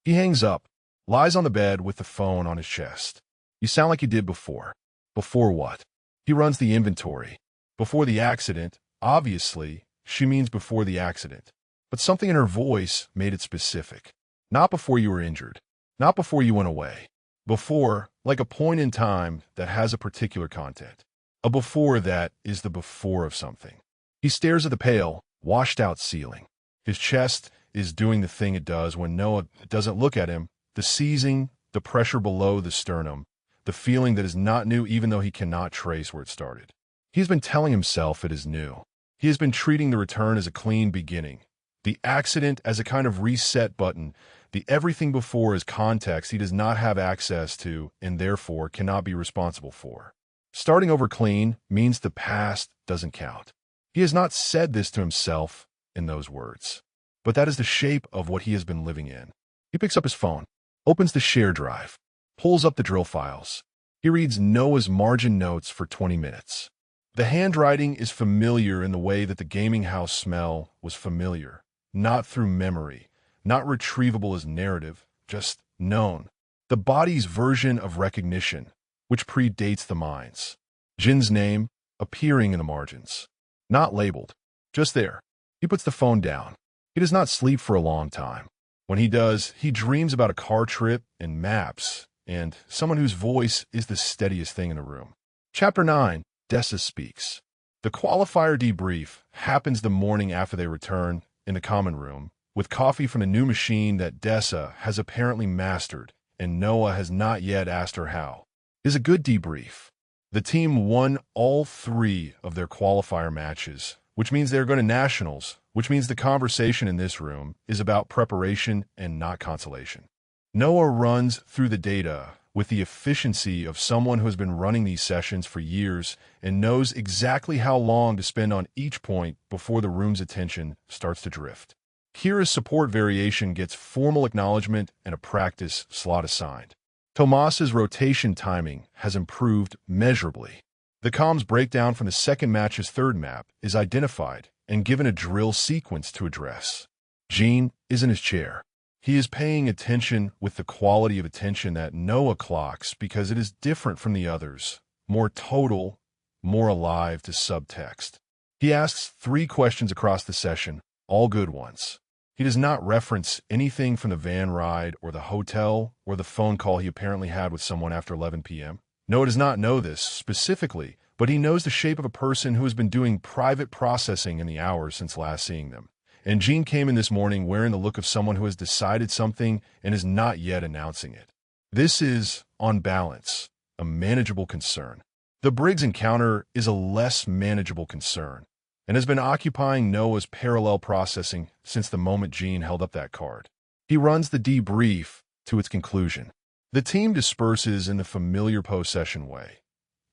He hangs up, lies on the bed with the phone on his chest. You sound like you did before. Before what? He runs the inventory. Before the accident, obviously, she means before the accident. But something in her voice made it specific. Not before you were injured. Not before you went away. Before, like a point in time that has a particular content. A before that is the before of something. He stares at the pale, washed-out ceiling. His chest is doing the thing it does when Noah doesn't look at him, the seizing, the pressure below the sternum, the feeling that is not new even though he cannot trace where it started. He has been telling himself it is new. He has been treating the return as a clean beginning, the accident as a kind of reset button, the everything before as context he does not have access to and therefore cannot be responsible for. Starting over clean means the past doesn't count. He has not said this to himself in those words, but that is the shape of what he has been living in. He picks up his phone, opens the share drive, pulls up the drill files. He reads Noah's margin notes for 20 minutes. The handwriting is familiar in the way that the gaming house smell was familiar, not through memory, not retrievable as narrative, just known. The body's version of recognition, which predates the mind's. Jin's name appearing in the margins. Not labeled, just there. He puts the phone down. He does not sleep for a long time. When he does, he dreams about a car trip and maps, and someone whose voice is the steadiest thing in the room. Chapter 9, Dessa speaks. The qualifier debrief happens the morning after they return in the common room, with coffee from a new machine that Dessa has apparently mastered, and Noah has not yet asked her how. It is a good debrief. The team won all 3 of their qualifier matches, which means they're going to nationals, which means the conversation in this room is about preparation and not consolation. Noah runs through the data with the efficiency of someone who has been running these sessions for years and knows exactly how long to spend on each point before the room's attention starts to drift. Kira's support variation gets formal acknowledgement and a practice slot assigned. Tomas's rotation timing has improved measurably. The comms breakdown from the second match's third map is identified and given a drill sequence to address. Jin is in his chair. He is paying attention with the quality of attention that Noah clocks because it is different from the others, more total, more alive to subtext. He asks 3 questions across the session, all good ones. He does not reference anything from the van ride or the hotel or the phone call he apparently had with someone after 11 p.m. Noah does not know this specifically, but he knows the shape of a person who has been doing private processing in the hours since last seeing them. And Jin came in this morning wearing the look of someone who has decided something and is not yet announcing it. This is, on balance, a manageable concern. The Briggs encounter is a less manageable concern and has been occupying Noah's parallel processing since the moment Jin held up that card. He runs the debrief to its conclusion. The team disperses in the familiar post-session way.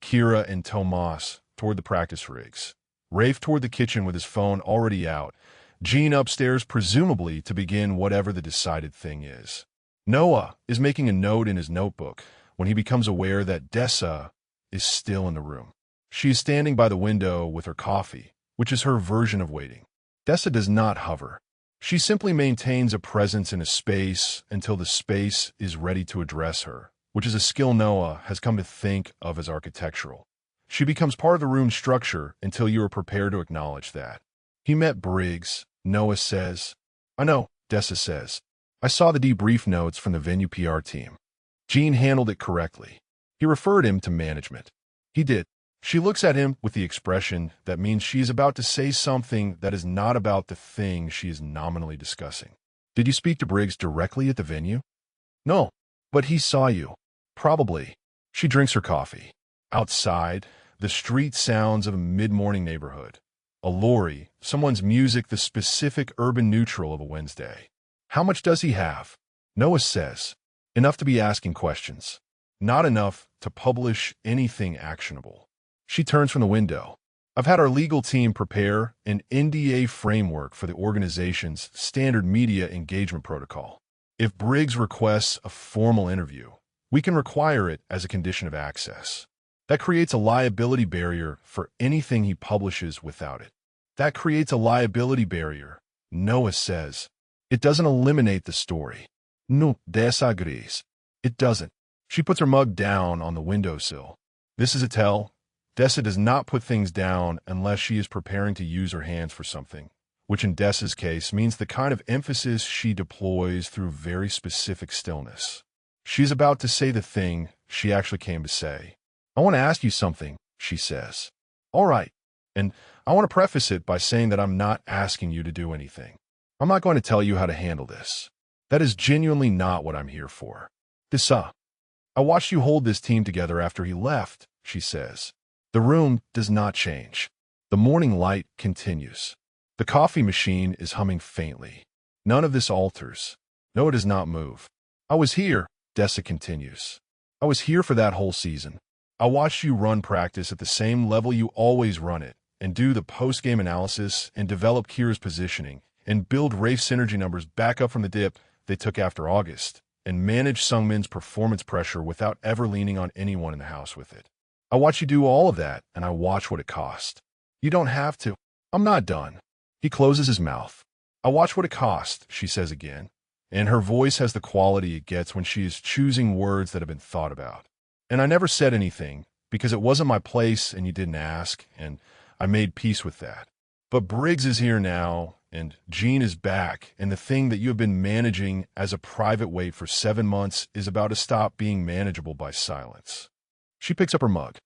Kira and Tomas toward the practice rigs. Rafe toward the kitchen with his phone already out. Jin upstairs presumably to begin whatever the decided thing is. Noah is making a note in his notebook when he becomes aware that Dessa is still in the room. She is standing by the window with her coffee, which is her version of waiting. Dessa does not hover. She simply maintains a presence in a space until the space is ready to address her, which is a skill Noah has come to think of as architectural. She becomes part of the room's structure until you are prepared to acknowledge that. He met Briggs, Noah says. I know, Dessa says. I saw the debrief notes from the venue PR team. Jin handled it correctly. He referred him to management. He did. She looks at him with the expression that means she is about to say something that is not about the thing she is nominally discussing. Did you speak to Briggs directly at the venue? No, but he saw you. Probably. She drinks her coffee. Outside, the street sounds of a mid-morning neighborhood. A lorry, someone's music, the specific urban neutral of a Wednesday. How much does he have? Noah says. Enough to be asking questions. Not enough to publish anything actionable. She turns from the window. I've had our legal team prepare an NDA framework for the organization's standard media engagement protocol. If Briggs requests a formal interview, we can require it as a condition of access. That creates a liability barrier for anything he publishes without it. That creates a liability barrier, Noah says. It doesn't eliminate the story. No, desagrees. It doesn't. She puts her mug down on the windowsill. This is a tell. Dessa does not put things down unless she is preparing to use her hands for something, which in Dessa's case means the kind of emphasis she deploys through very specific stillness. She's about to say the thing she actually came to say. I want to ask you something, she says. All right. And I want to preface it by saying that I'm not asking you to do anything. I'm not going to tell you how to handle this. That is genuinely not what I'm here for. I watched you hold this team together after he left, she says. The room does not change. The morning light continues. The coffee machine is humming faintly. None of this alters. No, it does not move. I was here, Dessa continues. I was here for that whole season. I watched you run practice at the same level you always run it, and do the post-game analysis, and develop Kira's positioning, and build Rafe's synergy numbers back up from the dip they took after August, and manage Sungmin's performance pressure without ever leaning on anyone in the house with it. I watch you do all of that, and I watch what it cost. You don't have to. I'm not done. He closes his mouth. I watch what it cost, she says again, and her voice has the quality it gets when she is choosing words that have been thought about. And I never said anything, because it wasn't my place and you didn't ask, and I made peace with that. But Briggs is here now, and Jin is back, and the thing that you have been managing as a private weight for 7 months is about to stop being manageable by silence. She picks up her mug.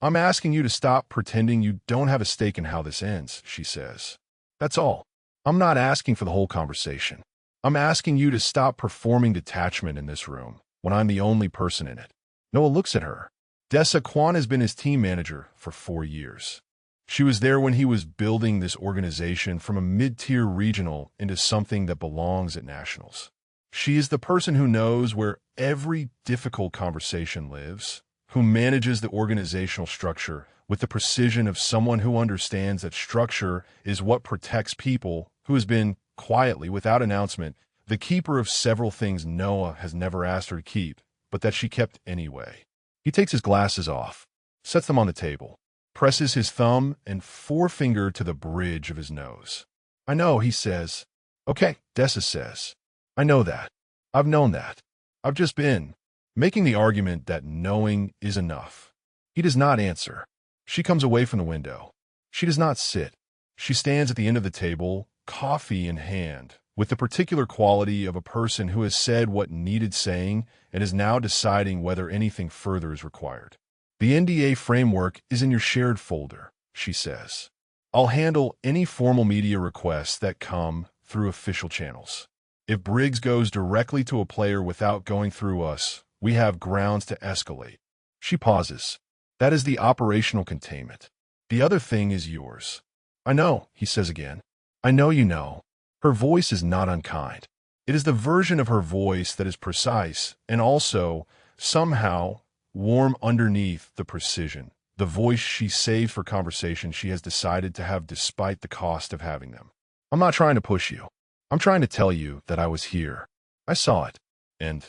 I'm asking you to stop pretending you don't have a stake in how this ends, she says. That's all. I'm not asking for the whole conversation. I'm asking you to stop performing detachment in this room when I'm the only person in it. Noah looks at her. Dessa Kwan has been his team manager for 4 years. She was there when he was building this organization from a mid-tier regional into something that belongs at nationals. She is the person who knows where every difficult conversation lives, who manages the organizational structure with the precision of someone who understands that structure is what protects people, who has been, quietly, without announcement, the keeper of several things Noah has never asked her to keep, but that she kept anyway. He takes his glasses off, sets them on the table, presses his thumb and forefinger to the bridge of his nose. I know, he says. Okay, Dessa says. I know that. I've known that. I've just been making the argument that knowing is enough. He does not answer. She comes away from the window. She does not sit. She stands at the end of the table, coffee in hand, with the particular quality of a person who has said what needed saying and is now deciding whether anything further is required. The NDA framework is in your shared folder, she says. I'll handle any formal media requests that come through official channels. If Briggs goes directly to a player without going through us, we have grounds to escalate. She pauses. That is the operational containment. The other thing is yours. I know, he says again. I know you know. Her voice is not unkind. It is the version of her voice that is precise and also, somehow, warm underneath the precision. The voice she saves for conversations she has decided to have despite the cost of having them. I'm not trying to push you. I'm trying to tell you that I was here. I saw it. And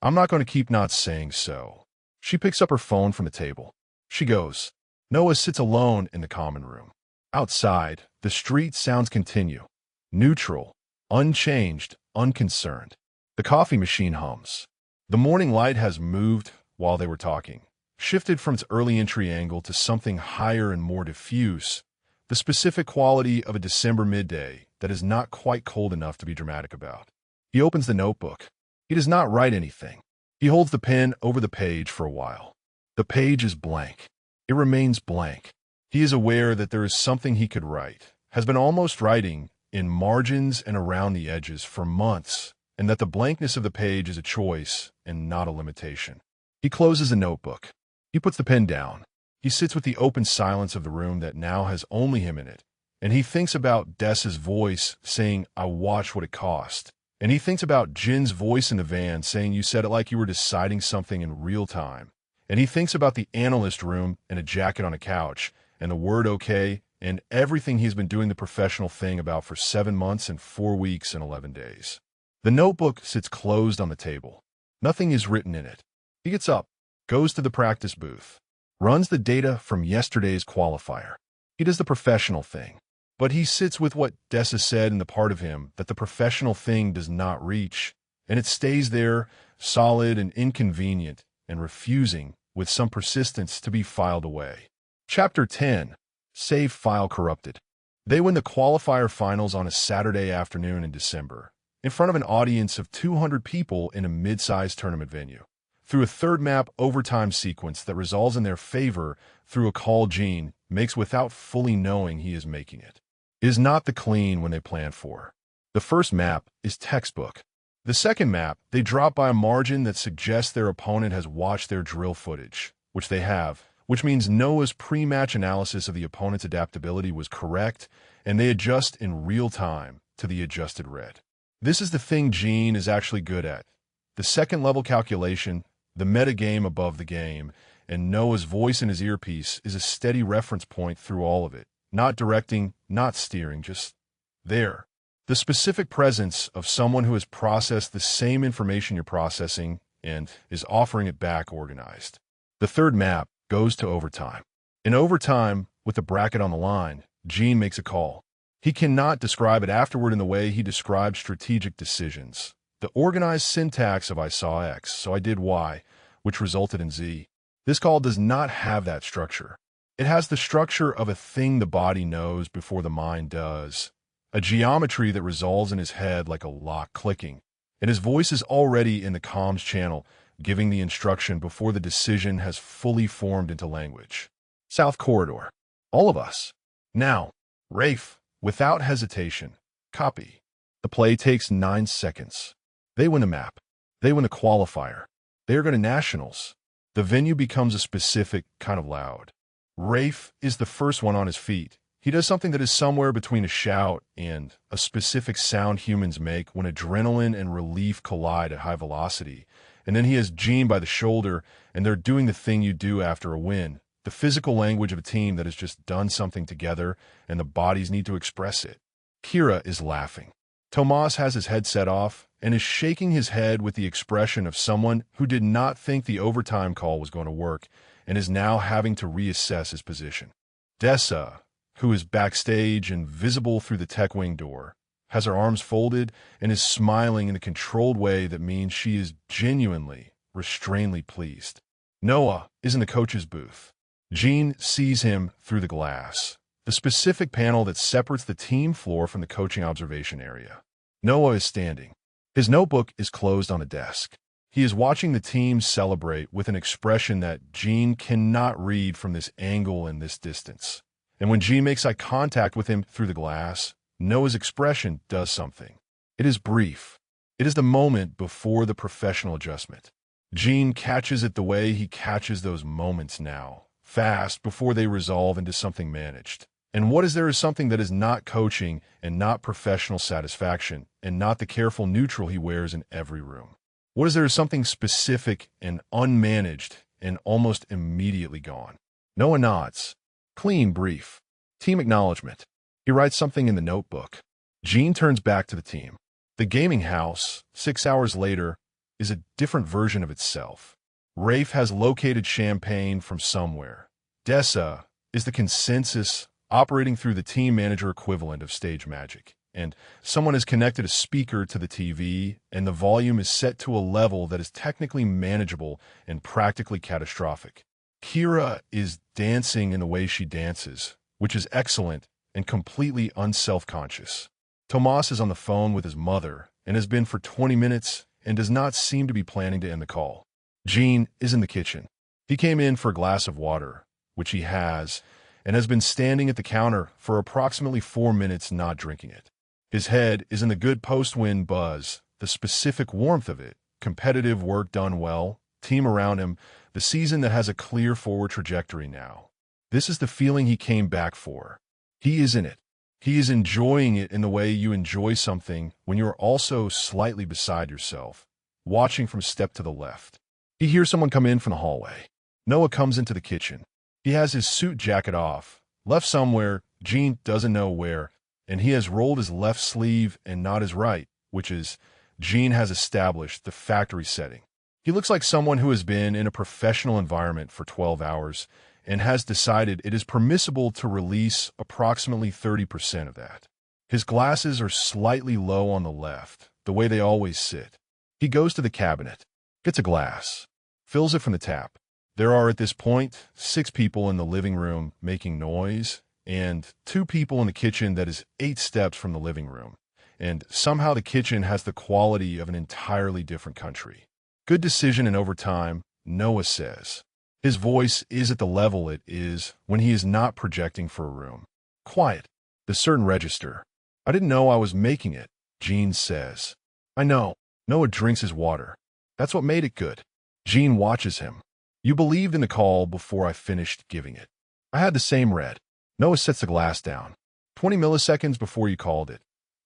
I'm not going to keep not saying so. She picks up her phone from the table. She goes. Noah sits alone in the common room. Outside, the street sounds continue. Neutral, unchanged, unconcerned. The coffee machine hums. The morning light has moved while they were talking, shifted from its early entry angle to something higher and more diffuse, the specific quality of a December midday that is not quite cold enough to be dramatic about. He opens the notebook. He does not write anything. He holds the pen over the page for a while. The page is blank. It remains blank. He is aware that there is something he could write, has been almost writing in margins and around the edges for months, and that the blankness of the page is a choice and not a limitation. He closes the notebook. He puts the pen down. He sits with the open silence of the room that now has only him in it, and he thinks about Dessa's voice saying, I watched what it cost. And he thinks about Jin's voice in the van saying you said it like you were deciding something in real time. And he thinks about the analyst room and a jacket on a couch, and the word okay, and everything he's been doing the professional thing about for 7 months and 4 weeks and 11 days. The notebook sits closed on the table. Nothing is written in it. He gets up, goes to the practice booth, runs the data from yesterday's qualifier. He does the professional thing. But he sits with what Dessa said in the part of him that the professional thing does not reach, and it stays there, solid and inconvenient, and refusing, with some persistence, to be filed away. Chapter 10. Save file corrupted. They win the qualifier finals on a Saturday afternoon in December, in front of an audience of 200 people in a mid-sized tournament venue. Through a third map overtime sequence that resolves in their favor through a call Jin makes without fully knowing he is making it. It is not the clean when they plan for. The first map is textbook. The second map, they drop by a margin that suggests their opponent has watched their drill footage, which they have, which means Noah's pre-match analysis of the opponent's adaptability was correct, and they adjust in real time to the adjusted red. This is the thing Jin is actually good at. The second-level calculation, the metagame above the game, and Noah's voice in his earpiece is a steady reference point through all of it. Not directing, not steering, just there. The specific presence of someone who has processed the same information you're processing and is offering it back organized. The third map goes to overtime. In overtime, with the bracket on the line, Jin makes a call. He cannot describe it afterward in the way he described strategic decisions. The organized syntax of I saw X, so I did Y, which resulted in Z. This call does not have that structure. It has the structure of a thing the body knows before the mind does. A geometry that resolves in his head like a lock clicking, and his voice is already in the comms channel, giving the instruction before the decision has fully formed into language. South Corridor. All of us. Now. Rafe. Without hesitation. Copy. The play takes 9 seconds. They win the map. They win the qualifier. They are going to nationals. The venue becomes a specific kind of loud. Rafe is the first one on his feet. He does something that is somewhere between a shout and a specific sound humans make when adrenaline and relief collide at high velocity. And then he has Jin by the shoulder, and they're doing the thing you do after a win. The physical language of a team that has just done something together, and the bodies need to express it. Kira is laughing. Tomas has his headset off and is shaking his head with the expression of someone who did not think the overtime call was going to work and is now having to reassess his position. Dessa, who is backstage and visible through the tech wing door, has her arms folded and is smiling in a controlled way that means she is genuinely, restrainedly pleased. Noah is in the coach's booth. Jin sees him through the glass, the specific panel that separates the team floor from the coaching observation area. Noah is standing. His notebook is closed on a desk. He is watching the team celebrate with an expression that Jin cannot read from this angle and this distance. And when Jin makes eye contact with him through the glass, Noah's expression does something. It is brief. It is the moment before the professional adjustment. Jin catches it the way he catches those moments now, fast before they resolve into something managed. And what is there is something that is not coaching and not professional satisfaction and not the careful neutral he wears in every room. What is there is something specific and unmanaged and almost immediately gone. Noah nods. Clean brief. Team acknowledgement. He writes something in the notebook. Jin turns back to the team. The gaming house, 6 hours later, is a different version of itself. Rafe has located champagne from somewhere. Dessa is the consensus operating through the team manager equivalent of stage magic. And someone has connected a speaker to the TV, and the volume is set to a level that is technically manageable and practically catastrophic. Kira is dancing in the way she dances, which is excellent and completely unself-conscious. Tomas is on the phone with his mother and has been for 20 minutes and does not seem to be planning to end the call. Jin is in the kitchen. He came in for a glass of water, which he has, and has been standing at the counter for approximately 4 minutes not drinking it. His head is in the good post-win buzz, the specific warmth of it, competitive work done well, team around him, the season that has a clear forward trajectory now. This is the feeling he came back for. He is in it. He is enjoying it in the way you enjoy something when you are also slightly beside yourself, watching from step to the left. He hears someone come in from the hallway. Noah comes into the kitchen. He has his suit jacket off, left somewhere, Jin doesn't know where, and he has rolled his left sleeve and not his right, which is, Jin has established the factory setting. He looks like someone who has been in a professional environment for 12 hours and has decided it is permissible to release approximately 30% of that. His glasses are slightly low on the left, the way they always sit. He goes to the cabinet, gets a glass, fills it from the tap. There are at this point 6 people in the living room making noise and 2 people in the kitchen that is 8 steps from the living room. and somehow the kitchen has the quality of an entirely different country. Good decision in overtime, Noah says. His voice is at the level it is when he is not projecting for a room. Quiet. The certain register. I didn't know I was making it, Jin says. I know. Noah drinks his water. That's what made it good. Jin watches him. You believed in the call before I finished giving it. I had the same read. Noah sets the glass down. 20 milliseconds before you called it.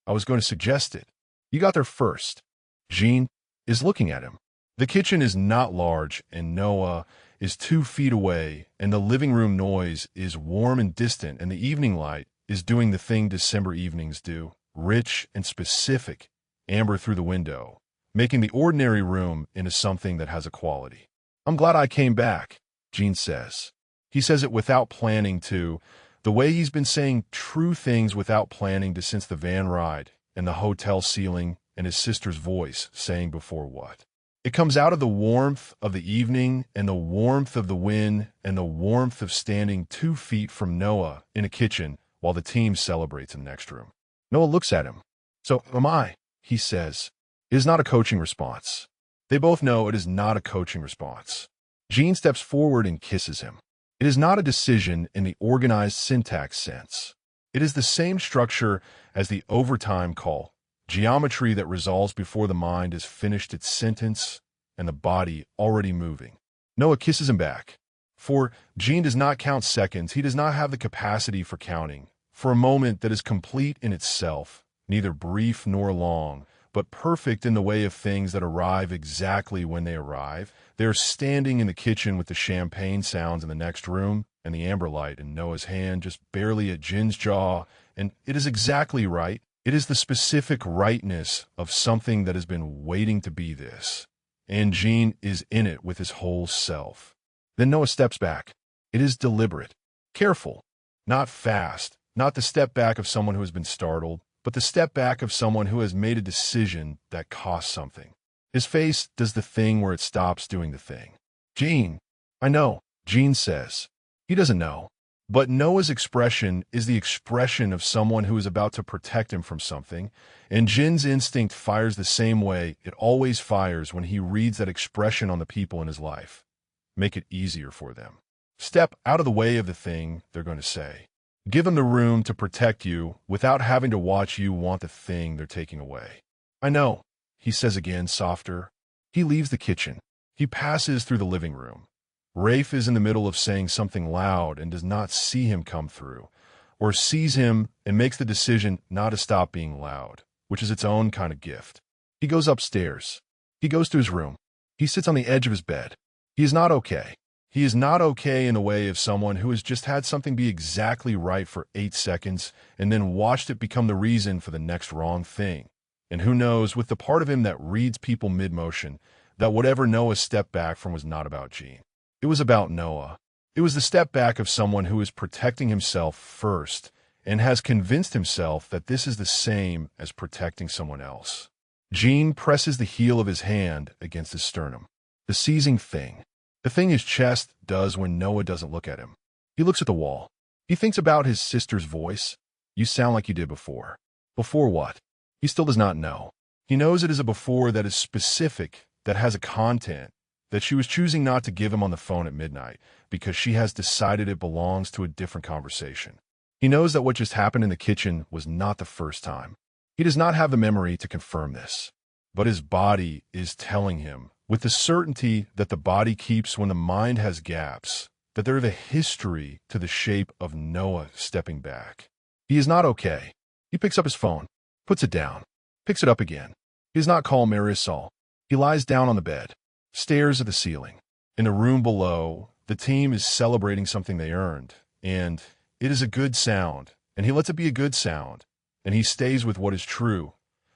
I was going to suggest it. You got there first. Jin is looking at him. The kitchen is not large, and Noah is 2 feet away, and the living room noise is warm and distant, and the evening light is doing the thing December evenings do, rich and specific, amber through the window, making the ordinary room into something that has a quality. I'm glad I came back, Jin says. He says it without planning to, the way he's been saying true things without planning to since the van ride and the hotel ceiling and his sister's voice saying before what. It comes out of the warmth of the evening and the warmth of the wind and the warmth of standing 2 feet from Noah in a kitchen while the team celebrates in the next room. Noah looks at him. So am I, he says. It is not a coaching response. They both know it is not a coaching response. Jin steps forward and kisses him. It is not a decision in the organized syntax sense. It is the same structure as the overtime call, geometry that resolves before the mind has finished its sentence and the body already moving. Noah kisses him back. For Jin does not count seconds. He does not have the capacity for counting. For a moment that is complete in itself, neither brief nor long, but perfect in the way of things that arrive exactly when they arrive. They are standing in the kitchen with the champagne sounds in the next room and the amber light in Noah's hand just barely at Jin's jaw, and it is exactly right. It is the specific rightness of something that has been waiting to be this, and Jin is in it with his whole self. Then Noah steps back. It is deliberate, careful, not fast, not the step back of someone who has been startled, but the step back of someone who has made a decision that costs something. His face does the thing where it stops doing the thing. Jin, I know, Jin says. He doesn't know. But Noah's expression is the expression of someone who is about to protect him from something, and Jin's instinct fires the same way it always fires when he reads that expression on the people in his life. Make it easier for them. Step out of the way of the thing they're going to say. Give them the room to protect you without having to watch you want the thing they're taking away. I know, he says again, softer. He leaves the kitchen. He passes through the living room. Rafe is in the middle of saying something loud and does not see him come through, or sees him and makes the decision not to stop being loud, which is its own kind of gift. He goes upstairs. He goes to his room. He sits on the edge of his bed. He is not okay. He is not okay in the way of someone who has just had something be exactly right for 8 seconds and then watched it become the reason for the next wrong thing. And who knows, with the part of him that reads people mid-motion, that whatever Noah stepped back from was not about Jin. It was about Noah. It was the step back of someone who is protecting himself first and has convinced himself that this is the same as protecting someone else. Jin presses the heel of his hand against his sternum. The seizing thing. The thing his chest does when Noah doesn't look at him. He looks at the wall. He thinks about his sister's voice. You sound like you did before. Before what? He still does not know. He knows it is a before that is specific, that has a content, that she was choosing not to give him on the phone at midnight because she has decided it belongs to a different conversation. He knows that what just happened in the kitchen was not the first time. He does not have the memory to confirm this, but his body is telling him, with the certainty that the body keeps when the mind has gaps, that there is a history to the shape of Noah stepping back. He is not okay. He picks up his phone, puts it down, picks it up again. He does not call Marisol. He lies down on the bed, stares at the ceiling. In the room below, the team is celebrating something they earned, and it is a good sound, and he lets it be a good sound, and he stays with what is true.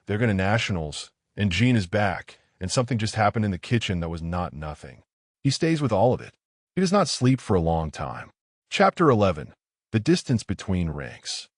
They're going to nationals, and Jin is back, and something just happened in the kitchen that was not nothing. He stays with all of it. He does not sleep for a long time. Chapter 11. The distance between ranks.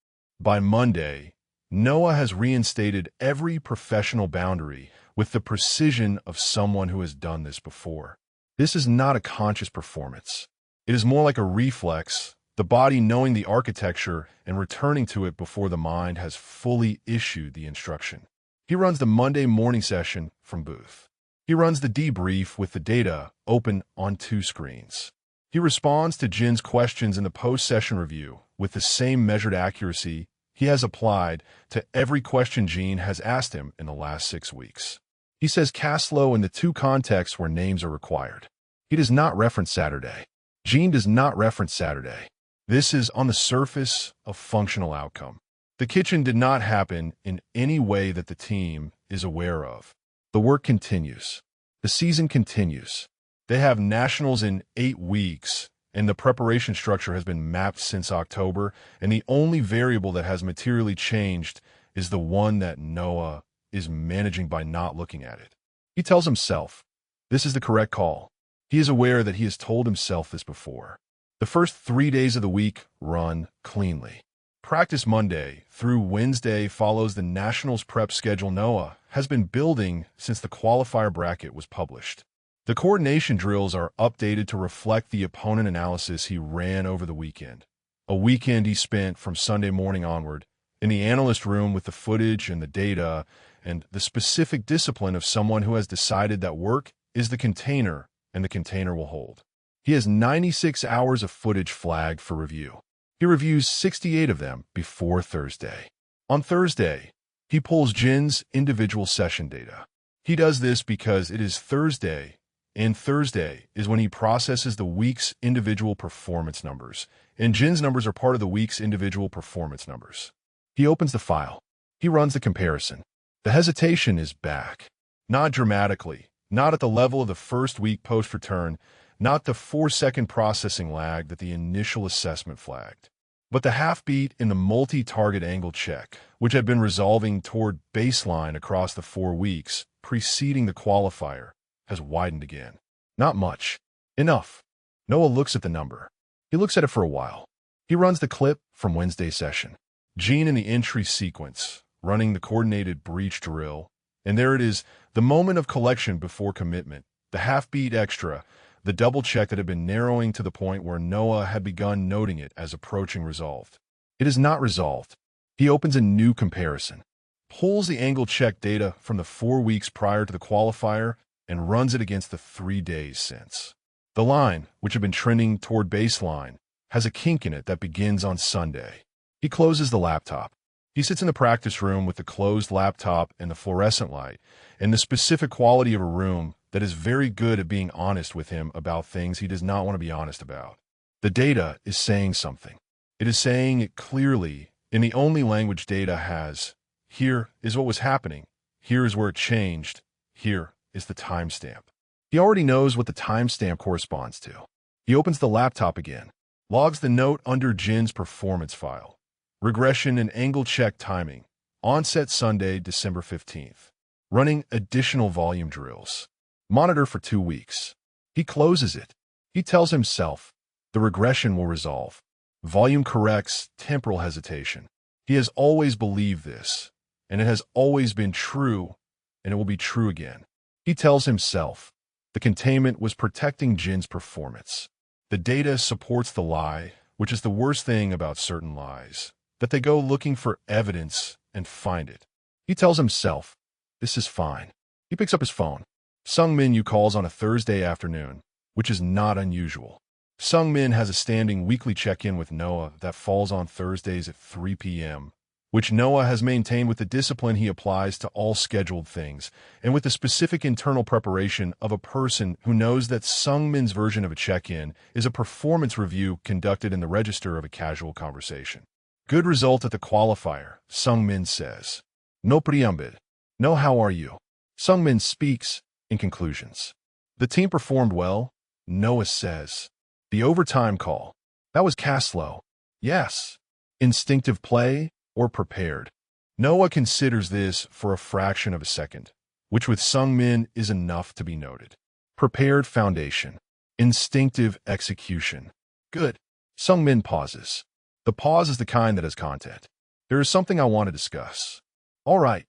By Monday, Noah has reinstated every professional boundary with the precision of someone who has done this before. This is not a conscious performance. It is more like a reflex, the body knowing the architecture and returning to it before the mind has fully issued the instruction. He runs the Monday morning session from booth. He runs the debrief with the data open on 2 screens. He responds to Jin's questions in the post-session review with the same measured accuracy he has applied to every question Jin has asked him in the last 6 weeks. He says Caslo in the 2 contexts where names are required. He does not reference Saturday. Jin does not reference Saturday. This is on the surface a functional outcome. The kitchen did not happen in any way that the team is aware of. The work continues. The season continues. They have nationals in 8 weeks, and the preparation structure has been mapped since October, and the only variable that has materially changed is the one that Noah is managing by not looking at it. He tells himself, this is the correct call. He is aware that he has told himself this before. The first 3 days of the week run cleanly. Practice Monday through Wednesday follows the Nationals prep schedule Noah has been building since the qualifier bracket was published. The coordination drills are updated to reflect the opponent analysis he ran over the weekend. A weekend he spent from Sunday morning onward in the analyst room with the footage and the data and the specific discipline of someone who has decided that work is the container and the container will hold. He has 96 hours of footage flagged for review. He reviews 68 of them before Thursday. On Thursday, he pulls Jin's individual session data. He does this because it is Thursday, and Thursday is when he processes the week's individual performance numbers, and Jin's numbers are part of the week's individual performance numbers. He opens the file. He runs the comparison. The hesitation is back. Not dramatically, not at the level of the first week post-return, not the 4-second processing lag that the initial assessment flagged, but the half-beat in the multi-target angle check, which had been resolving toward baseline across the 4 weeks preceding the qualifier, has widened again. Not much. Enough. Noah looks at the number. He looks at it for a while. He runs the clip from Wednesday's session. Jin in the entry sequence, running the coordinated breach drill, and there it is, the moment of collection before commitment, the half-beat extra, the double check that had been narrowing to the point where Noah had begun noting it as approaching resolved. It is not resolved. He opens a new comparison, pulls the angle check data from the 4 weeks prior to the qualifier, and runs it against the 3 days since. The line, which had been trending toward baseline, has a kink in it that begins on Sunday. He closes the laptop. He sits in the practice room with the closed laptop and the fluorescent light, and the specific quality of a room that is very good at being honest with him about things he does not want to be honest about. The data is saying something. It is saying it clearly in the only language data has. Here is what was happening. Here is where it changed. Here is the timestamp. He already knows what the timestamp corresponds to. He opens the laptop again, logs the note under Jin's performance file. Regression and angle check timing. Onset Sunday, December 15th. Running additional volume drills. Monitor for 2 weeks. He closes it. He tells himself, the regression will resolve. Volume corrects temporal hesitation. He has always believed this, and it has always been true, and it will be true again. He tells himself, the containment was protecting Jin's performance. The data supports the lie, which is the worst thing about certain lies, that they go looking for evidence and find it. He tells himself, this is fine. He picks up his phone. Sung-min calls on a Thursday afternoon, which is not unusual. Sung-min has a standing weekly check-in with Noah that falls on Thursdays at 3 p.m., which Noah has maintained with the discipline he applies to all scheduled things, and with the specific internal preparation of a person who knows that Sung-min's version of a check-in is a performance review conducted in the register of a casual conversation. Good result at the qualifier, Sung-min says. No preambid. No, how are you? Sung-min speaks in conclusions. The team performed well, Noah says. The overtime call. That was Caslo. Yes. Instinctive play or prepared. Noah considers this for a fraction of a second, which with Sung-min is enough to be noted. Prepared foundation. Instinctive execution. Good. Sung-min pauses. The pause is the kind that has content. There is something I want to discuss. All right.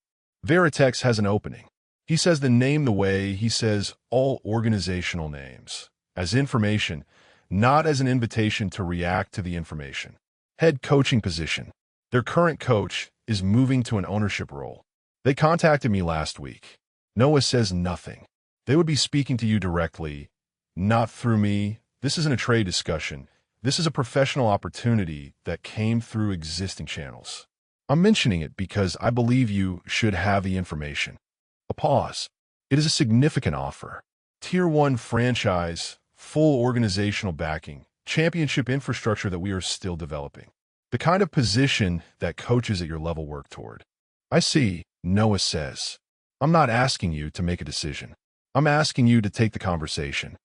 Veritex has an opening. He says the name the way he says all organizational names, as information, not as an invitation to react to the information. Head coaching position. Their current coach is moving to an ownership role. They contacted me last week. Noah says nothing. They would be speaking to you directly, not through me. This isn't a trade discussion. This is a professional opportunity that came through existing channels. I'm mentioning it because I believe you should have the information. A pause. It is a significant offer. Tier 1 franchise, full organizational backing, championship infrastructure that we are still developing. The kind of position that coaches at your level work toward. I see, Noah says. I'm not asking you to make a decision. I'm asking you to take the conversation.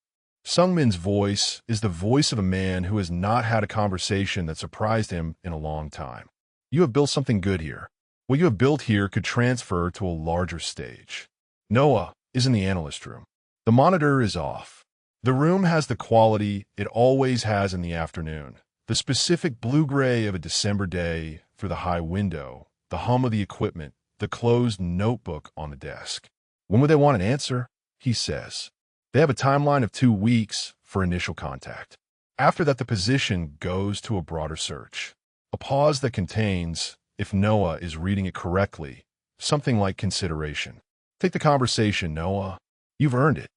Sungmin's voice is the voice of a man who has not had a conversation that surprised him in a long time. You have built something good here. What you have built here could transfer to a larger stage. Noah is in the analyst room. The monitor is off. The room has the quality it always has in the afternoon. The specific blue-gray of a December day through the high window, the hum of the equipment, the closed notebook on the desk. When would they want an answer? He says. They have a timeline of 2 weeks for initial contact. After that, the position goes to a broader search. A pause that contains, if Noah is reading it correctly, something like consideration. Take the conversation, Noah. You've earned it.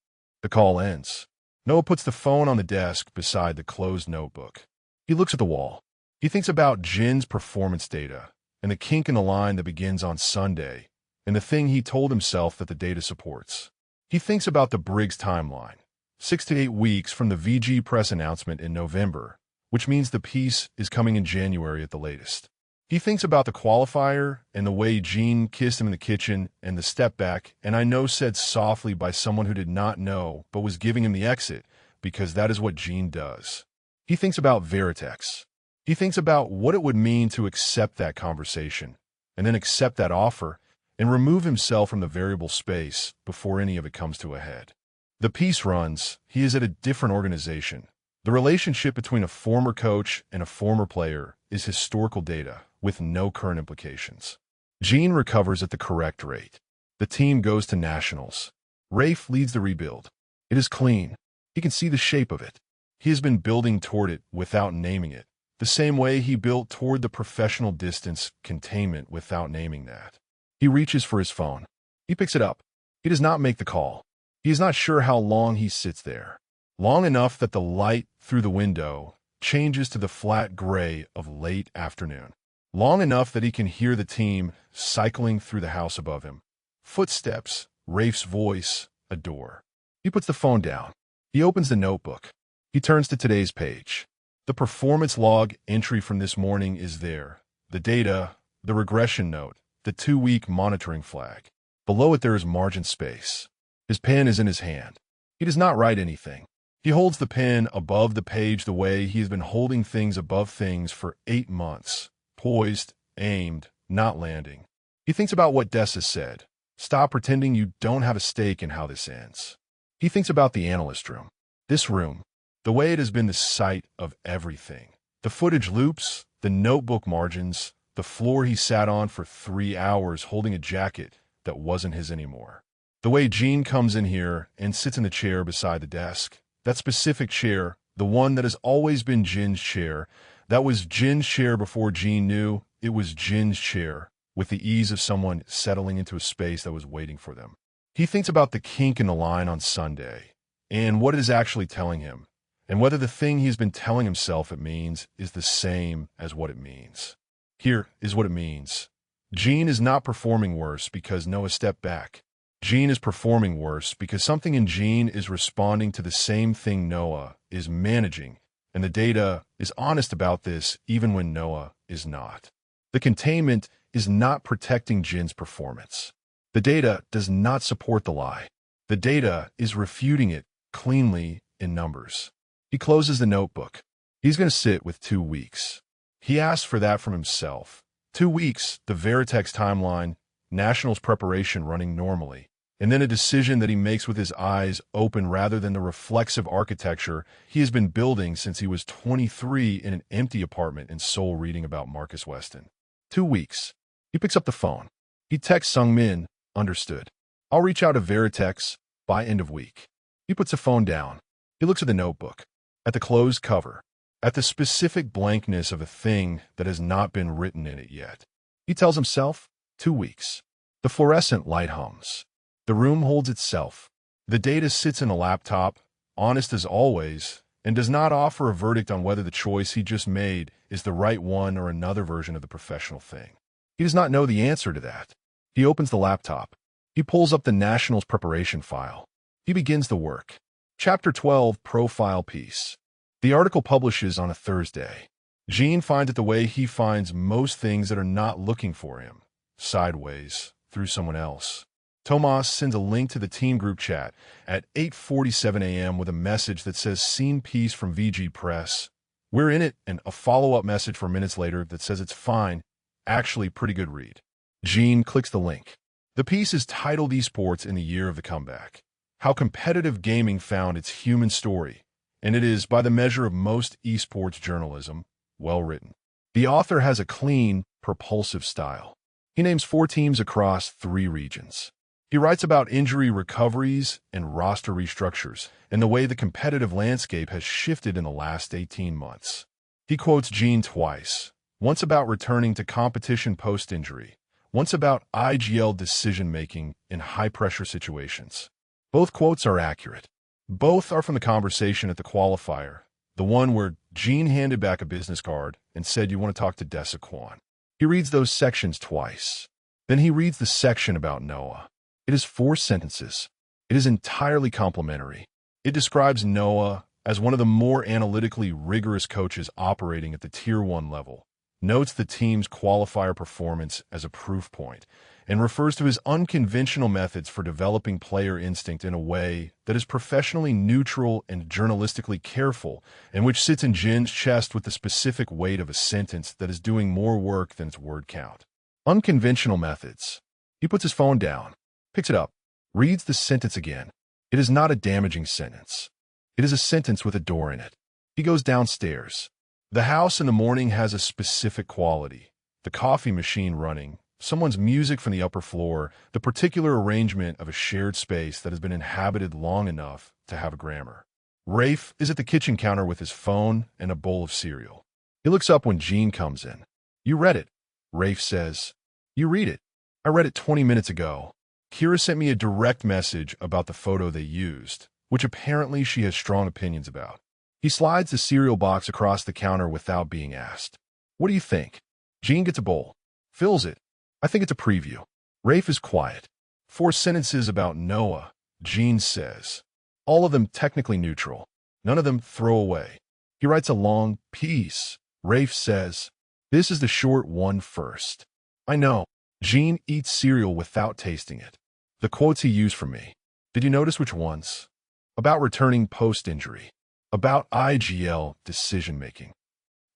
The call ends. Noah puts the phone on the desk beside the closed notebook. He looks at the wall. He thinks about Jin's performance data and the kink in the line that begins on Sunday and the thing he told himself that the data supports. He thinks about the Briggs timeline, 6 to 8 weeks from the VG press announcement in November, which means the piece is coming in January at the latest. He thinks about the qualifier and the way Jin kissed him in the kitchen and the step back, and I know said softly by someone who did not know but was giving him the exit because that is what Jin does. He thinks about Veritex. He thinks about what it would mean to accept that conversation and then accept that offer and remove himself from the variable space before any of it comes to a head. The piece runs, he is at a different organization. The relationship between a former coach and a former player is historical data with no current implications. Jin recovers at the correct rate. The team goes to nationals. Rafe leads the rebuild. It is clean. He can see the shape of it. He has been building toward it without naming it, the same way he built toward the professional distance containment without naming that. He reaches for his phone. He picks it up. He does not make the call. He is not sure how long he sits there. Long enough that the light through the window changes to the flat gray of late afternoon. Long enough that he can hear the team cycling through the house above him. Footsteps, Rafe's voice, a door. He puts the phone down. He opens the notebook. He turns to today's page. The performance log entry from this morning is there. The data, the regression note, the 2-week monitoring flag. Below it there is margin space. His pen is in his hand. He does not write anything. He holds the pen above the page the way he has been holding things above things for 8 months. Poised, aimed, not landing. He thinks about what Des has said. Stop pretending you don't have a stake in how this ends. He thinks about the analyst room. This room, the way it has been the site of everything. The footage loops, the notebook margins, the floor he sat on for 3 hours holding a jacket that wasn't his anymore. The way Jin comes in here and sits in the chair beside the desk. That specific chair, the one that has always been Jin's chair, that was Jin's chair before Jin knew it was Jin's chair, with the ease of someone settling into a space that was waiting for them. He thinks about the kink in the line on Sunday, and what it is actually telling him, and whether the thing he's been telling himself it means is the same as what it means. Here is what it means. Jin is not performing worse because Noah stepped back. Jin is performing worse because something in Jin is responding to the same thing Noah is managing, and the data is honest about this even when Noah is not. The containment is not protecting Jin's performance. The data does not support the lie. The data is refuting it cleanly in numbers. He closes the notebook. He's going to sit with 2 weeks. He asked for that from himself. 2 weeks, the Veritex timeline, Nationals preparation running normally, and then a decision that he makes with his eyes open rather than the reflexive architecture he has been building since he was 23 in an empty apartment in Seoul reading about Marcus Weston. 2 weeks. He picks up the phone. He texts Sungmin, understood. I'll reach out to Veritex by end of week. He puts the phone down. He looks at the notebook. at the closed cover, at the specific blankness of a thing that has not been written in it yet. He tells himself, 2 weeks. The fluorescent light hums. The room holds itself. The data sits in a laptop, honest as always, and does not offer a verdict on whether the choice he just made is the right one or another version of the professional thing. He does not know the answer to that. He opens the laptop. He pulls up the Nationals preparation file. He begins the work. Chapter 12, Profile Piece. The article publishes on a Thursday. Jin finds it the way he finds most things that are not looking for him, sideways, through someone else. Tomas sends a link to the team group chat at 8:47 a.m. with a message that says "Scene piece from VG Press." We're in it, and a follow-up message 4 minutes later that says it's fine, actually pretty good read. Jin clicks the link. The piece is titled Esports in the Year of the Comeback. How competitive gaming found its human story, and it is, by the measure of most esports journalism, well written. The author has a clean, propulsive style. He names 4 teams across 3 regions. He writes about injury recoveries and roster restructures and the way the competitive landscape has shifted in the last 18 months. He quotes Jin twice, once about returning to competition post-injury, once about IGL decision-making in high-pressure situations. Both quotes are accurate. Both are from the conversation at the qualifier, the one where Jin handed back a business card and said, "You want to talk to Dessa Kwan." He reads those sections twice. Then he reads the section about Noah. It is 4 sentences. It is entirely complimentary. It describes Noah as one of the more analytically rigorous coaches operating at the Tier 1 level, notes the team's qualifier performance as a proof point, and refers to his unconventional methods for developing player instinct in a way that is professionally neutral and journalistically careful, and which sits in Jin's chest with the specific weight of a sentence that is doing more work than its word count. Unconventional methods. He puts his phone down, picks it up, reads the sentence again. It is not a damaging sentence. It is a sentence with a door in it. He goes downstairs. The house in the morning has a specific quality. The coffee machine running, someone's music from the upper floor, the particular arrangement of a shared space that has been inhabited long enough to have a grammar. Rafe is at the kitchen counter with his phone and a bowl of cereal. He looks up when Jin comes in. "You read it," Rafe says. "You read it. I read it 20 minutes ago. Kira sent me a direct message about the photo they used, which apparently she has strong opinions about." He slides the cereal box across the counter without being asked. "What do you think?" Jin gets a bowl, fills it. "I think it's a preview." Rafe is quiet. 4 sentences about Noah, Jin says. All of them technically neutral. None of them throwaway. He writes a long piece. Rafe says, "This is the short one first." "I know." Jin eats cereal without tasting it. "The quotes he used for me. Did you notice which ones? About returning post-injury. About IGL decision-making.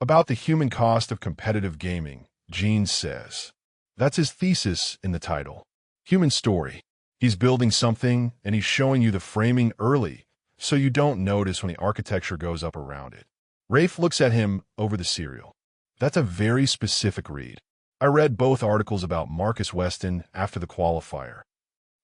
About the human cost of competitive gaming," Jin says. That's his thesis in the title. Human story. He's building something, and he's showing you the framing early, so you don't notice when the architecture goes up around it. Rafe looks at him over the cereal. "That's a very specific read. I read both articles about Marcus Weston after the qualifier."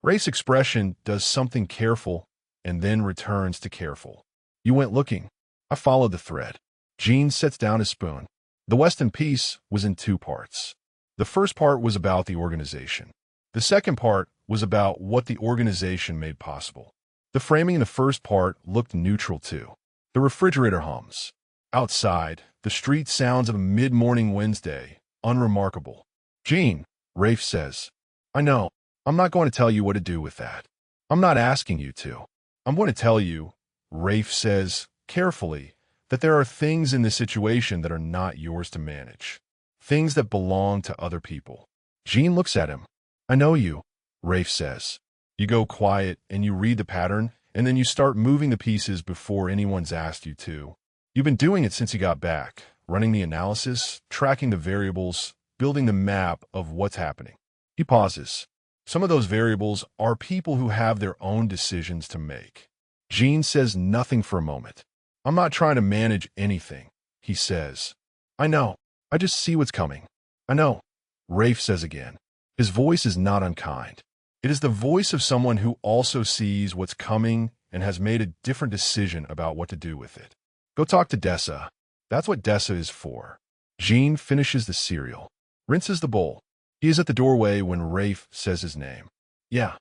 Rafe's expression does something careful and then returns to careful. "You went looking." I followed the thread. Jin sets down his spoon. The Weston piece was in 2 parts. The first part was about the organization. The second part was about what the organization made possible. The framing in the first part looked neutral too. The refrigerator hums. Outside, the street sounds of a mid-morning Wednesday, unremarkable. "Jin," Rafe says, "I know. I'm not going to tell you what to do with that. I'm not asking you to. I'm going to tell you," Rafe says, carefully, "that there are things in this situation that are not yours to manage. Things that belong to other people." Jin looks at him. "I know you," Rafe says. You go quiet and you read the pattern, and then you start moving the pieces before anyone's asked you to. You've been doing it since you got back, running the analysis, tracking the variables, building the map of what's happening. He pauses. Some of those variables are people who have their own decisions to make. Jin says nothing for a moment. "I'm not trying to manage anything," he says. "I know. I just see what's coming." "I know," Rafe says again. His voice is not unkind. It is the voice of someone who also sees what's coming and has made a different decision about what to do with it. Go talk to Dessa. That's what Dessa is for. Jin finishes the cereal, rinses the bowl. He is at the doorway when Rafe says his name. Yeah.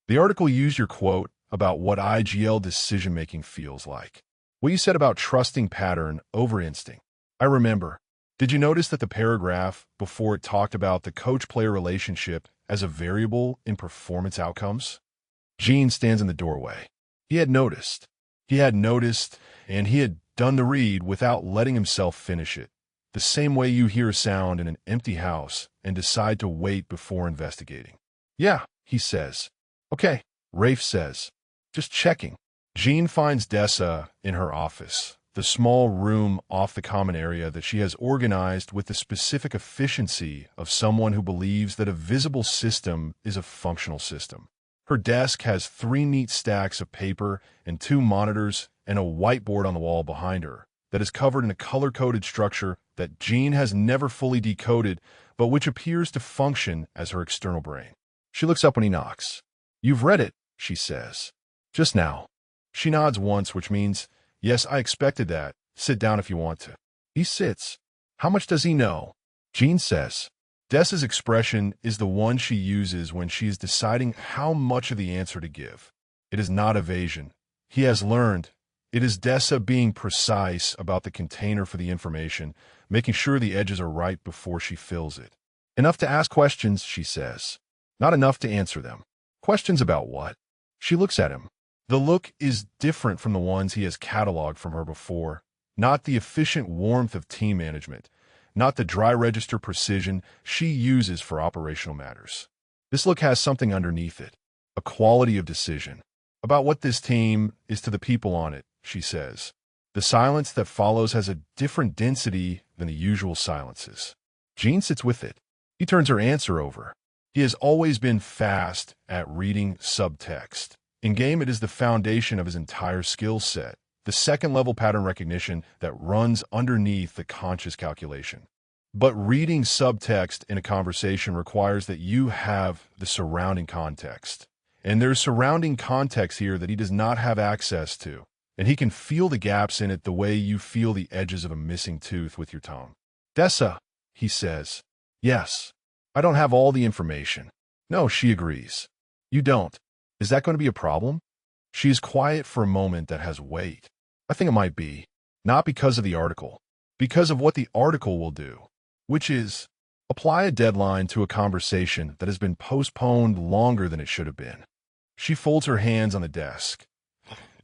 The article used your quote about what IGL decision-making feels like. What you said about trusting pattern over instinct. I remember. Did you notice that the paragraph before it talked about the coach-player relationship as a variable in performance outcomes? Jin stands in the doorway. He had noticed. And he had done the read without letting himself finish it. The same way you hear a sound in an empty house and decide to wait before investigating. Yeah, he says. Okay, Rafe says. Just checking. Jin finds Dessa in her office, the small room off the common area that she has organized with the specific efficiency of someone who believes that a visible system is a functional system. Her desk has 3 neat stacks of paper and 2 monitors and a whiteboard on the wall behind her that is covered in a color-coded structure that Jin has never fully decoded, but which appears to function as her external brain. She looks up when he knocks. You've read it, she says. Just now. She nods once, which means, yes, I expected that. Sit down if you want to. He sits. How much does he know? Jin says. Dessa's expression is the one she uses when she is deciding how much of the answer to give. It is not evasion. He has learned. It is Dessa being precise about the container for the information, making sure the edges are right before she fills it. Enough to ask questions, she says. Not enough to answer them. Questions about what? She looks at him. The look is different from the ones he has cataloged from her before. Not the efficient warmth of team management. Not the dry register precision she uses for operational matters. This look has something underneath it. A quality of decision. About what this team is to the people on it, she says. The silence that follows has a different density than the usual silences. Jin sits with it. He turns her answer over. He has always been fast at reading subtext. In-game, it is the foundation of his entire skill set, the second-level pattern recognition that runs underneath the conscious calculation. But reading subtext in a conversation requires that you have the surrounding context. And there's surrounding context here that he does not have access to. And he can feel the gaps in it the way you feel the edges of a missing tooth with your tongue. Dessa, he says. Yes. I don't have all the information. No, she agrees. You don't. Is that going to be a problem? She is quiet for a moment that has weight. I think it might be. Not because of the article. Because of what the article will do. Which is, apply a deadline to a conversation that has been postponed longer than it should have been. She folds her hands on the desk.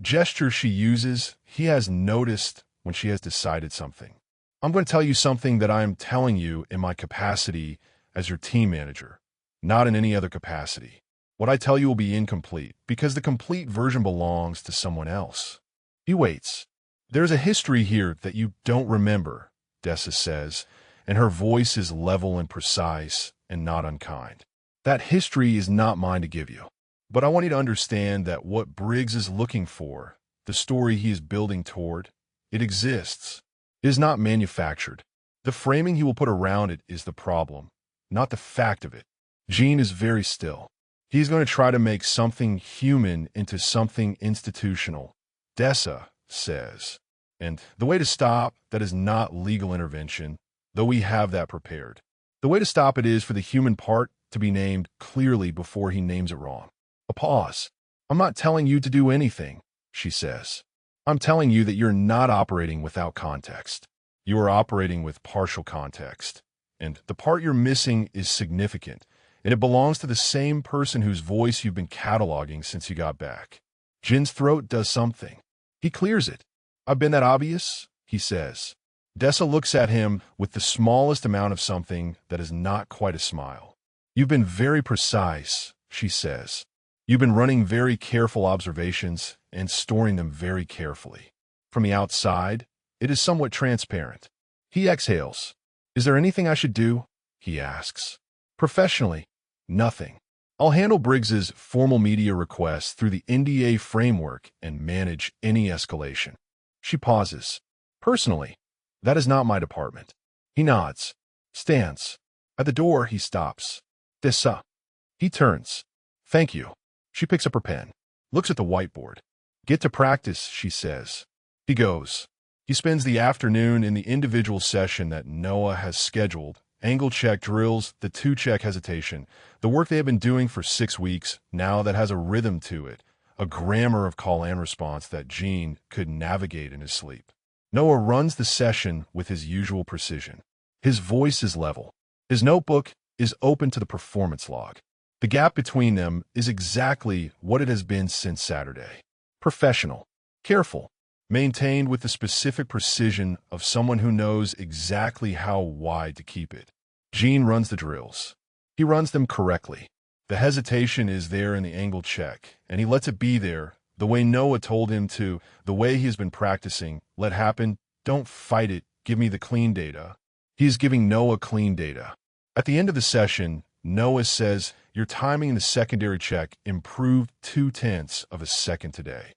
Gesture she uses, he has noticed when she has decided something. I'm going to tell you something that I am telling you in my capacity as your team manager, not in any other capacity. What I tell you will be incomplete, because the complete version belongs to someone else. He waits. There's a history here that you don't remember, Dessa says, and her voice is level and precise and not unkind. That history is not mine to give you. But I want you to understand that what Briggs is looking for, the story he is building toward, it exists. It is not manufactured. The framing he will put around it is the problem, not the fact of it. Jin is very still. He is going to try to make something human into something institutional, Dessa says. And the way to stop that is not legal intervention, though we have that prepared. The way to stop it is for the human part to be named clearly before he names it wrong. A pause. I'm not telling you to do anything, she says. I'm telling you that you're not operating without context. You are operating with partial context. And the part you're missing is significant, and it belongs to the same person whose voice you've been cataloging since you got back. Jin's throat does something. He clears it. I've been that obvious, he says. Dessa looks at him with the smallest amount of something that is not quite a smile. You've been very precise, she says. You've been running very careful observations and storing them very carefully. From the outside, it is somewhat transparent. He exhales. Is there anything I should do? He asks. Professionally, nothing. I'll handle Briggs's formal media requests through the NDA framework and manage any escalation. She pauses. Personally, that is not my department. He nods. Stands. At the door, he stops. Dessa. He turns. Thank you. She picks up her pen. Looks at the whiteboard. Get to practice, she says. He goes. He spends the afternoon in the individual session that Noah has scheduled. Angle check drills, the two-check hesitation, the work they have been doing for 6 weeks, now that has a rhythm to it, a grammar of call and response that Jin could navigate in his sleep. Noah runs the session with his usual precision. His voice is level. His notebook is open to the performance log. The gap between them is exactly what it has been since Saturday. Professional, careful, maintained with the specific precision of someone who knows exactly how wide to keep it. Jin runs the drills. He runs them correctly. The hesitation is there in the angle check, and he lets it be there, the way Noah told him to, the way he has been practicing. Let happen, don't fight it, give me the clean data. He is giving Noah clean data. At the end of the session, Noah says, your timing in the secondary check improved 0.2 of a second today.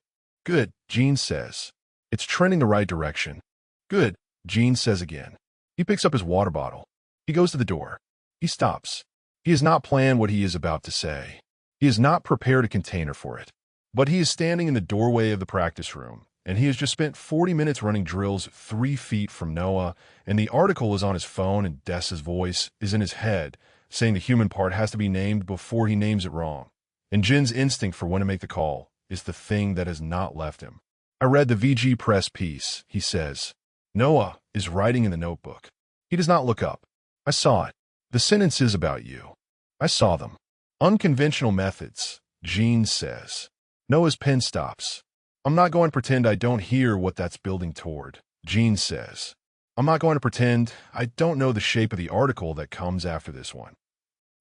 Good, Jin says. It's trending the right direction. Good, Jin says again. He picks up his water bottle. He goes to the door. He stops. He has not planned what he is about to say. He has not prepared a container for it. But he is standing in the doorway of the practice room, and he has just spent 40 minutes running drills 3 feet from Noah, and the article is on his phone, and Des's voice is in his head, saying the human part has to be named before he names it wrong. And Jin's instinct for when to make the call is the thing that has not left him. I read the VG press piece, he says. Noah is writing in the notebook. He does not look up. I saw it. The sentence is about you. I saw them. Unconventional methods, Jin says. Noah's pen stops. I'm not going to pretend I don't hear what that's building toward, Jin says. I'm not going to pretend I don't know the shape of the article that comes after this one.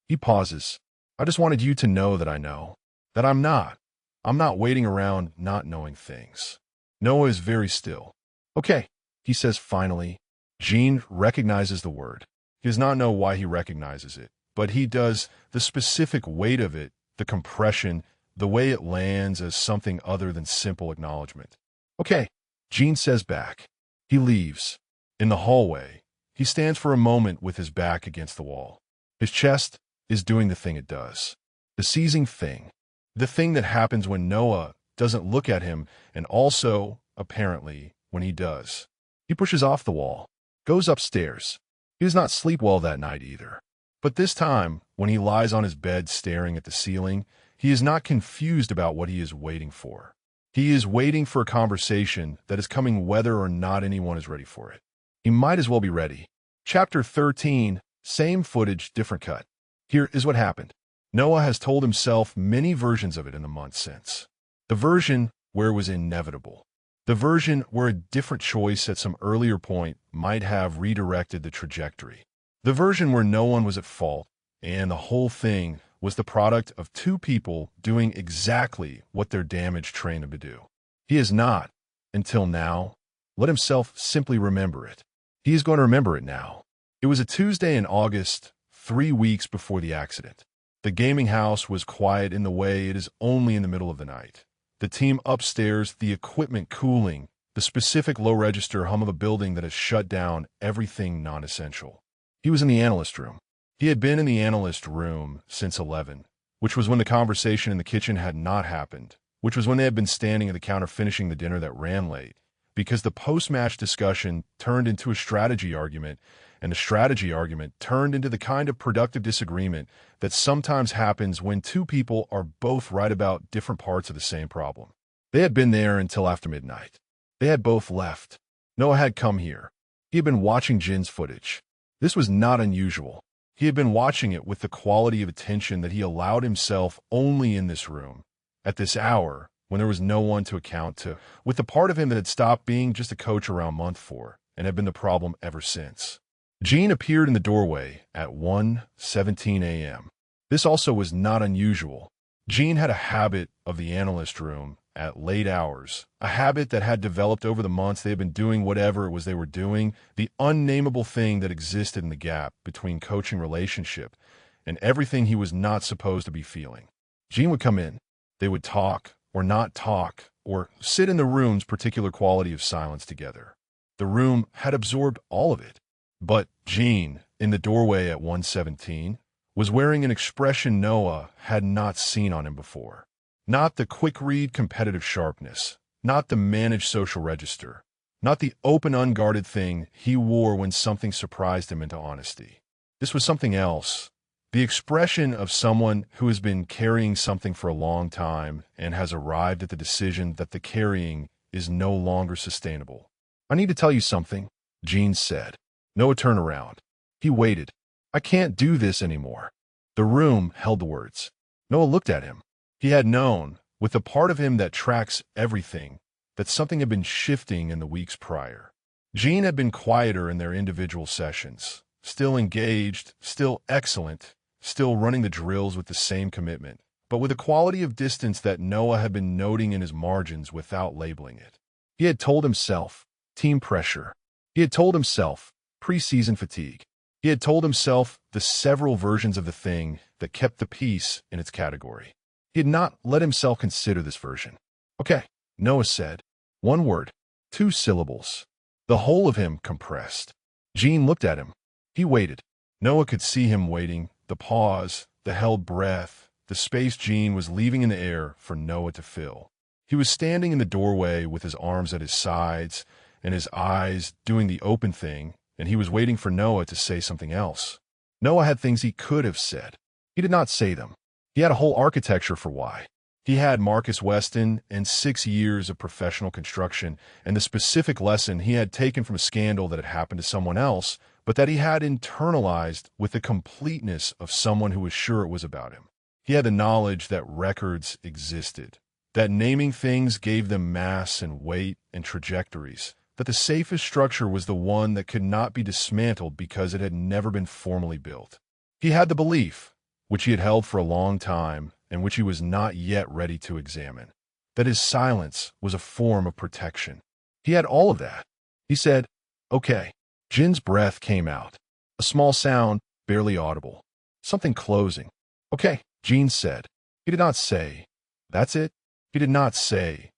He pauses. I just wanted you to know that I know. That I'm not. I'm not waiting around not knowing things. Noah is very still. Okay, he says finally. Jin recognizes the word. He does not know why he recognizes it, but he does. The specific weight of it, the compression, the way it lands as something other than simple acknowledgement. Okay, Jin says back. He leaves. In the hallway, he stands for a moment with his back against the wall. His chest is doing the thing it does. The seizing thing. The thing that happens when Noah doesn't look at him, and also, apparently, when he does. He pushes off the wall, goes upstairs. He does not sleep well that night either. But this time, when he lies on his bed staring at the ceiling, he is not confused about what he is waiting for. He is waiting for a conversation that is coming whether or not anyone is ready for it. He might as well be ready. Chapter 13, same footage, different cut. Here is what happened. Noah has told himself many versions of it in the months since. The version where it was inevitable. The version where a different choice at some earlier point might have redirected the trajectory. The version where no one was at fault, and the whole thing was the product of 2 people doing exactly what their damage trained them to do. He has not, until now, let himself simply remember it. He is going to remember it now. It was a Tuesday in August, 3 weeks before the accident. The gaming house was quiet in the way it is only in the middle of the night. The team upstairs, the equipment cooling, the specific low-register hum of a building that has shut down everything non-essential. He was in the analyst room. He had been in the analyst room since 11, which was when the conversation in the kitchen had not happened, which was when they had been standing at the counter finishing the dinner that ran late, because the post-match discussion turned into a strategy argument, and the strategy argument turned into the kind of productive disagreement that sometimes happens when 2 people are both right about different parts of the same problem. They had been there until after midnight. They had both left. Noah had come here. He had been watching Jin's footage. This was not unusual. He had been watching it with the quality of attention that he allowed himself only in this room, at this hour, when there was no one to account to, with the part of him that had stopped being just a coach around month 4 and had been the problem ever since. Jin appeared in the doorway at 1:17 a.m. This also was not unusual. Jin had a habit of the analyst room at late hours, a habit that had developed over the months they had been doing whatever it was they were doing, the unnameable thing that existed in the gap between coaching relationship and everything he was not supposed to be feeling. Jin would come in. They would talk, or not talk, or sit in the room's particular quality of silence together. The room had absorbed all of it. But Jin, in the doorway at 1:17, was wearing an expression Noah had not seen on him before. Not the quick-read competitive sharpness, not the managed social register, not the open, unguarded thing he wore when something surprised him into honesty. This was something else. The expression of someone who has been carrying something for a long time and has arrived at the decision that the carrying is no longer sustainable. "I need to tell you something," Jin said. Noah turned around. He waited. "I can't do this anymore." The room held the words. Noah looked at him. He had known, with the part of him that tracks everything, that something had been shifting in the weeks prior. Jin had been quieter in their individual sessions, still engaged, still excellent, still running the drills with the same commitment, but with a quality of distance that Noah had been noting in his margins without labeling it. He had told himself, team pressure. He had told himself, preseason fatigue. He had told himself the several versions of the thing that kept the peace in its category. He had not let himself consider this version. "Okay," Noah said. One word, 2 syllables. The whole of him compressed. Jin looked at him. He waited. Noah could see him waiting, the pause, the held breath, the space Jin was leaving in the air for Noah to fill. He was standing in the doorway with his arms at his sides and his eyes doing the open thing, and he was waiting for Noah to say something else. Noah had things he could have said. He did not say them. He had a whole architecture for why. He had Marcus Weston and 6 years of professional construction and the specific lesson he had taken from a scandal that had happened to someone else, but that he had internalized with the completeness of someone who was sure it was about him. He had the knowledge that records existed, that naming things gave them mass and weight and trajectories, that the safest structure was the one that could not be dismantled because it had never been formally built. He had the belief, which he had held for a long time and which he was not yet ready to examine, that his silence was a form of protection. He had all of that. He said, "Okay." Jin's breath came out, a small sound, barely audible. Something closing. "Okay," Jin said. He did not say, "That's it." He did not say,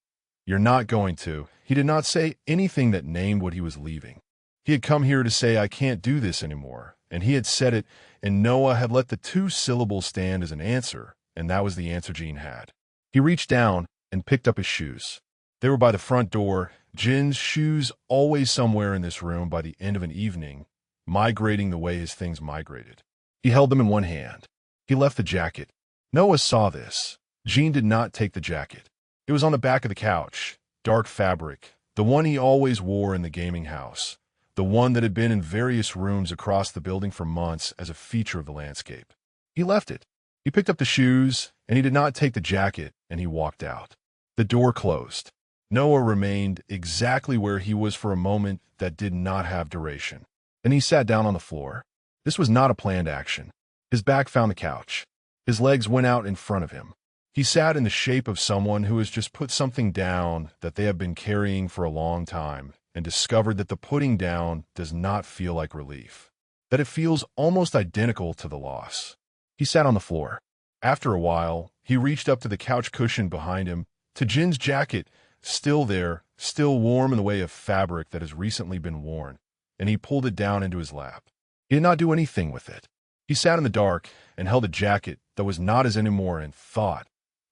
"You're not going to." He did not say anything that named what he was leaving. He had come here to say, "I can't do this anymore," and he had said it, and Noah had let the 2 syllables stand as an answer, and that was the answer Jin had. He reached down and picked up his shoes. They were by the front door, Jin's shoes always somewhere in this room by the end of an evening, migrating the way his things migrated. He held them in one hand. He left the jacket. Noah saw this. Jin did not take the jacket. It was on the back of the couch, dark fabric, the one he always wore in the gaming house, the one that had been in various rooms across the building for months as a feature of the landscape. He left it. He picked up the shoes, and he did not take the jacket, and he walked out. The door closed. Noah remained exactly where he was for a moment that did not have duration. Then he sat down on the floor. This was not a planned action. His back found the couch. His legs went out in front of him. He sat in the shape of someone who has just put something down that they have been carrying for a long time and discovered that the putting down does not feel like relief, that it feels almost identical to the loss. He sat on the floor. After a while, he reached up to the couch cushion behind him, to Jin's jacket, still there, still warm in the way of fabric that has recently been worn, and he pulled it down into his lap. He did not do anything with it. He sat in the dark and held a jacket that was not his anymore and thought.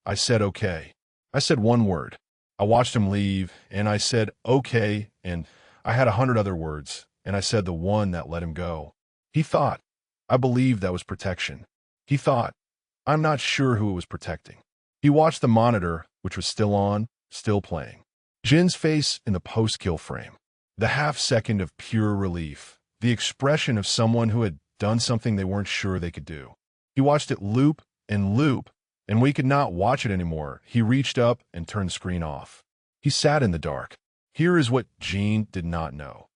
I said, "Okay." I said one word. I watched him leave, and I said, "Okay," and I had 100 other words, and I said the one that let him go. He thought. I believed that was protection. He thought. I'm not sure who it was protecting. He watched the monitor, which was still on, still playing. Jin's face in the post-kill frame. The half-second of pure relief. The expression of someone who had done something they weren't sure they could do. He watched it loop and loop, and we could not watch it anymore. He reached up and turned the screen off. He sat in the dark. Here is what Jin did not know.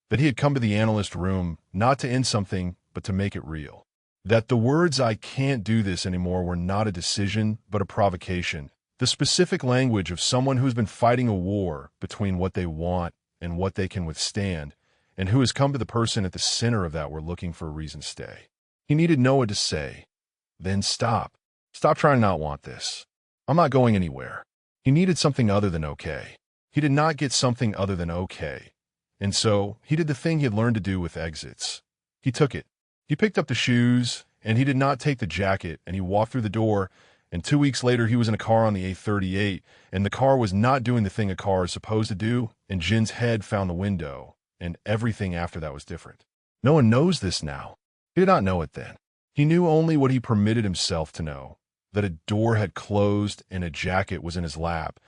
That he had come to the analyst room not to end something, but to make it real. That the words "I can't do this anymore" were not a decision, but a provocation. The specific language of someone who's been fighting a war between what they want and what they can withstand, and who has come to the person at the center of that we're looking for a reason to stay. He needed Noah to say, "Then stop. Stop trying to not want this. I'm not going anywhere." He needed something other than okay. He did not get something other than okay. And so he did the thing he had learned to do with exits. He took it. He picked up the shoes, and he did not take the jacket, and he walked through the door, And 2 weeks later, he was in a car on the A38, and the car was not doing the thing a car is supposed to do, and Jin's head found the window, and everything after that was different. No one knows this now. He did not know it then. He knew only what he permitted himself to know, that a door had closed and a jacket was in his lap,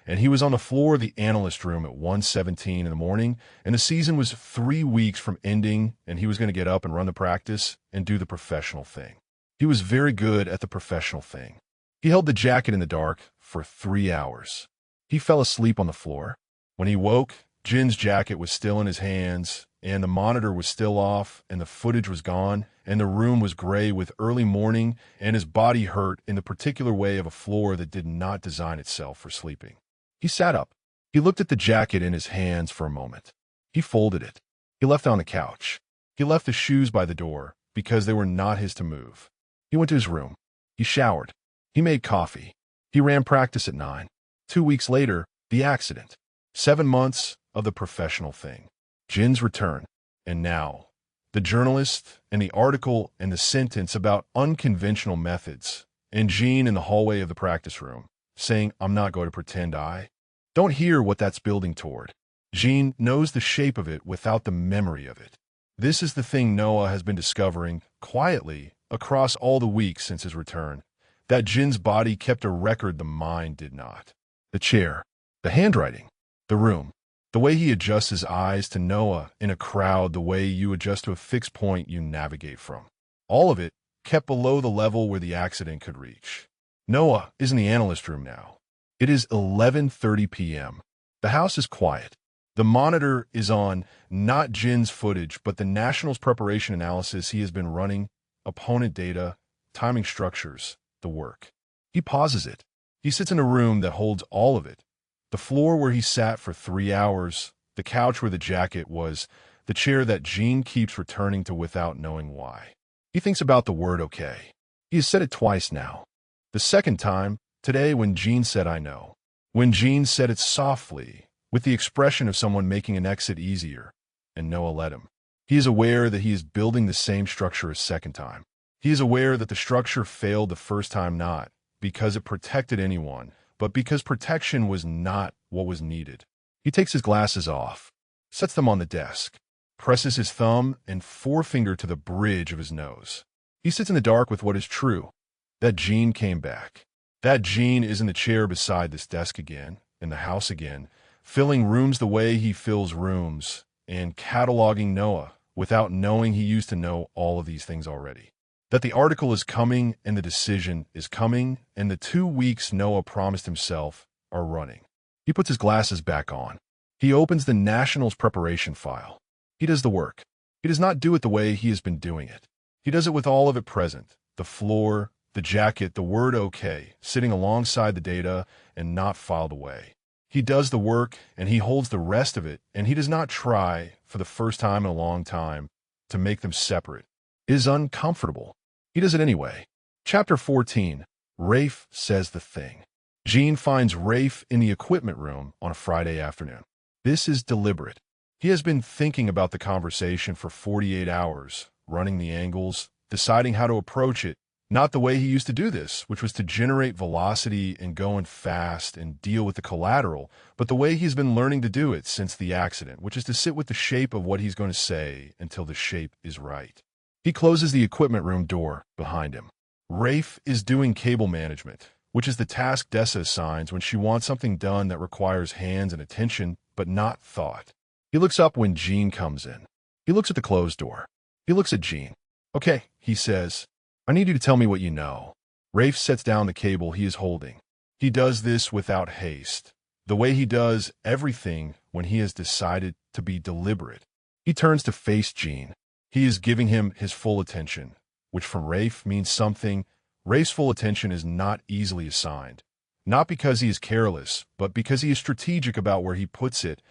and he was on the floor of the analyst room at 1:17 in the morning, and the season was 3 weeks from ending, and he was going to get up and run the practice and do the professional thing. He was very good at the professional thing. He held the jacket in the dark for 3 hours. He fell asleep on the floor. When he woke, Jin's jacket was still in his hands, and the monitor was still off, and the footage was gone, and the room was gray with early morning, and his body hurt in the particular way of a floor that did not design itself for sleeping. He sat up. He looked at the jacket in his hands for a moment. He folded it. He left it on the couch. He left the shoes by the door because they were not his to move. He went to his room. He showered. He made coffee. He ran practice at 9. 2 weeks later, the accident. 7 months of the professional thing. Jin's return. And now, the journalist and the article and the sentence about unconventional methods, and Jin in the hallway of the practice room, saying, "I'm not going to pretend I." Don't hear what that's building toward. Jin knows the shape of it without the memory of it. This is the thing Noah has been discovering, quietly, across all the weeks since his return. That Jin's body kept a record the mind did not. The chair, the handwriting, the room, the way he adjusts his eyes to Noah in a crowd, the way you adjust to a fixed point you navigate from. All of it kept below the level where the accident could reach. Noah is in the analyst room now. It is 11:30 p.m. The house is quiet. The monitor is on, not Jin's footage, but the Nationals preparation analysis he has been running, opponent data, timing structures, the work. He pauses it. He sits in a room that holds all of it. The floor where he sat for 3 hours, the couch where the jacket was, the chair that Jin keeps returning to without knowing why. He thinks about the word okay. He has said it twice now. The second time, today, when Jin said "I know." When Jin said it softly, with the expression of someone making an exit easier, and Noah let him. He is aware that he is building the same structure a second time. He is aware that the structure failed the first time not because it protected anyone, but because protection was not what was needed. He takes his glasses off, sets them on the desk, presses his thumb and forefinger to the bridge of his nose. He sits in the dark with what is true. That Jin came back. That Jin is in the chair beside this desk again, in the house again, filling rooms the way he fills rooms, and cataloging Noah without knowing he used to know all of these things already. That the article is coming and the decision is coming, and the 2 weeks Noah promised himself are running. He puts his glasses back on. He opens the Nationals preparation file. He does the work. He does not do it the way he has been doing it. He does it with all of it present, the floor, the jacket, the word okay, sitting alongside the data and not filed away. He does the work and he holds the rest of it, and he does not try, for the first time in a long time, to make them separate. It is uncomfortable. He does it anyway. Chapter 14. Rafe says the thing. Jin finds Rafe in the equipment room on a Friday afternoon. This is deliberate. He has been thinking about the conversation for 48 hours, running the angles, deciding how to approach it, not the way he used to do this, which was to generate velocity and go in fast and deal with the collateral, but the way he's been learning to do it since the accident, which is to sit with the shape of what he's going to say until the shape is right. He closes the equipment room door behind him. Rafe is doing cable management, which is the task Dessa assigns when she wants something done that requires hands and attention, but not thought. He looks up when Jin comes in. He looks at the closed door. He looks at Jin. "Okay," he says. "I need you to tell me what you know." Rafe sets down the cable he is holding. He does this without haste, the way he does everything when he has decided to be deliberate. He turns to face Jin. He is giving him his full attention, which from Rafe means something. Rafe's full attention is not easily assigned, not because he is careless, but because he is strategic about where he puts it,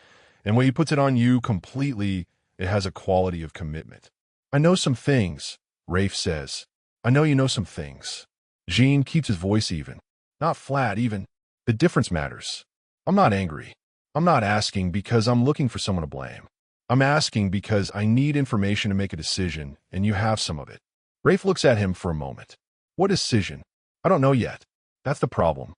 and when he puts it on you completely, it has a quality of commitment. "I know some things," Rafe says. "I know you know some things." Jin keeps his voice even, not flat even. The difference matters. "I'm not angry. I'm not asking because I'm looking for someone to blame. I'm asking because I need information to make a decision, and you have some of it." Rafe looks at him for a moment. "What decision?" "I don't know yet." That's the problem.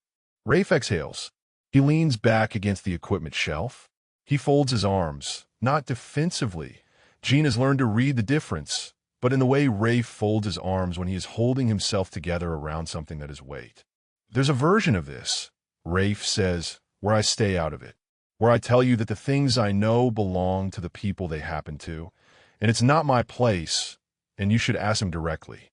Rafe exhales. He leans back against the equipment shelf. He folds his arms, not defensively. Jin has learned to read the difference, but in the way Rafe folds his arms when he is holding himself together around something that is weight. There's a version of this, Rafe says, where I stay out of it, where I tell you that the things I know belong to the people they happen to, and it's not my place, and you should ask them directly.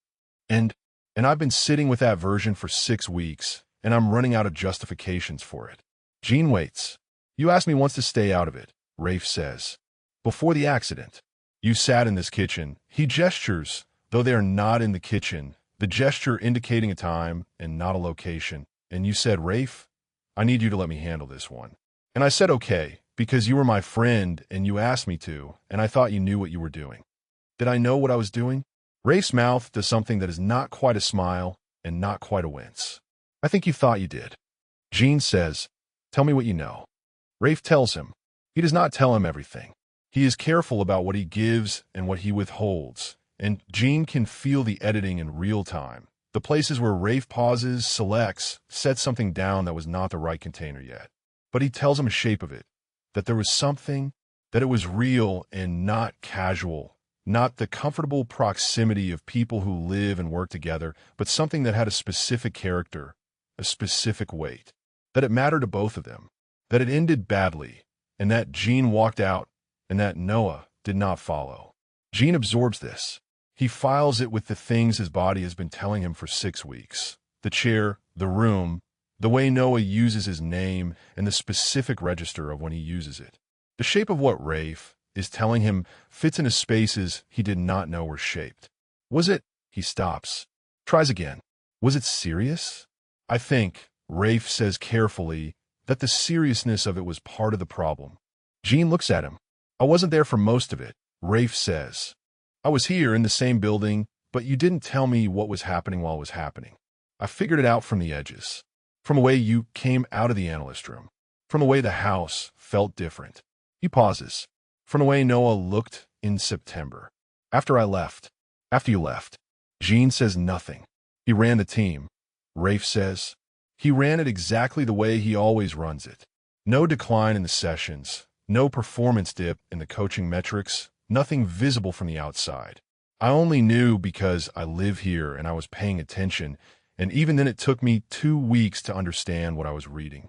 And I've been sitting with that version for 6 weeks, and I'm running out of justifications for it. Jin waits. You asked me once to stay out of it, Rafe says. Before the accident. You sat in this kitchen. He gestures, though they are not in the kitchen, the gesture indicating a time and not a location. And you said, Rafe, I need you to let me handle this one. And I said, okay, because you were my friend and you asked me to, and I thought you knew what you were doing. Did I know what I was doing? Rafe's mouth does something that is not quite a smile and not quite a wince. I think you thought you did. Jin says, tell me what you know. Rafe tells him. He does not tell him everything. He is careful about what he gives and what he withholds, and Jin can feel the editing in real time, the places where Rafe pauses, selects, sets something down that was not the right container yet. But he tells him a shape of it, that there was something, that it was real and not casual, not the comfortable proximity of people who live and work together, but something that had a specific character, a specific weight, that it mattered to both of them, that it ended badly, and that Jin walked out, and that Noah did not follow. Jin absorbs this. He files it with the things his body has been telling him for 6 weeks. The chair, the room, the way Noah uses his name, and the specific register of when he uses it. The shape of what Rafe is telling him fits into spaces he did not know were shaped. Was it? He stops. Tries again. Was it serious? I think, Rafe says carefully, that the seriousness of it was part of the problem. Jin looks at him. I wasn't there for most of it, Rafe says. I was here in the same building, but you didn't tell me what was happening while it was happening. I figured it out from the edges, from the way you came out of the analyst room, from the way the house felt different. He pauses, from the way Noah looked in September. After you left. Jin says nothing. He ran the team, Rafe says. He ran it exactly the way he always runs it. No decline in the sessions. No performance dip in the coaching metrics, nothing visible from the outside. I only knew because I live here and I was paying attention, and even then it took me 2 weeks to understand what I was reading.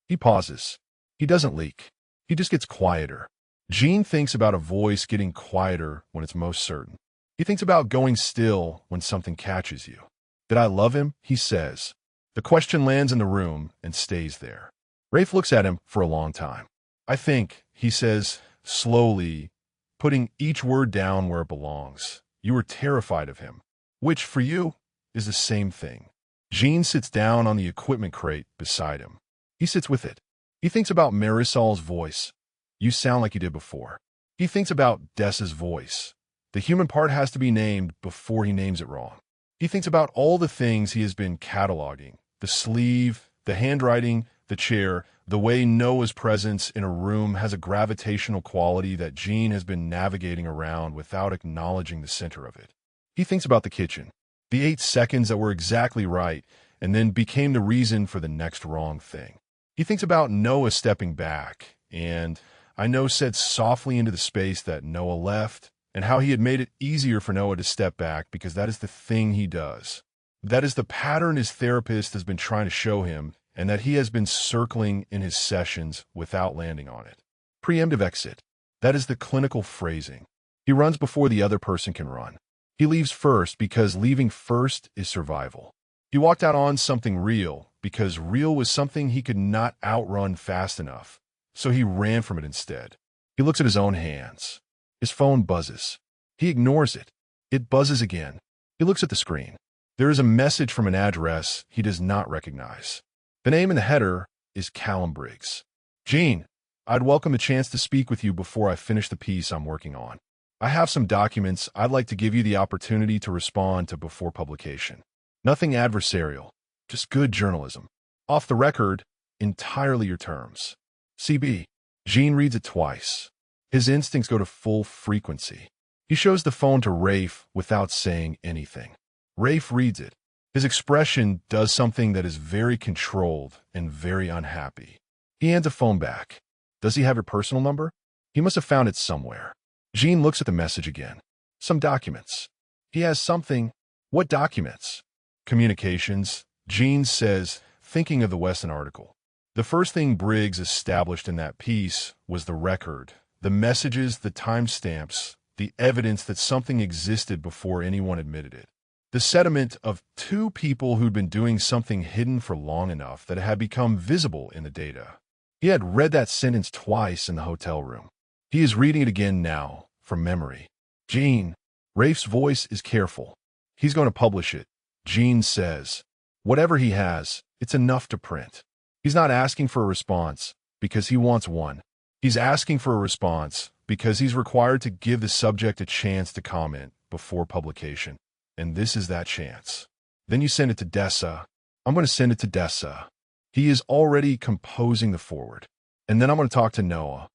He pauses. He doesn't leak. He just gets quieter. Jin thinks about a voice getting quieter when it's most certain. He thinks about going still when something catches you. Did I love him? He says. The question lands in the room and stays there. Rafe looks at him for a long time. I think, he says, slowly, putting each word down where it belongs. You were terrified of him, which, for you, is the same thing. Jin sits down on the equipment crate beside him. He sits with it. He thinks about Marisol's voice. You sound like you did before. He thinks about Dessa's voice. The human part has to be named before he names it wrong. He thinks about all the things he has been cataloging. The sleeve, the handwriting, the chair, the way Noah's presence in a room has a gravitational quality that Jin has been navigating around without acknowledging the center of it. He thinks about the kitchen, the 8 seconds that were exactly right and then became the reason for the next wrong thing. He thinks about Noah stepping back and, I know, said softly into the space that Noah left, and how he had made it easier for Noah to step back because that is the thing he does. That is the pattern his therapist has been trying to show him, and that he has been circling in his sessions without landing on it. Preemptive exit. That is the clinical phrasing. He runs before the other person can run. He leaves first because leaving first is survival. He walked out on something real because real was something he could not outrun fast enough, so he ran from it instead. He looks at his own hands. His phone buzzes. He ignores it. It buzzes again. He looks at the screen. There is a message from an address he does not recognize. The name in the header is Callum Briggs. Jin, I'd welcome the chance to speak with you before I finish the piece I'm working on. I have some documents I'd like to give you the opportunity to respond to before publication. Nothing adversarial, just good journalism. Off the record, entirely your terms. CB. Jin reads it twice. His instincts go to full frequency. He shows the phone to Rafe without saying anything. Rafe reads it. His expression does something that is very controlled and very unhappy. He hands a phone back. Does he have your personal number? He must have found it somewhere. Jin looks at the message again. Some documents. He has something. What documents? Communications, Jin says, thinking of the Weston article. The first thing Briggs established in that piece was the record, the messages, the timestamps, the evidence that something existed before anyone admitted it. The sediment of two people who'd been doing something hidden for long enough that it had become visible in the data. He had read that sentence twice in the hotel room. He is reading it again now, from memory. Jin, Rafe's voice is careful. He's going to publish it. Jin says, whatever he has, it's enough to print. He's not asking for a response because he wants one. He's asking for a response because he's required to give the subject a chance to comment before publication. And this is that chance. Then you send it to Dessa. I'm going to send it to Dessa. He is already composing the forward. And then I'm going to talk to Noah.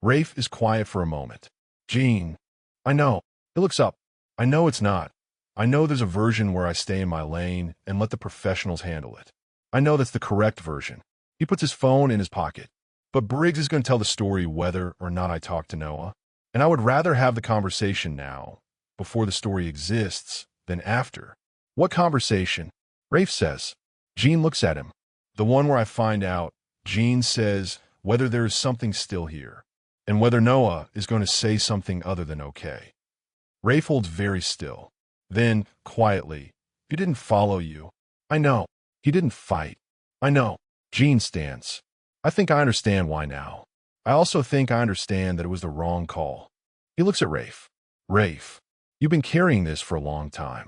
Rafe is quiet for a moment. Jin, I know. He looks up. I know it's not. I know there's a version where I stay in my lane and let the professionals handle it. I know that's the correct version. He puts his phone in his pocket. But Briggs is going to tell the story whether or not I talk to Noah. And I would rather have the conversation now, before the story exists, than after. What conversation? Rafe says. Jin looks at him. The one where I find out, Jin says, whether there is something still here, and whether Noah is going to say something other than okay. Rafe holds very still. Then, quietly, he didn't follow you. I know. He didn't fight. I know. Jin stands. I think I understand why now. I also think I understand that it was the wrong call. He looks at Rafe. Rafe, you've been carrying this for a long time.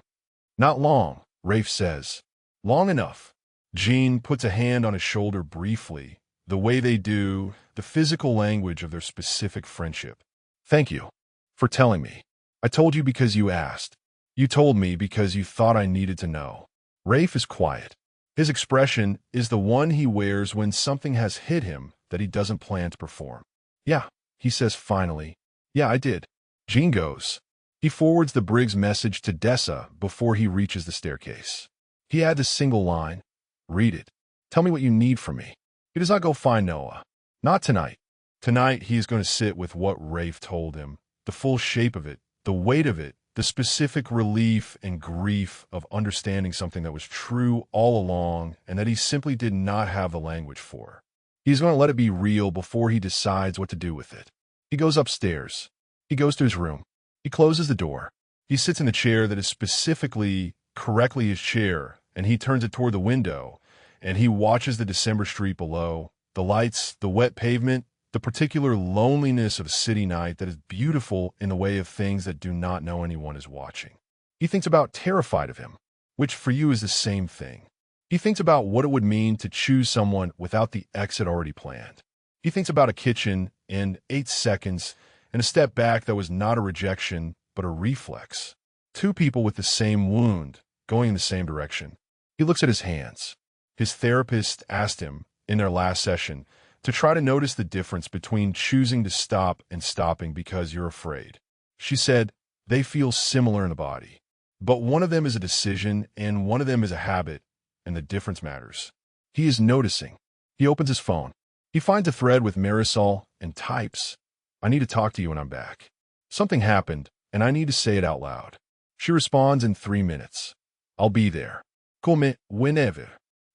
Not long, Rafe says. Long enough. Jin puts a hand on his shoulder briefly, the way they do, the physical language of their specific friendship. Thank you for telling me. I told you because you asked. You told me because you thought I needed to know. Rafe is quiet. His expression is the one he wears when something has hit him that he doesn't plan to perform. Yeah, he says finally. Yeah, I did. Jin goes. He forwards the Briggs message to Dessa before he reaches the staircase. He adds a single line. Read it. Tell me what you need from me. He does not go find Noah. Not tonight. Tonight he is going to sit with what Rafe told him, the full shape of it, the weight of it, the specific relief and grief of understanding something that was true all along and that he simply did not have the language for. He's going to let it be real before he decides what to do with it. He goes upstairs. He goes to his room. He closes the door. He sits in the chair that is specifically, correctly his chair, and he turns it toward the window, and he watches the December street below, the lights, the wet pavement, the particular loneliness of a city night that is beautiful in the way of things that do not know anyone is watching. He thinks about terrified of him, which for you is the same thing. He thinks about what it would mean to choose someone without the exit already planned. He thinks about a kitchen in 8 seconds and a step back that was not a rejection, but a reflex. Two people with the same wound, going in the same direction. He looks at his hands. His therapist asked him, in their last session, to try to notice the difference between choosing to stop and stopping because you're afraid. She said, they feel similar in the body. But one of them is a decision and one of them is a habit, and the difference matters. He is noticing. He opens his phone. He finds a thread with Marisol and types. I need to talk to you when I'm back. Something happened, and I need to say it out loud. She responds in 3 minutes. I'll be there. Come whenever.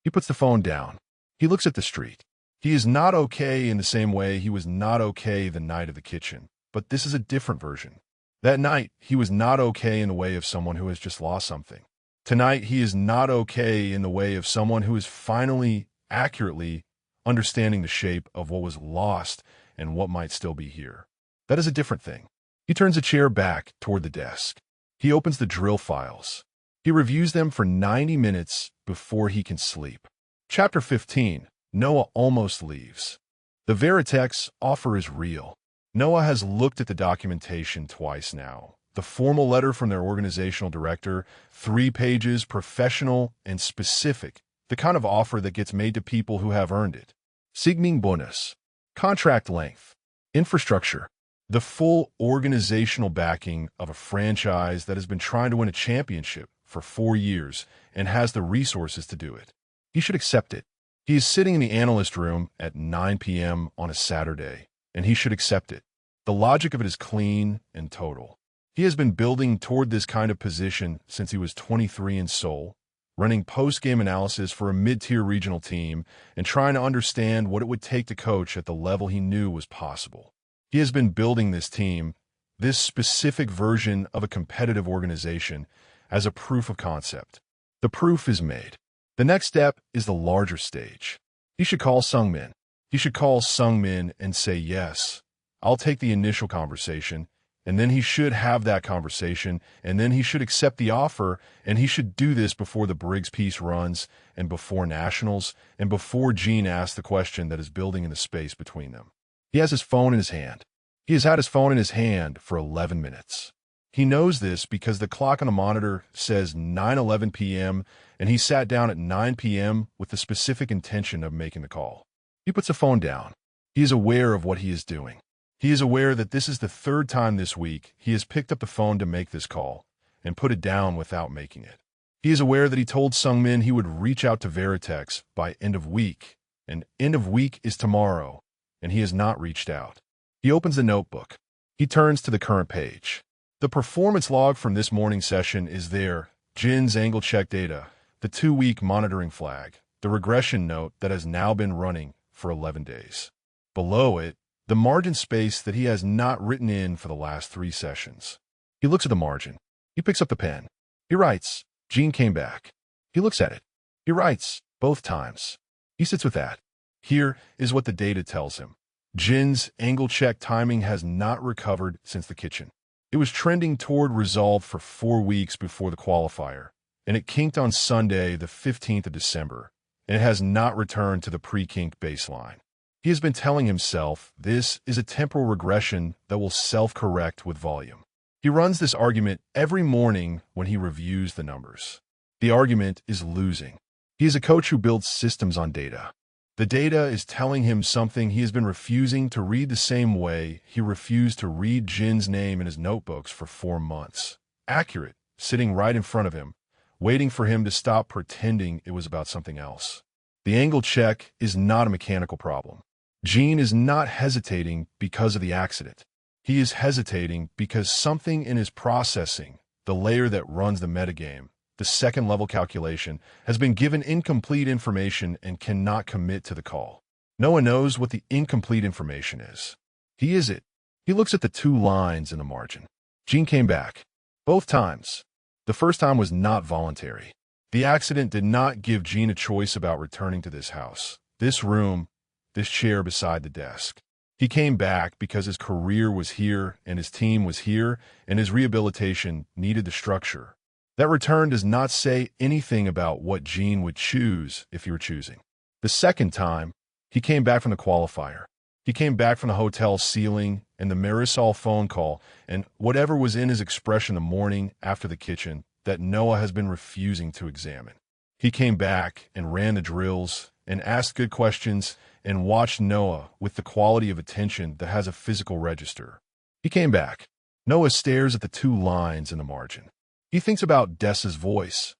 He puts the phone down. He looks at the street. He is not okay in the same way he was not okay the night of the kitchen, but this is a different version. That night, he was not okay in the way of someone who has just lost something. Tonight, he is not okay in the way of someone who is finally, accurately understanding the shape of what was lost and what might still be here. That is a different thing. He turns a chair back toward the desk. He opens the drill files. He reviews them for 90 minutes before he can sleep. Chapter 15. Noah almost leaves. The Veritex offer is real. Noah has looked at the documentation twice now. The formal letter from their organizational director, 3 pages, professional and specific, the kind of offer that gets made to people who have earned it. Sigming bonus. Contract length. Infrastructure. The full organizational backing of a franchise that has been trying to win a championship for 4 years and has the resources to do it. He should accept it. He is sitting in the analyst room at 9 p.m. on a Saturday, and he should accept it. The logic of it is clean and total. He has been building toward this kind of position since he was 23 in Seoul, running post-game analysis for a mid-tier regional team and trying to understand what it would take to coach at the level he knew was possible. He has been building this team, this specific version of a competitive organization, as a proof of concept. The proof is made. The next step is the larger stage. He should call Sungmin. He should call Sungmin and say, yes, I'll take the initial conversation, and then he should have that conversation, and then he should accept the offer, and he should do this before the Briggs piece runs, and before nationals, and before Jin asks the question that is building in the space between them. He has his phone in his hand. He has had his phone in his hand for 11 minutes. He knows this because the clock on the monitor says 9:11 p.m., and he sat down at 9 p.m. with the specific intention of making the call. He puts the phone down. He is aware of what he is doing. He is aware that this is the third time this week he has picked up the phone to make this call and put it down without making it. He is aware that he told Sungmin he would reach out to Veritex by end of week, and end of week is tomorrow, and he has not reached out. He opens the notebook. He turns to the current page. The performance log from this morning session is there, Jin's angle check data, the 2-week monitoring flag, the regression note that has now been running for 11 days. Below it, the margin space that he has not written in for the last 3 sessions. He looks at the margin. He picks up the pen. He writes, Jin came back. He looks at it. He writes, both times. He sits with that. Here is what the data tells him. Jin's angle check timing has not recovered since the kitchen. It was trending toward resolve for 4 weeks before the qualifier, and it kinked on Sunday, the 15th of December, and it has not returned to the pre-kink baseline. He has been telling himself this is a temporal regression that will self-correct with volume. He runs this argument every morning when he reviews the numbers. The argument is losing. He is a coach who builds systems on data. The data is telling him something he has been refusing to read the same way he refused to read Jin's name in his notebooks for 4 months. Accurate, sitting right in front of him, waiting for him to stop pretending it was about something else. The angle check is not a mechanical problem. Jin is not hesitating because of the accident. He is hesitating because something in his processing, the layer that runs the metagame, the second-level calculation, has been given incomplete information and cannot commit to the call. No one knows what the incomplete information is. He is it. He looks at the 2 lines in the margin. Jin came back. Both times. The first time was not voluntary. The accident did not give Jin a choice about returning to this house, this room, this chair beside the desk. He came back because his career was here and his team was here and his rehabilitation needed the structure. That return does not say anything about what Jin would choose if he were choosing. The second time, he came back from the qualifier. He came back from the hotel ceiling and the Marisol phone call and whatever was in his expression the morning after the kitchen that Noah has been refusing to examine. He came back and ran the drills and asked good questions and watched Noah with the quality of attention that has a physical register. He came back. Noah stares at the 2 lines in the margin. He thinks about Dessa's voice.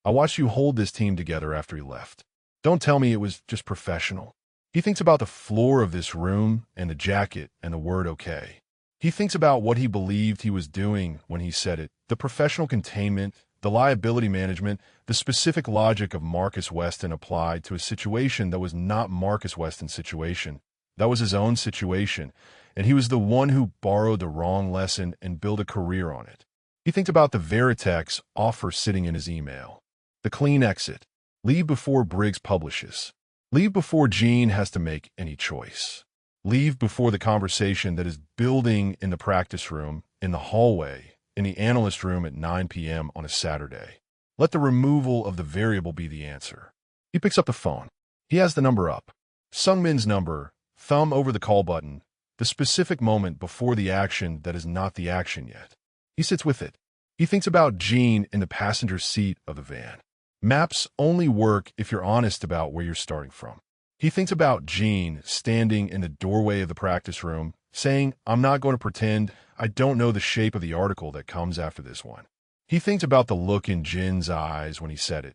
I watched you hold this team together after he left. Don't tell me it was just professional. He thinks about the floor of this room and the jacket and the word okay. He thinks about what he believed he was doing when he said it, the professional containment, the liability management, the specific logic of Marcus Weston applied to a situation that was not Marcus Weston's situation. That was his own situation, and he was the one who borrowed the wrong lesson and built a career on it. He thinks about the Veritex offer sitting in his email. The clean exit. Leave before Briggs publishes. Leave before Jin has to make any choice. Leave before the conversation that is building in the practice room, in the hallway, in the analyst room at 9 p.m. on a Saturday. Let the removal of the variable be the answer. He picks up the phone. He has the number up. Sungmin's number, thumb over the call button, the specific moment before the action that is not the action yet. He sits with it. He thinks about Jin in the passenger seat of the van. Maps only work if you're honest about where you're starting from. He thinks about Jin standing in the doorway of the practice room, saying, I'm not going to pretend I don't know the shape of the article that comes after this one. He thinks about the look in Jin's eyes when he said it.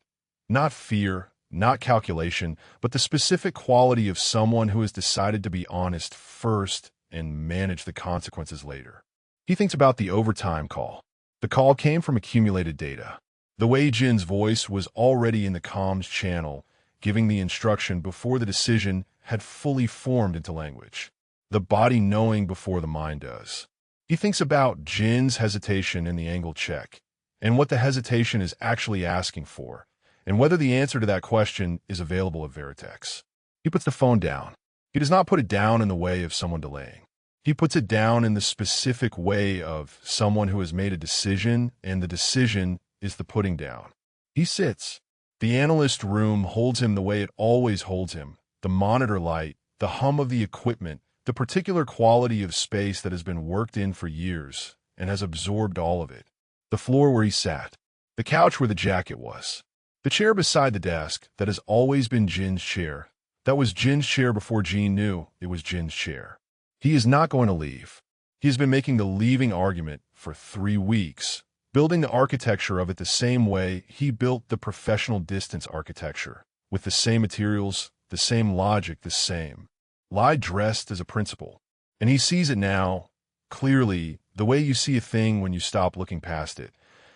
Not fear, not calculation, but the specific quality of someone who has decided to be honest first and manage the consequences later. He thinks about the overtime call. The call came from accumulated data. The way Jin's voice was already in the comms channel, giving the instruction before the decision had fully formed into language. The body knowing before the mind does. He thinks about Jin's hesitation in the angle check, and what the hesitation is actually asking for, and whether the answer to that question is available at Veritex. He puts the phone down. He does not put it down in the way of someone delaying. He puts it down in the specific way of someone who has made a decision, and the decision is the putting down. He sits. The analyst room holds him the way it always holds him. The monitor light, the hum of the equipment, the particular quality of space that has been worked in for years and has absorbed all of it. The floor where he sat. The couch where the jacket was. The chair beside the desk that has always been Jin's chair. That was Jin's chair before Jin knew it was Jin's chair. He is not going to leave. He has been making the leaving argument for 3 weeks, building the architecture of it the same way he built the professional distance architecture, with the same materials, the same logic, the same. Lie dressed as a principle. And he sees it now, clearly, the way you see a thing when you stop looking past it,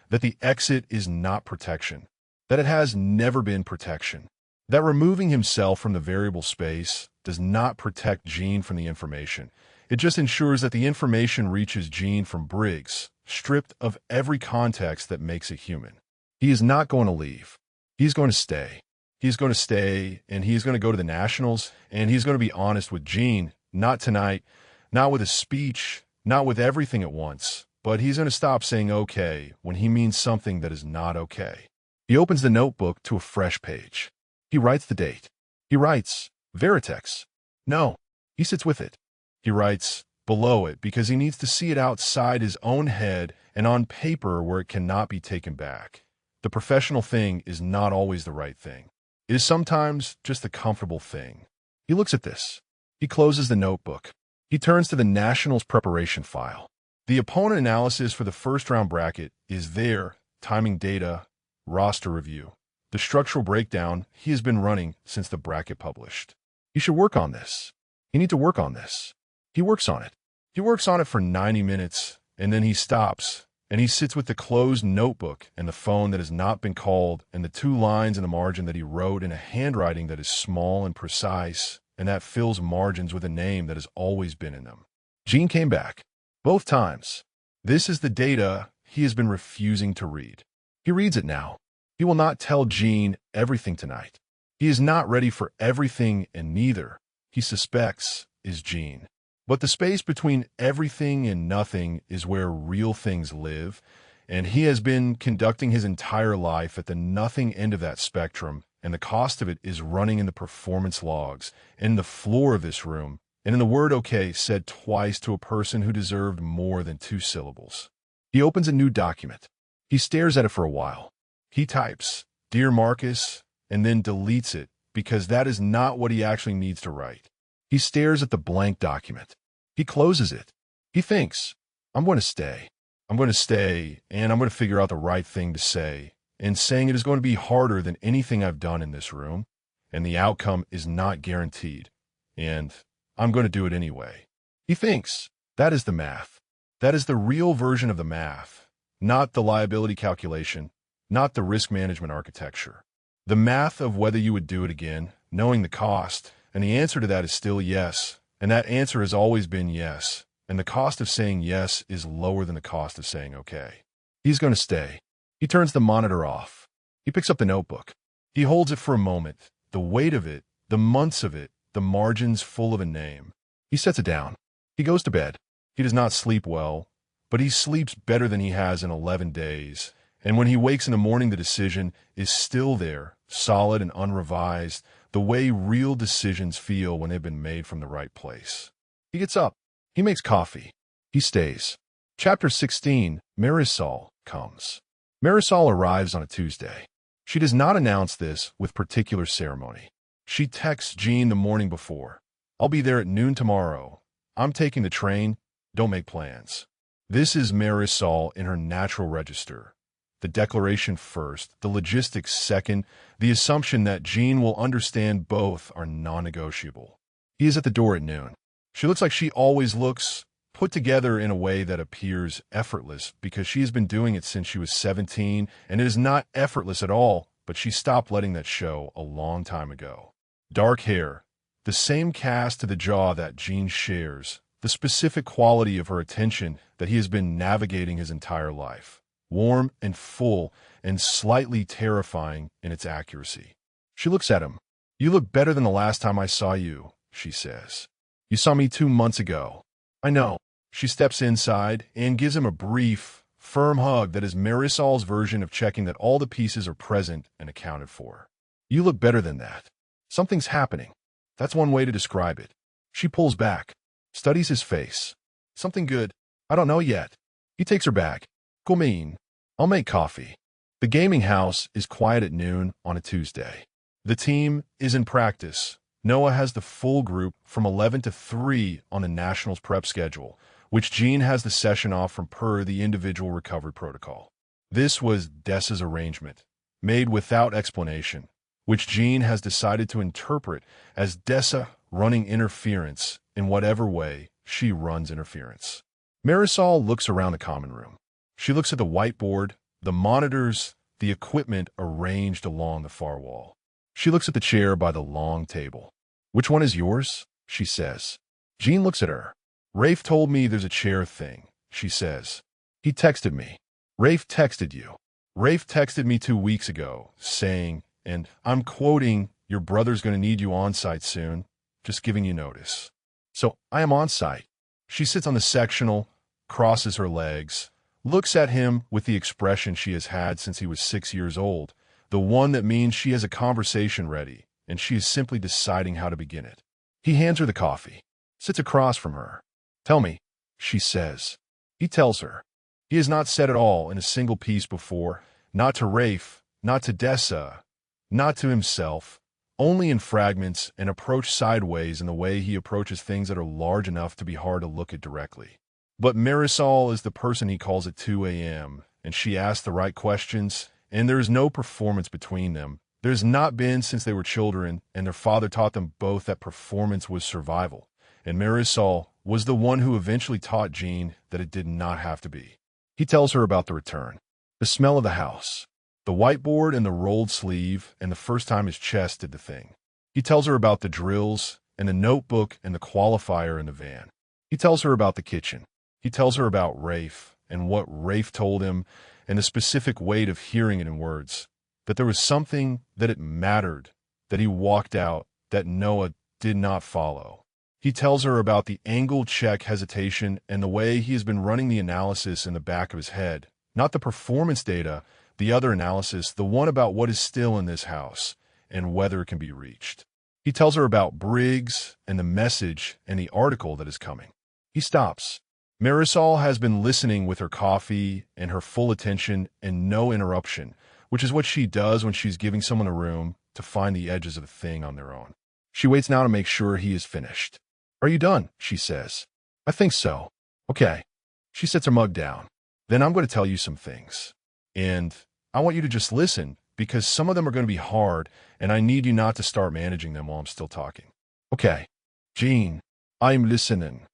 that the exit is not protection, that it has never been protection, that removing himself from the variable space does not protect Jin from the information. It just ensures that the information reaches Jin from Briggs, stripped of every context that makes it human. He is not going to leave. He's going to stay. He's going to stay, and he's going to go to the Nationals, and he's going to be honest with Jin, not tonight, not with a speech, not with everything at once, but he's going to stop saying okay when he means something that is not okay. He opens the notebook to a fresh page. He writes the date. He writes, Veritex. No. He sits with it. He writes below it because he needs to see it outside his own head and on paper where it cannot be taken back. The professional thing is not always the right thing. It is sometimes just the comfortable thing. He looks at this. He closes the notebook. He turns to the Nationals preparation file. The opponent analysis for the first round bracket is there, timing data, roster review. The structural breakdown he has been running since the bracket published. He should work on this. He needs to work on this. He works on it. He works on it for 90 minutes, and then he stops, and he sits with the closed notebook and the phone that has not been called and the 2 lines in the margin that he wrote in a handwriting that is small and precise, and that fills margins with a name that has always been in them. Jin came back. Both times. This is the data he has been refusing to read. He reads it now. He will not tell Jin everything tonight. He is not ready for everything, and neither, he suspects, is Jin. But the space between everything and nothing is where real things live, and he has been conducting his entire life at the nothing end of that spectrum, and the cost of it is running in the performance logs, in the floor of this room, and in the word okay said twice to a person who deserved more than 2 syllables. He opens a new document. He stares at it for a while. He types, Dear Marcus, and then deletes it because that is not what he actually needs to write. He stares at the blank document. He closes it. He thinks, I'm going to stay. I'm going to stay, and I'm going to figure out the right thing to say. And saying it is going to be harder than anything I've done in this room, and the outcome is not guaranteed. And I'm going to do it anyway. He thinks, that is the math. That is the real version of the math, not the liability calculation, not the risk management architecture. The math of whether you would do it again, knowing the cost, and the answer to that is still yes, and that answer has always been yes, and the cost of saying yes is lower than the cost of saying okay. He's going to stay. He turns the monitor off. He picks up the notebook. He holds it for a moment, the weight of it, the months of it, the margins full of a name. He sets it down. He goes to bed. He does not sleep well, but he sleeps better than he has in 11 days, and when he wakes in the morning the decision is still there, solid and unrevised, the way real decisions feel when they've been made from the right place. He gets up. He makes coffee. He stays. Chapter 16, Marisol comes. Marisol arrives on a Tuesday. She does not announce this with particular ceremony. She texts Jin the morning before. I'll be there at noon tomorrow. I'm taking the train. Don't make plans. This is Marisol in her natural register. The declaration first, the logistics second, the assumption that Jin will understand both are non-negotiable. He is at the door at noon. She looks like she always looks, put together in a way that appears effortless because she has been doing it since she was 17, and it is not effortless at all, but she stopped letting that show a long time ago. Dark hair, the same cast to the jaw that Jin shares, the specific quality of her attention that he has been navigating his entire life. Warm and full and slightly terrifying in its accuracy. She looks at him. "You look better than the last time I saw you," she says. "You saw me 2 months ago." "I know." She steps inside and gives him a brief, firm hug that is Marisol's version of checking that all the pieces are present and accounted for. "You look better than that. Something's happening." That's one way to describe it. She pulls back, studies his face. "Something good? I don't know yet." He takes her back. "Go mean. I'll make coffee." The gaming house is quiet at noon on a Tuesday. The team is in practice. Noah has the full group from 11 to 3 on the Nationals prep schedule, which Jin has the session off from per the individual recovery protocol. This was Dessa's arrangement, made without explanation, which Jin has decided to interpret as Dessa running interference in whatever way she runs interference. Marisol looks around the common room. She looks at the whiteboard, the monitors, the equipment arranged along the far wall. She looks at the chair by the long table. "Which one is yours?" she says. Jin looks at her. "Rafe told me there's a chair thing," she says. "He texted me." "Rafe texted you." "Rafe texted me 2 weeks ago, saying, and I'm quoting, 'Your brother's going to need you on site soon. Just giving you notice.'" "So I am on site." She sits on the sectional, crosses her legs, looks at him with the expression she has had since he was 6 years old, the one that means she has a conversation ready, and she is simply deciding how to begin it. He hands her the coffee, sits across from her. "Tell me," she says. He tells her. He has not said it all in a single piece before, not to Rafe, not to Dessa, not to himself, only in fragments and approach sideways in the way he approaches things that are large enough to be hard to look at directly. But Marisol is the person he calls at 2 a.m., and she asks the right questions, and there is no performance between them. There's not been since they were children, and their father taught them both that performance was survival, and Marisol was the one who eventually taught Jin that it did not have to be. He tells her about the return, the smell of the house, the whiteboard and the rolled sleeve, and the first time his chest did the thing. He tells her about the drills and the notebook and the qualifier in the van. He tells her about the kitchen. He tells her about Rafe and what Rafe told him and the specific weight of hearing it in words, that there was something that it mattered, that he walked out, that Noah did not follow. He tells her about the angle check hesitation and the way he has been running the analysis in the back of his head, not the performance data, the other analysis, the one about what is still in this house and whether it can be reached. He tells her about Briggs and the message and the article that is coming. He stops. Marisol has been listening with her coffee and her full attention and no interruption, which is what she does when she's giving someone a room to find the edges of a thing on their own. She waits now to make sure he is finished. "Are you done?" she says. "I think so." "Okay." She sets her mug down. "Then I'm going to tell you some things. And I want you to just listen, because some of them are going to be hard, and I need you not to start managing them while I'm still talking." "Okay." "Jin, I'm listening."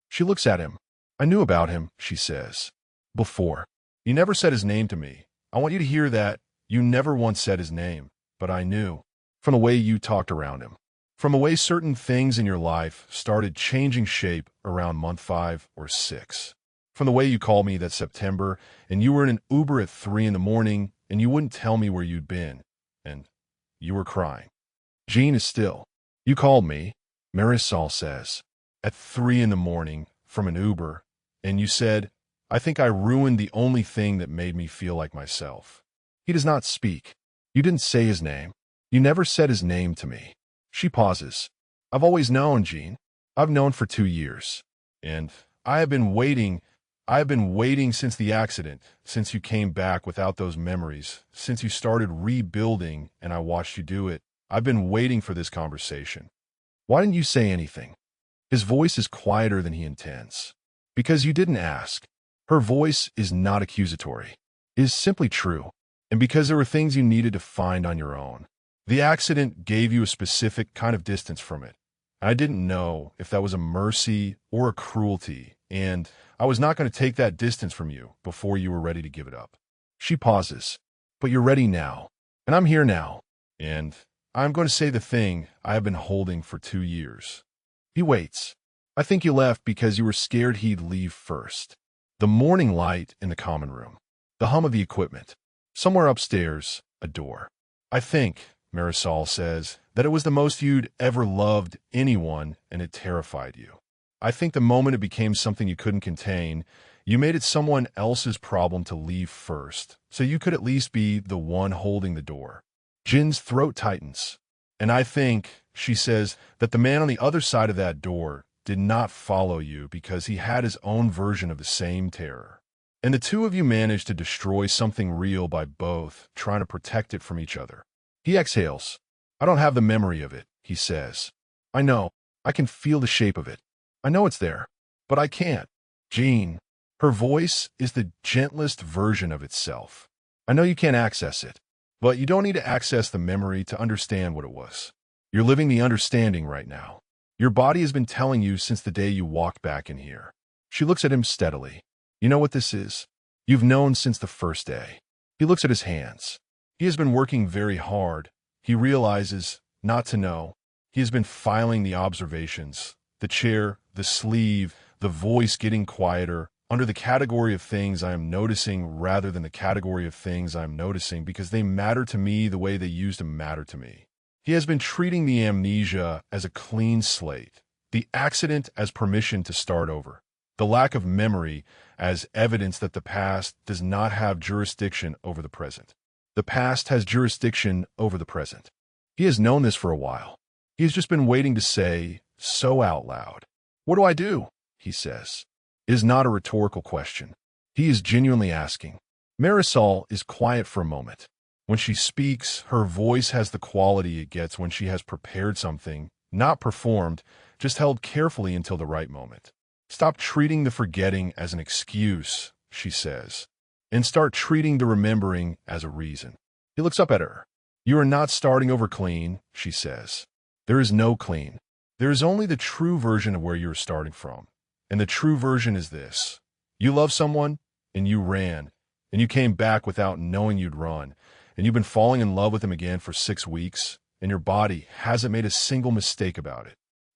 She looks at him. "I knew about him," she says. "Before. You never said his name to me. I want you to hear that. You never once said his name, but I knew. From the way you talked around him. From the way certain things in your life started changing shape around month 5 or 6. From the way you called me that September, and you were in an Uber at 3 in the morning, and you wouldn't tell me where you'd been, and you were crying. Jin is still. You called me," Marisol says, "at 3 in the morning from an Uber, and you said, 'I think I ruined the only thing that made me feel like myself.'" He does not speak. "You didn't say his name. You never said his name to me." She pauses. "I've always known, Jin. I've known for 2 years. And I have been waiting since the accident, since you came back without those memories, since you started rebuilding and I watched you do it. I've been waiting for this conversation. Why didn't you say anything?" His voice is quieter than he intends. "Because you didn't ask." Her voice is not accusatory. is simply true, and because there were things you needed to find on your own. The accident gave you a specific kind of distance from it. I didn't know if that was a mercy or a cruelty, and I was not going to take that distance from you before you were ready to give it up. She pauses. But you're ready now, and I'm here now, and I'm going to say the thing I have been holding for 2 years. He waits. I think you left because you were scared he'd leave first. The morning light in the common room. The hum of the equipment. Somewhere upstairs, a door. I think, Marisol says, that it was the most you'd ever loved anyone, and it terrified you. I think the moment it became something you couldn't contain, you made it someone else's problem to leave first, so you could at least be the one holding the door. Jin's throat tightens. And I think, she says, that the man on the other side of that door did not follow you because he had his own version of the same terror. And the two of you managed to destroy something real by both trying to protect it from each other. He exhales. I don't have the memory of it, he says. I know. I can feel the shape of it. I know it's there. But I can't. Jin. Her voice is the gentlest version of itself. I know you can't access it, but you don't need to access the memory to understand what it was. You're living the understanding right now. Your body has been telling you since the day you walked back in here. She looks at him steadily. You know what this is? You've known since the first day. He looks at his hands. He has been working very hard. He realizes not to know. He has been filing the observations, the chair, the sleeve, the voice getting quieter, under the category of things I am noticing rather than the category of things I am noticing because they matter to me the way they used to matter to me. He has been treating the amnesia as a clean slate, the accident as permission to start over, the lack of memory as evidence that the past does not have jurisdiction over the present. The past has jurisdiction over the present. He has known this for a while. He has just been waiting to say so out loud. What do I do? He says. It is not a rhetorical question. He is genuinely asking. Marisol is quiet for a moment. When she speaks, her voice has the quality it gets when she has prepared something, not performed, just held carefully until the right moment. Stop treating the forgetting as an excuse, she says, and start treating the remembering as a reason. He looks up at her. You are not starting over clean, she says. There is no clean. There is only the true version of where you are starting from. And the true version is this. You love someone, and you ran, and you came back without knowing you'd run, and you've been falling in love with him again for 6 weeks, and your body hasn't made a single mistake about it.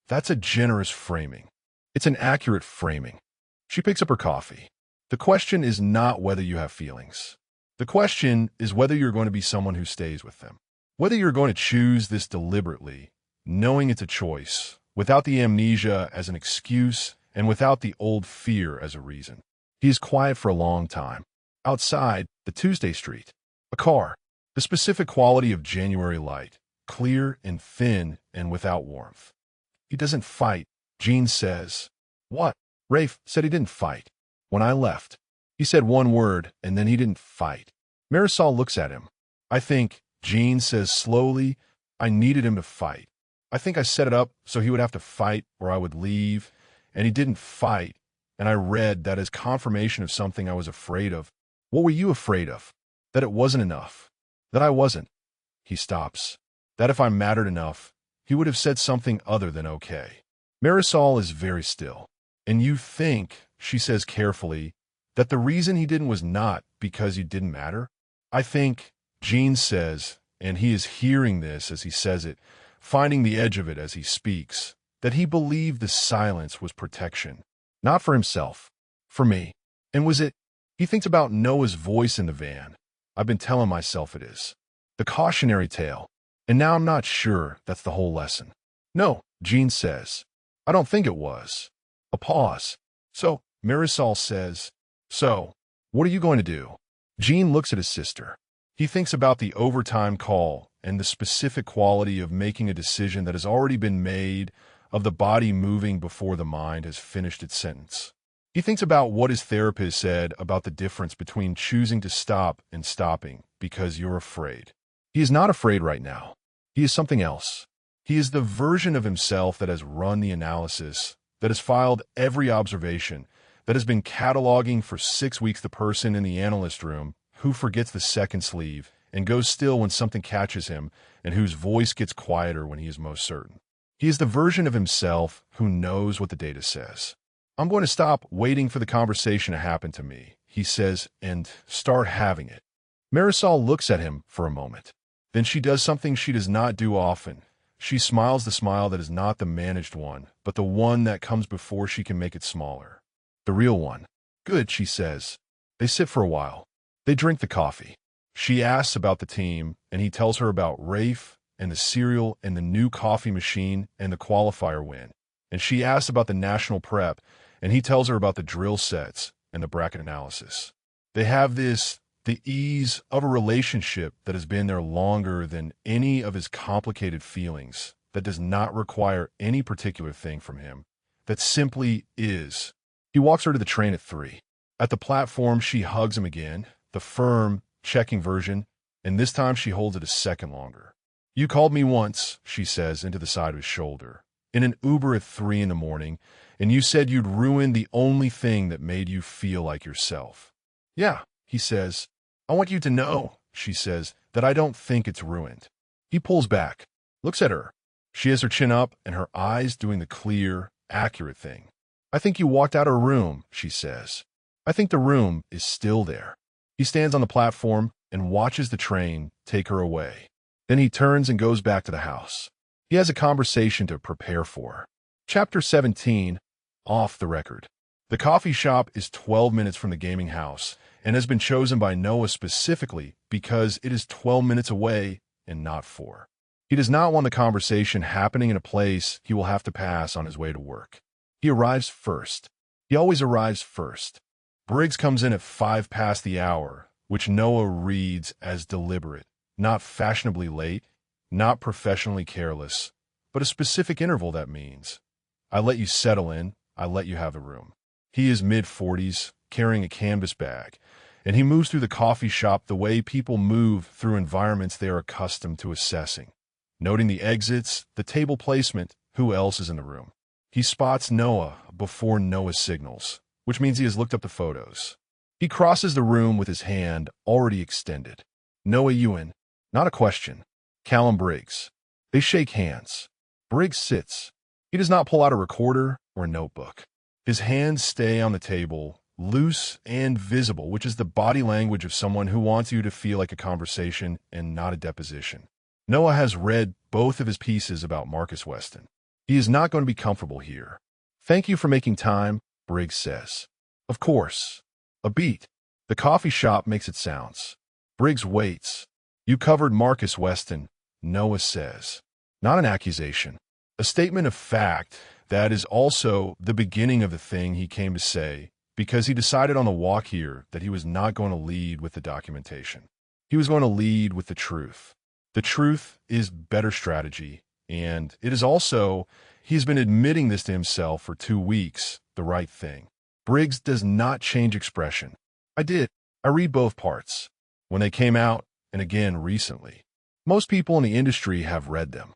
That's a generous framing. It's an accurate framing. She picks up her coffee. The question is not whether you have feelings. The question is whether you're going to be someone who stays with them. Whether you're going to choose this deliberately, knowing it's a choice, without the amnesia as an excuse, and without the old fear as a reason. He is quiet for a long time. Outside, the Tuesday street. A car. The specific quality of January light. Clear and thin and without warmth. He doesn't fight, Jin says. What? Rafe said he didn't fight. When I left. He said one word, and then he didn't fight. Marisol looks at him. I think, Jin says slowly, I needed him to fight. I think I set it up so he would have to fight or I would leave. And he didn't fight, and I read that as confirmation of something I was afraid of. What were you afraid of? That it wasn't enough. That I wasn't. He stops. That if I mattered enough, he would have said something other than okay. Marisol is very still. And you think, she says carefully, that the reason he didn't was not because you didn't matter? I think, Jin says, and he is hearing this as he says it, finding the edge of it as he speaks, that he believed the silence was protection. Not for himself. For me. And was it? He thinks about Noah's voice in the van. I've been telling myself it is. The cautionary tale. And now I'm not sure that's the whole lesson. No, Jin says. I don't think it was. A pause. So, Marisol says, so, what are you going to do? Jin looks at his sister. He thinks about the overtime call and the specific quality of making a decision that has already been made, of the body moving before the mind has finished its sentence. He thinks about what his therapist said about the difference between choosing to stop and stopping because you're afraid. He is not afraid right now. He is something else. He is the version of himself that has run the analysis, that has filed every observation, that has been cataloging for 6 weeks the person in the analyst room who forgets the second sleeve and goes still when something catches him, and whose voice gets quieter when he is most certain. He is the version of himself who knows what the data says. I'm going to stop waiting for the conversation to happen to me, he says, and start having it. Marisol looks at him for a moment. Then she does something she does not do often. She smiles the smile that is not the managed one, but the one that comes before she can make it smaller. The real one. Good, she says. They sit for a while. They drink the coffee. She asks about the team, and he tells her about Rafe and the cereal and the new coffee machine and the qualifier win. And she asks about the national prep, and he tells her about the drill sets and the bracket analysis. They have the ease of a relationship that has been there longer than any of his complicated feelings, that does not require any particular thing from him, that simply is. He walks her to the train at 3. At the platform, she hugs him again, the firm, checking version, and this time she holds it a second longer. You called me once, she says into the side of his shoulder, in an Uber at 3 in the morning, and you said you'd ruin the only thing that made you feel like yourself. Yeah, he says. I want you to know, she says, that I don't think it's ruined. He pulls back, looks at her. She has her chin up and her eyes doing the clear, accurate thing. I think you walked out of her room, she says. I think the room is still there. He stands on the platform and watches the train take her away. Then he turns and goes back to the house. He has a conversation to prepare for. Chapter 17, Off the Record. The coffee shop is 12 minutes from the gaming house and has been chosen by Noah specifically because it is 12 minutes away and not 4. He does not want the conversation happening in a place he will have to pass on his way to work. He arrives first. He always arrives first. Briggs comes in at 5 past the hour, which Noah reads as deliberate, not fashionably late, not professionally careless, but a specific interval that means, I let you settle in, I let you have the room. He is mid-40s, carrying a canvas bag, and he moves through the coffee shop the way people move through environments they are accustomed to assessing, noting the exits, the table placement, who else is in the room. He spots Noah before Noah signals, which means he has looked up the photos. He crosses the room with his hand already extended. Noah Ewan, not a question. Callum Briggs. They shake hands. Briggs sits. He does not pull out a recorder or a notebook. His hands stay on the table, loose and visible, which is the body language of someone who wants you to feel like a conversation and not a deposition. Noah has read both of his pieces about Marcus Weston. He is not going to be comfortable here. Thank you for making time, Briggs says. Of course. A beat. The coffee shop makes it sounds. Briggs waits. You covered Marcus Weston, Noah says. Not an accusation. A statement of fact that is also the beginning of the thing he came to say, because he decided on the walk here that he was not going to lead with the documentation. He was going to lead with the truth. The truth is better strategy, and it is also, he's been admitting this to himself for 2 weeks, the right thing. Briggs does not change expression. I did. I read both parts. When they came out, and again recently. Most people in the industry have read them.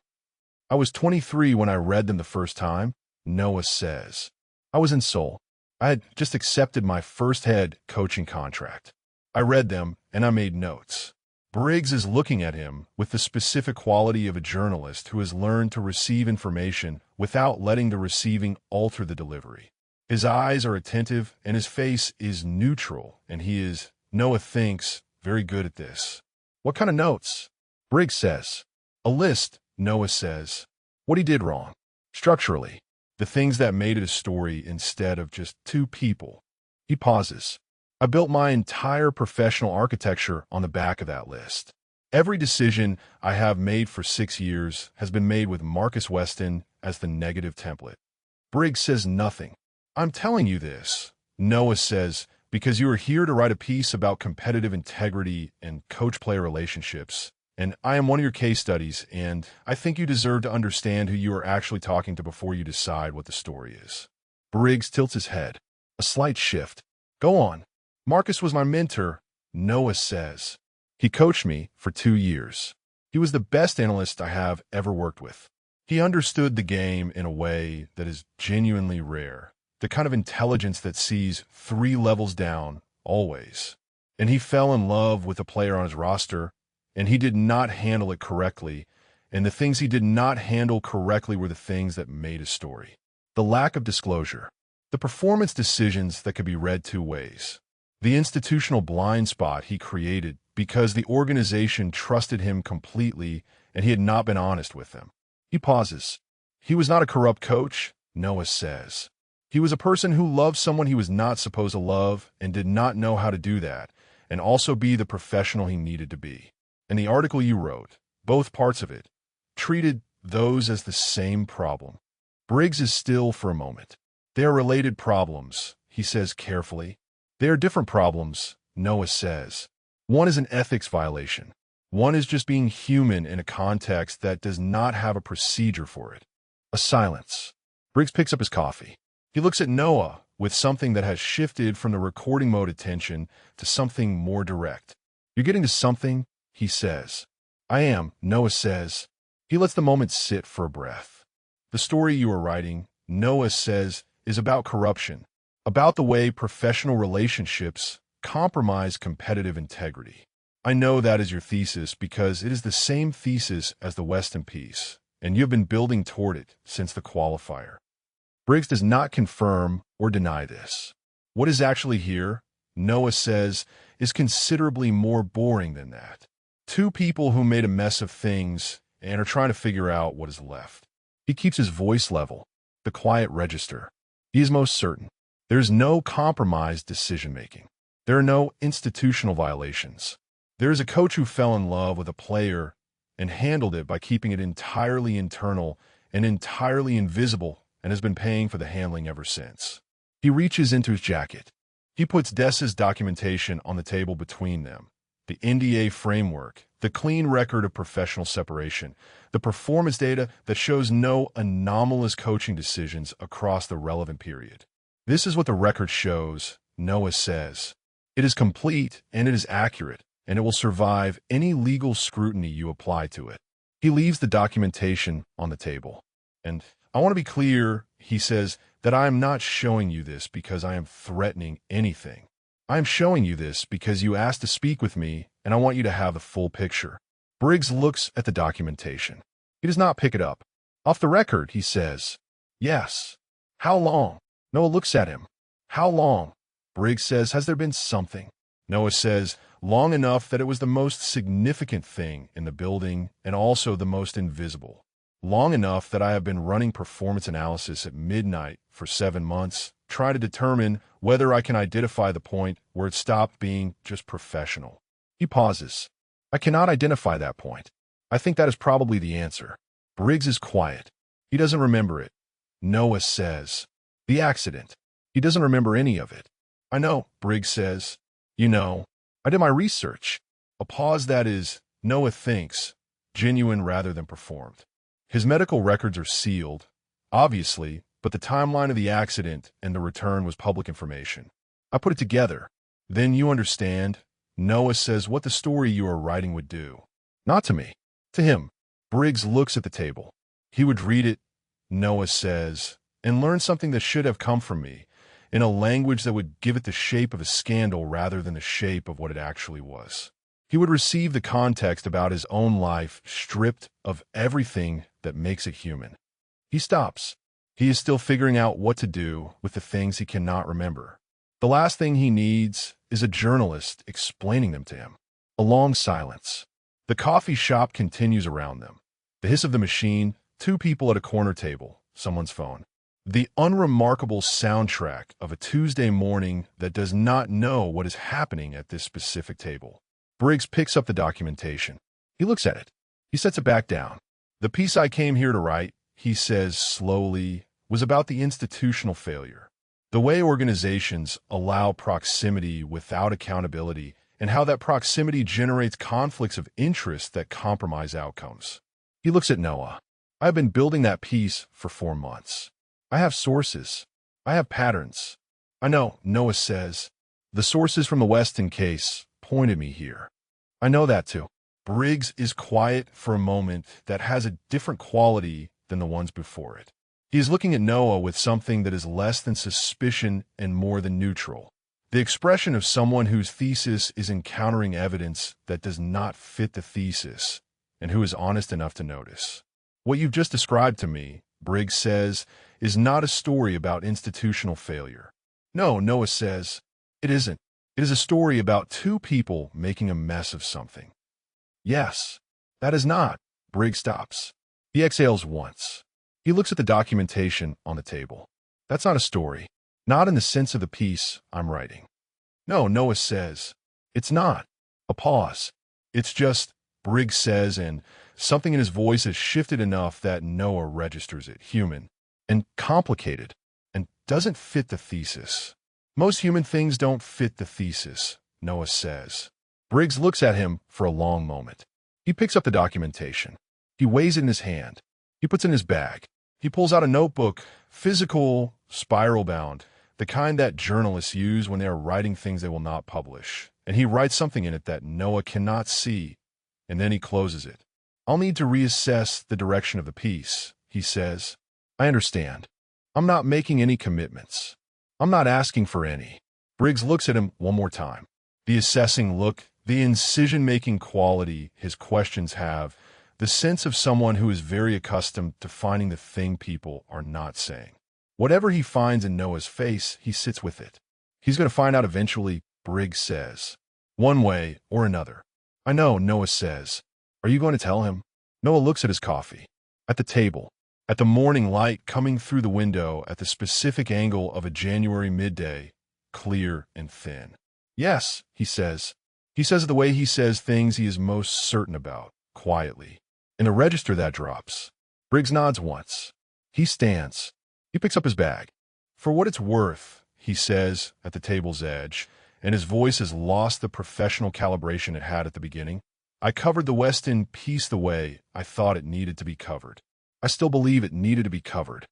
I was 23 when I read them the first time, Noah says. I was in Seoul. I had just accepted my first head coaching contract. I read them, and I made notes. Briggs is looking at him with the specific quality of a journalist who has learned to receive information without letting the receiving alter the delivery. His eyes are attentive, and his face is neutral, and he is, Noah thinks, very good at this. What kind of notes? Briggs says. A list, Noah says. What he did wrong. Structurally. The things that made it a story instead of just 2 people. He pauses. I built my entire professional architecture on the back of that list. Every decision I have made for 6 years has been made with Marcus Weston as the negative template. Briggs says nothing. I'm telling you this, Noah says, because you are here to write a piece about competitive integrity and coach-player relationships. And I am one of your case studies, and I think you deserve to understand who you are actually talking to before you decide what the story is. Briggs tilts his head. A slight shift. Go on. Marcus was my mentor, Noah says. He coached me for 2 years. He was the best analyst I have ever worked with. He understood the game in a way that is genuinely rare. The kind of intelligence that sees 3 levels down, always. and he fell in love with a player on his roster, and he did not handle it correctly, and the things he did not handle correctly were the things that made his story. The lack of disclosure. The performance decisions that could be read two ways. The institutional blind spot he created because the organization trusted him completely and he had not been honest with them. He pauses. He was not a corrupt coach, Noah says. He was a person who loved someone he was not supposed to love and did not know how to do that, and also be the professional he needed to be. And the article you wrote, both parts of it, treated those as the same problem. Briggs is still for a moment. They are related problems, he says carefully. They are different problems, Noah says. One is an ethics violation. One is just being human in a context that does not have a procedure for it. A silence. Briggs picks up his coffee. He looks at Noah with something that has shifted from the recording mode attention to something more direct. You're getting to something, he says. I am, Noah says. He lets the moment sit for a breath. The story you are writing, Noah says, is about corruption, about the way professional relationships compromise competitive integrity. I know that is your thesis because it is the same thesis as the Weston piece, and you have been building toward it since the qualifier. Briggs does not confirm or deny this. What is actually here, Noah says, is considerably more boring than that. Two people who made a mess of things and are trying to figure out what is left. He keeps his voice level, the quiet register. He is most certain. There is no compromised decision-making. There are no institutional violations. There is a coach who fell in love with a player and handled it by keeping it entirely internal and entirely invisible and has been paying for the handling ever since. He reaches into his jacket. He puts Dessa's documentation on the table between them. The NDA framework, the clean record of professional separation, the performance data that shows no anomalous coaching decisions across the relevant period. This is what the record shows, Noah says. It is complete and it is accurate, and it will survive any legal scrutiny you apply to it. He leaves the documentation on the table. And I want to be clear, he says, that I am not showing you this because I am threatening anything. I am showing you this because you asked to speak with me, and I want you to have the full picture. Briggs looks at the documentation. He does not pick it up. Off the record, he says. Yes. How long? Noah looks at him. How long? Briggs says, has there been something? Noah says, long enough that it was the most significant thing in the building and also the most invisible. Long enough that I have been running performance analysis at midnight for 7 months, trying to determine whether I can identify the point where it stopped being just professional. He pauses. I cannot identify that point. I think that is probably the answer. Briggs is quiet. He doesn't remember it. Noah says. The accident. He doesn't remember any of it. I know, Briggs says. You know, I did my research. A pause that is, Noah thinks, genuine rather than performed. His medical records are sealed, obviously, but the timeline of the accident and the return was public information. I put it together. Then you understand, Noah says, what the story you are writing would do. Not to me. To him. Briggs looks at the table. He would read it, Noah says, and learn something that should have come from me, in a language that would give it the shape of a scandal rather than the shape of what it actually was. He would receive the context about his own life stripped of everything that makes it human. He stops. He is still figuring out what to do with the things he cannot remember. The last thing he needs is a journalist explaining them to him. A long silence. The coffee shop continues around them. The hiss of the machine, two people at a corner table, someone's phone. The unremarkable soundtrack of a Tuesday morning that does not know what is happening at this specific table. Briggs picks up the documentation. He looks at it. He sets it back down. The piece I came here to write, he says slowly, was about the institutional failure. The way organizations allow proximity without accountability and how that proximity generates conflicts of interest that compromise outcomes. He looks at Noah. I have been building that piece for 4 months. I have sources. I have patterns. I know, Noah says. The sources from the Weston case pointed me here. I know that too. Briggs is quiet for a moment that has a different quality than the ones before it. He is looking at Noah with something that is less than suspicion and more than neutral. The expression of someone whose thesis is encountering evidence that does not fit the thesis and who is honest enough to notice. What you've just described to me, Briggs says, is not a story about institutional failure. No, Noah says, it isn't. It is a story about two people making a mess of something. Yes, that is not. Briggs stops. He exhales once. He looks at the documentation on the table. That's not a story. Not in the sense of the piece I'm writing. No, Noah says. It's not. A pause. It's just, Briggs says, and something in his voice has shifted enough that Noah registers it. Human. And complicated. And doesn't fit the thesis. Most human things don't fit the thesis, Noah says. Briggs looks at him for a long moment. He picks up the documentation. He weighs it in his hand. He puts it in his bag. He pulls out a notebook, physical, spiral-bound, the kind that journalists use when they are writing things they will not publish. And he writes something in it that Noah cannot see, and then he closes it. I'll need to reassess the direction of the piece, he says. I understand. I'm not making any commitments. I'm not asking for any. Briggs looks at him one more time. The assessing look, the incision-making quality his questions have, the sense of someone who is very accustomed to finding the thing people are not saying. Whatever he finds in Noah's face, he sits with it. He's going to find out eventually, Briggs says. One way or another. I know, Noah says. Are you going to tell him? Noah looks at his coffee. At the table. At the morning light coming through the window at the specific angle of a January midday, clear and thin. Yes, he says. He says it the way he says things he is most certain about, quietly. In the register that drops. Briggs nods once. He stands. He picks up his bag. For what it's worth, he says at the table's edge, and his voice has lost the professional calibration it had at the beginning. I covered the West End piece the way I thought it needed to be covered. I still believe it needed to be covered.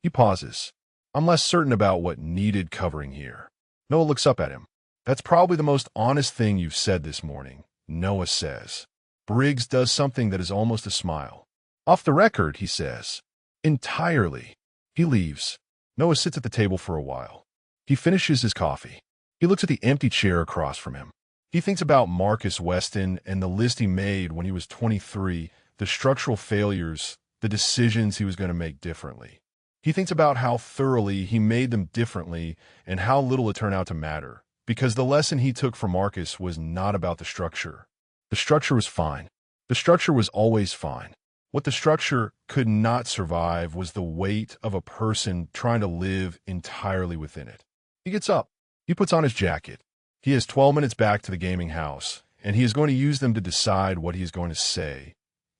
He pauses. I'm less certain about what needed covering here. Noah looks up at him. That's probably the most honest thing you've said this morning, Noah says. Briggs does something that is almost a smile. Off the record, he says. Entirely. He leaves. Noah sits at the table for a while. He finishes his coffee. He looks at the empty chair across from him. He thinks about Marcus Weston and the list he made when he was 23, the structural failures, the decisions he was going to make differently. He thinks about how thoroughly he made them differently and how little it turned out to matter, because the lesson he took from Marcus was not about the structure. The structure was fine. The structure was always fine. What the structure could not survive was the weight of a person trying to live entirely within it. He gets up. He puts on his jacket. He has 12 minutes back to the gaming house, and he is going to use them to decide what he is going to say,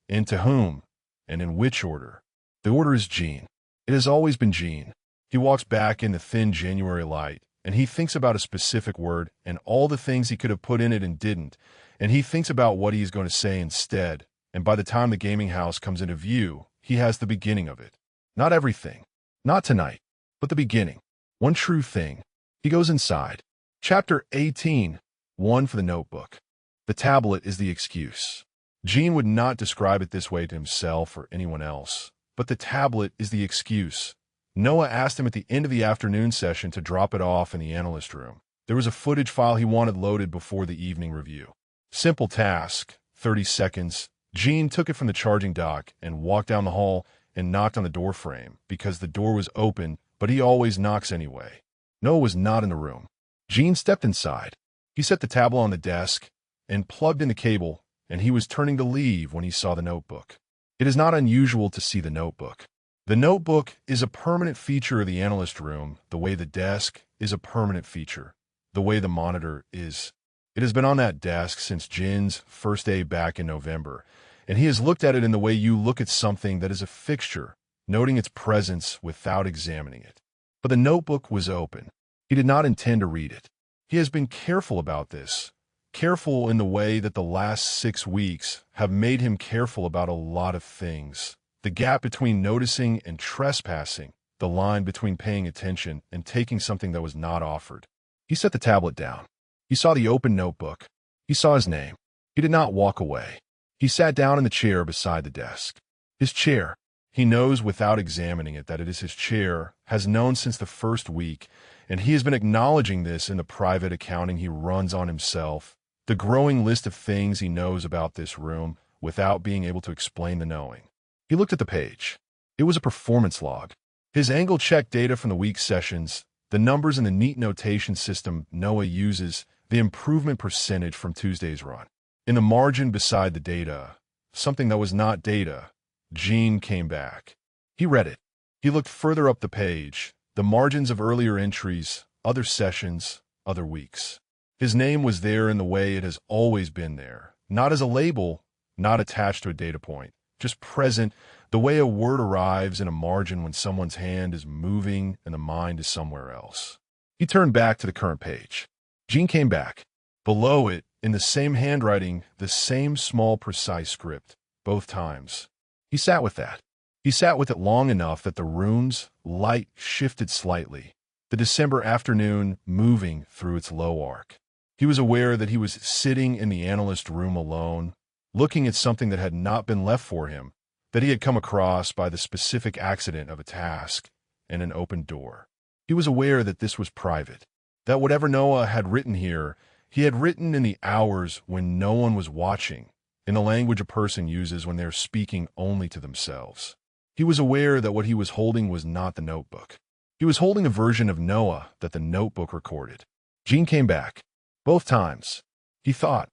and to whom, and in which order. The order is Jin. It has always been Jin. He walks back in the thin January light, and he thinks about a specific word and all the things he could have put in it and didn't, and he thinks about what he is going to say instead, and by the time the gaming house comes into view, he has the beginning of it. Not everything. Not tonight. But the beginning. One true thing. He goes inside. Chapter 18. 1 for the notebook. The tablet is the excuse. Jin would not describe it this way to himself or anyone else, but the tablet is the excuse. Noah asked him at the end of the afternoon session to drop it off in the analyst room. There was a footage file he wanted loaded before the evening review. Simple task, 30 seconds. Jin took it from the charging dock and walked down the hall and knocked on the door frame because the door was open, but he always knocks anyway. Noah was not in the room. Jin stepped inside. He set the tablet on the desk and plugged in the cable, and he was turning to leave when he saw the notebook. It is not unusual to see the notebook. The notebook is a permanent feature of the analyst room, the way the desk is a permanent feature, the way the monitor is. It has been on that desk since Jin's first day back in November, and he has looked at it in the way you look at something that is a fixture, noting its presence without examining it. But the notebook was open. He did not intend to read it. He has been careful about this, careful in the way that the last 6 weeks have made him careful about a lot of things. The gap between noticing and trespassing, the line between paying attention and taking something that was not offered. He set the tablet down. He saw the open notebook. He saw his name. He did not walk away. He sat down in the chair beside the desk. His chair. He knows without examining it that it is his chair, has known since the first week, and he has been acknowledging this in the private accounting he runs on himself, the growing list of things he knows about this room without being able to explain the knowing. He looked at the page. It was a performance log. His angle checked data from the week's sessions, the numbers in the neat notation system Noah uses, the improvement percentage from Tuesday's run. In the margin beside the data, something that was not data, Jin came back. He read it. He looked further up the page, the margins of earlier entries, other sessions, other weeks. His name was there in the way it has always been there, not as a label, not attached to a data point, just present, the way a word arrives in a margin when someone's hand is moving and the mind is somewhere else. He turned back to the current page. Jin came back. Below it, in the same handwriting, the same small, precise script, both times. He sat with that. He sat with it long enough that the rune's light shifted slightly, the December afternoon moving through its low arc. He was aware that he was sitting in the analyst room alone, looking at something that had not been left for him, that he had come across by the specific accident of a task and an open door. He was aware that this was private, that whatever Noah had written here, he had written in the hours when no one was watching, in the language a person uses when they are speaking only to themselves. He was aware that what he was holding was not the notebook. He was holding a version of Noah that the notebook recorded. Jin came back. Both times. He thought,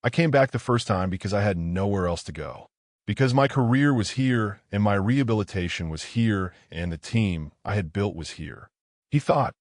I came back the first time because I had nowhere else to go. Because my career was here, and my rehabilitation was here, and the team I had built was here. He thought,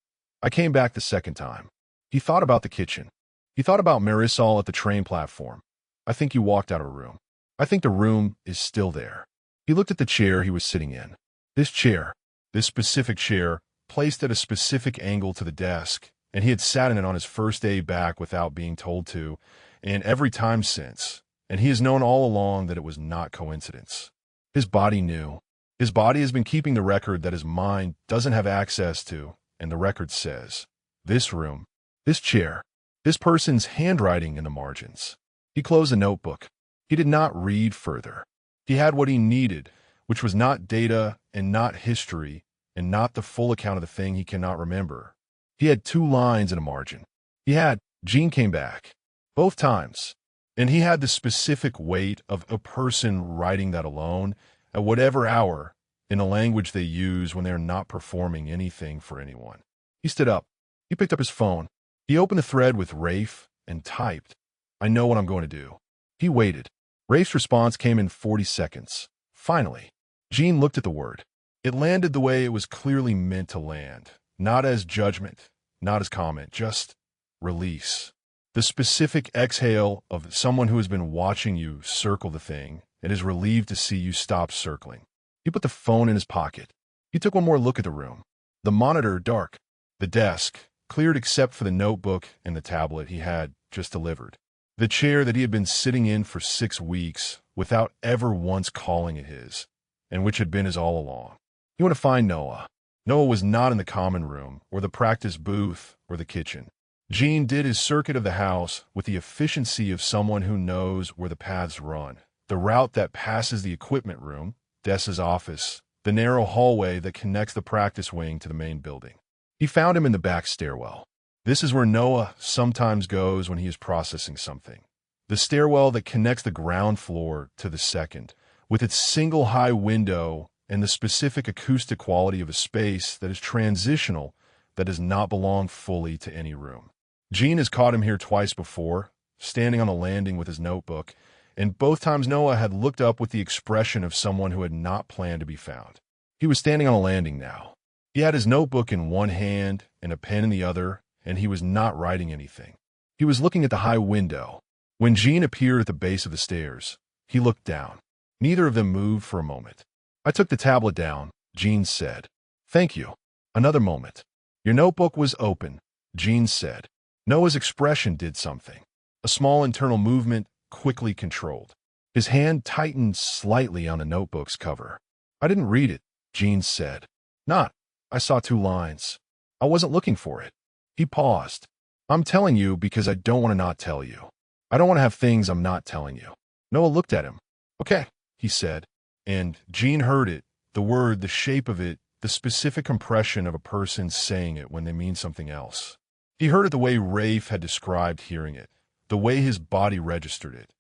I came back the second time. He thought about the kitchen. He thought about Marisol at the train platform. I think you walked out of a room. I think the room is still there. He looked at the chair he was sitting in. This chair, this specific chair, placed at a specific angle to the desk, and he had sat in it on his first day back without being told to, and every time since, and he has known all along that it was not coincidence. His body knew. His body has been keeping the record that his mind doesn't have access to, and the record says, this room, this chair, this person's handwriting in the margins. He closed the notebook. He did not read further. He had what he needed, which was not data and not history and not the full account of the thing he cannot remember. He had 2 lines in a margin. Jin came back. Both times. And he had the specific weight of a person writing that alone, at whatever hour, in a language they use when they are not performing anything for anyone. He stood up. He picked up his phone. He opened the thread with Rafe and typed, I know what I'm going to do. He waited. Rafe's response came in 40 seconds. Finally, Jin looked at the word. It landed the way it was clearly meant to land. Not as judgment, not as comment, just release. The specific exhale of someone who has been watching you circle the thing and is relieved to see you stop circling. He put the phone in his pocket. He took one more look at the room. The monitor dark. The desk, cleared except for the notebook and the tablet he had just delivered. The chair that he had been sitting in for 6 weeks without ever once calling it his, and which had been his all along. He went to find Noah. Noah was not in the common room, or the practice booth, or the kitchen. Jin did his circuit of the house with the efficiency of someone who knows where the paths run. The route that passes the equipment room, Dessa's office, the narrow hallway that connects the practice wing to the main building. He found him in the back stairwell. This is where Noah sometimes goes when he is processing something. The stairwell that connects the ground floor to the second, with its single high window and the specific acoustic quality of a space that is transitional, that does not belong fully to any room. Jin has caught him here twice before, standing on the landing with his notebook, and both times Noah had looked up with the expression of someone who had not planned to be found. He was standing on a landing now. He had his notebook in one hand and a pen in the other, and he was not writing anything. He was looking at the high window. When Jin appeared at the base of the stairs, he looked down. Neither of them moved for a moment. I took the tablet down, Jin said. Thank you. Another moment. Your notebook was open, Jin said. Noah's expression did something. A small internal movement, quickly controlled. His hand tightened slightly on the notebook's cover. I didn't read it, Jin said. Not. I saw 2 lines. I wasn't looking for it. He paused. I'm telling you because I don't want to not tell you. I don't want to have things I'm not telling you. Noah looked at him. Okay, he said. And Jin heard it, the word, the shape of it, the specific impression of a person saying it when they mean something else. He heard it the way Rafe had described hearing it, the way his body registered it,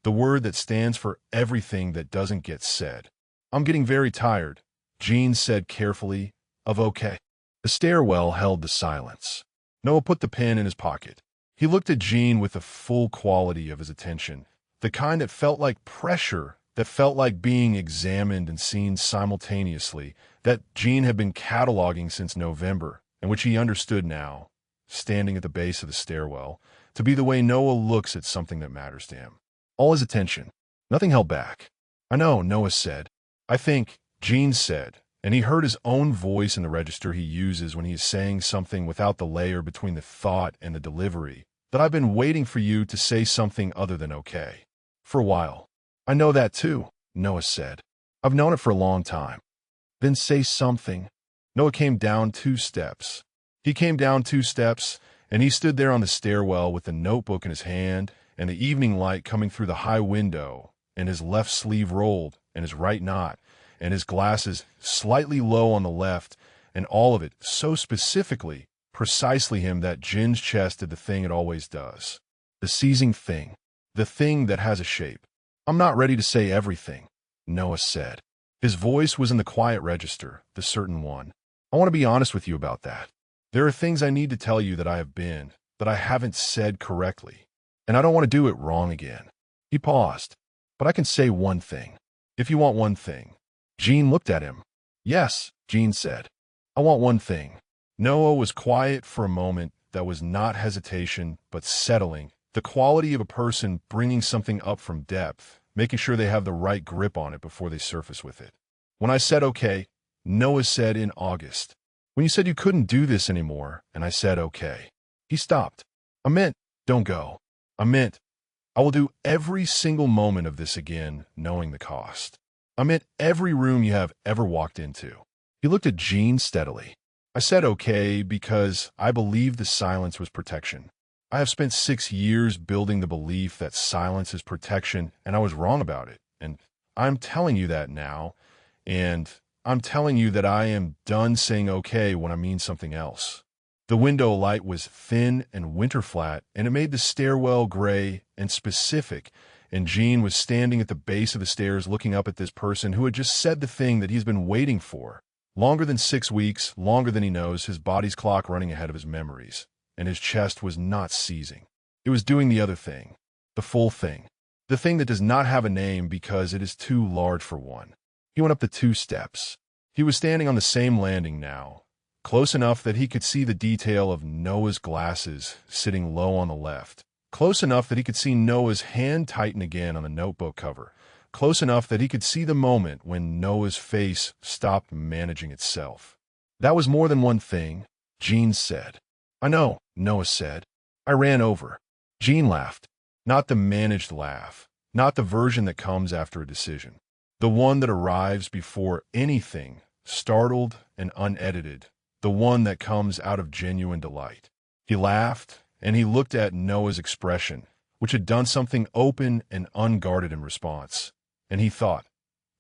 the word that stands for everything that doesn't get said. "I'm getting very tired," Jin said carefully, "of okay." The stairwell held the silence. Noah put the pen in his pocket. He looked at Jin with the full quality of his attention, the kind that felt like pressure, that felt like being examined and seen simultaneously, that Jin had been cataloging since November, and which he understood now, standing at the base of the stairwell, to be the way Noah looks at something that matters to him. All his attention. Nothing held back. "I know," Noah said. "I think," Jin said, and he heard his own voice in the register he uses when he is saying something without the layer between the thought and the delivery, "that I've been waiting for you to say something other than okay. For a while." "I know that too," Noah said. "I've known it for a long time." "Then say something." Noah came down 2 steps. He came down 2 steps, and he stood there on the stairwell with the notebook in his hand and the evening light coming through the high window, and his left sleeve rolled, and his right knot, and his glasses slightly low on the left, and all of it so specifically, precisely him that Jin's chest did the thing it always does. The seizing thing. The thing that has a shape. "I'm not ready to say everything," Noah said. His voice was in the quiet register, the certain one. "I want to be honest with you about that. There are things I need to tell you that I haven't said correctly. And I don't want to do it wrong again." He paused. "But I can say one thing. If you want one thing." Jin looked at him. "Yes," Jin said. "I want one thing." Noah was quiet for a moment. That was not hesitation, but settling. The quality of a person bringing something up from depth, making sure they have the right grip on it before they surface with it. "When I said okay," Noah said in August. "When you said you couldn't do this anymore, and I said okay." He stopped. "I meant, don't go. I meant, I will do every single moment of this again, knowing the cost. I meant every room you have ever walked into." He looked at Jin steadily. "I said okay because I believe the silence was protection. I have spent 6 years building the belief that silence is protection, and I was wrong about it. And I'm telling you that now, and I'm telling you that I am done saying okay when I mean something else." The window light was thin and winter flat, and it made the stairwell gray and specific, and Jin was standing at the base of the stairs looking up at this person who had just said the thing that he's been waiting for. Longer than 6 weeks, longer than he knows, his body's clock running ahead of his memories. And his chest was not seizing. It was doing the other thing, the full thing, the thing that does not have a name because it is too large for one. He went up the 2 steps. He was standing on the same landing now, close enough that he could see the detail of Noah's glasses sitting low on the left, close enough that he could see Noah's hand tighten again on the notebook cover, close enough that he could see the moment when Noah's face stopped managing itself. "That was more than one thing," Jin said. "I know," Noah said. "I ran over." Jin laughed. Not the managed laugh, not the version that comes after a decision. The one that arrives before anything, startled and unedited, the one that comes out of genuine delight. He laughed, and he looked at Noah's expression, which had done something open and unguarded in response. And he thought,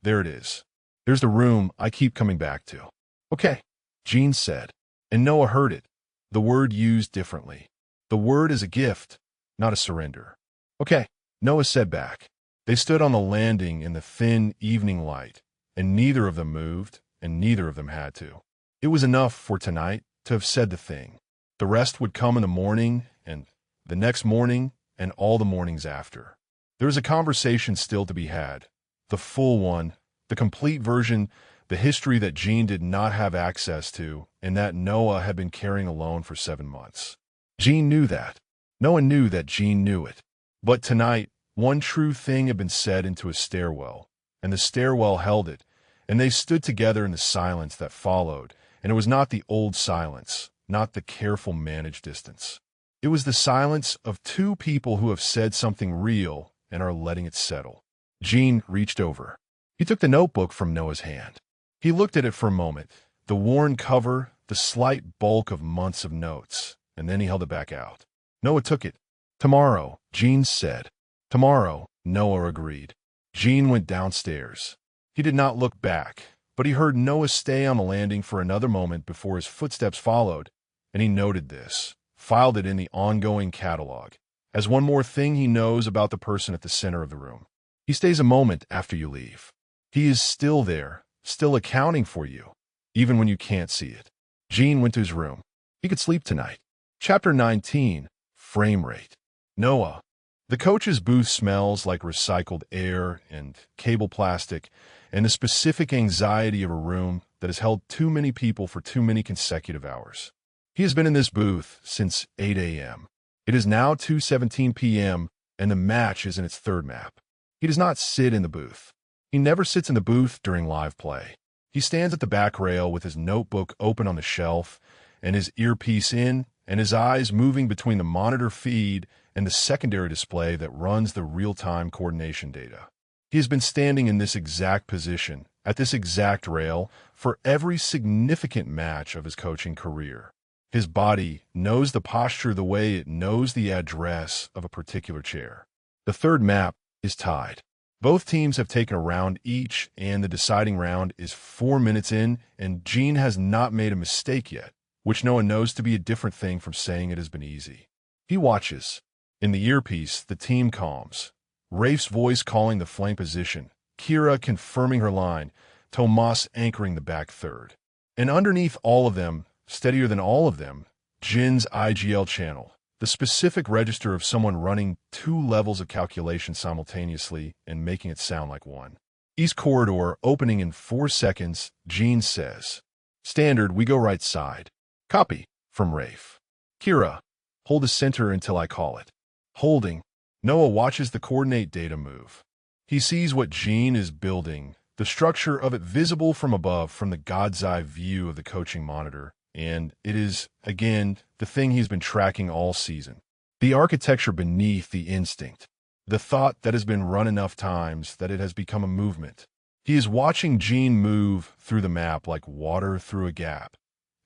there it is. There's the room I keep coming back to. "Okay," Jin said, and Noah heard it. The word used differently. The word is a gift, not a surrender. "Okay," Noah said back. They stood on the landing in the thin evening light, and neither of them moved, and neither of them had to. It was enough for tonight to have said the thing. The rest would come in the morning, and the next morning, and all the mornings after. There was a conversation still to be had, the full one, the complete version, the history that Jin did not have access to, and that Noah had been carrying alone for 7 months. Jin knew that. Noah knew that Jin knew it. But tonight, one true thing had been said into a stairwell, and the stairwell held it, and they stood together in the silence that followed, and it was not the old silence, not the careful managed distance. It was the silence of 2 people who have said something real and are letting it settle. Jin reached over. He took the notebook from Noah's hand. He looked at it for a moment, the worn cover, the slight bulk of months of notes, and then he held it back out. Noah took it. "Tomorrow," Jin said. "Tomorrow," Noah agreed. Jin went downstairs. He did not look back. But he heard Noah stay on the landing for another moment before his footsteps followed, and he noted this, filed it in the ongoing catalog, as one more thing he knows about the person at the center of the room. He stays a moment after you leave. He is still there, still accounting for you, even when you can't see it. Jin went to his room. He could sleep tonight. Chapter 19, Frame Rate. Noah. The coach's booth smells like recycled air and cable plastic and the specific anxiety of a room that has held too many people for too many consecutive hours. He has been in this booth since 8 a.m. It is now 2:17 p.m., and the match is in its third map. He does not sit in the booth. He never sits in the booth during live play. He stands at the back rail with his notebook open on the shelf and his earpiece in and his eyes moving between the monitor feed and the secondary display that runs the real-time coordination data. He has been standing in this exact position, at this exact rail, for every significant match of his coaching career. His body knows the posture the way it knows the address of a particular chair. The third map is tied. Both teams have taken a round each, and the deciding round is 4 minutes in, and Jin has not made a mistake yet, which Noah knows to be a different thing from saying it has been easy. He watches. In the earpiece, the team calms. Rafe's voice calling the flank position, Kira confirming her line, Tomas anchoring the back third. And underneath all of them, steadier than all of them, Jin's IGL channel, the specific register of someone running 2 levels of calculation simultaneously and making it sound like one. East corridor opening in 4 seconds, Jin says. Standard, we go right side. Copy, from Rafe. Kira, hold the center until I call it. Holding. Noah watches the coordinate data move. He sees what Jin is building, the structure of it visible from above from the God's eye view of the coaching monitor, and it is, again, the thing he's been tracking all season. The architecture beneath the instinct, the thought that has been run enough times that it has become a movement. He is watching Jin move through the map like water through a gap,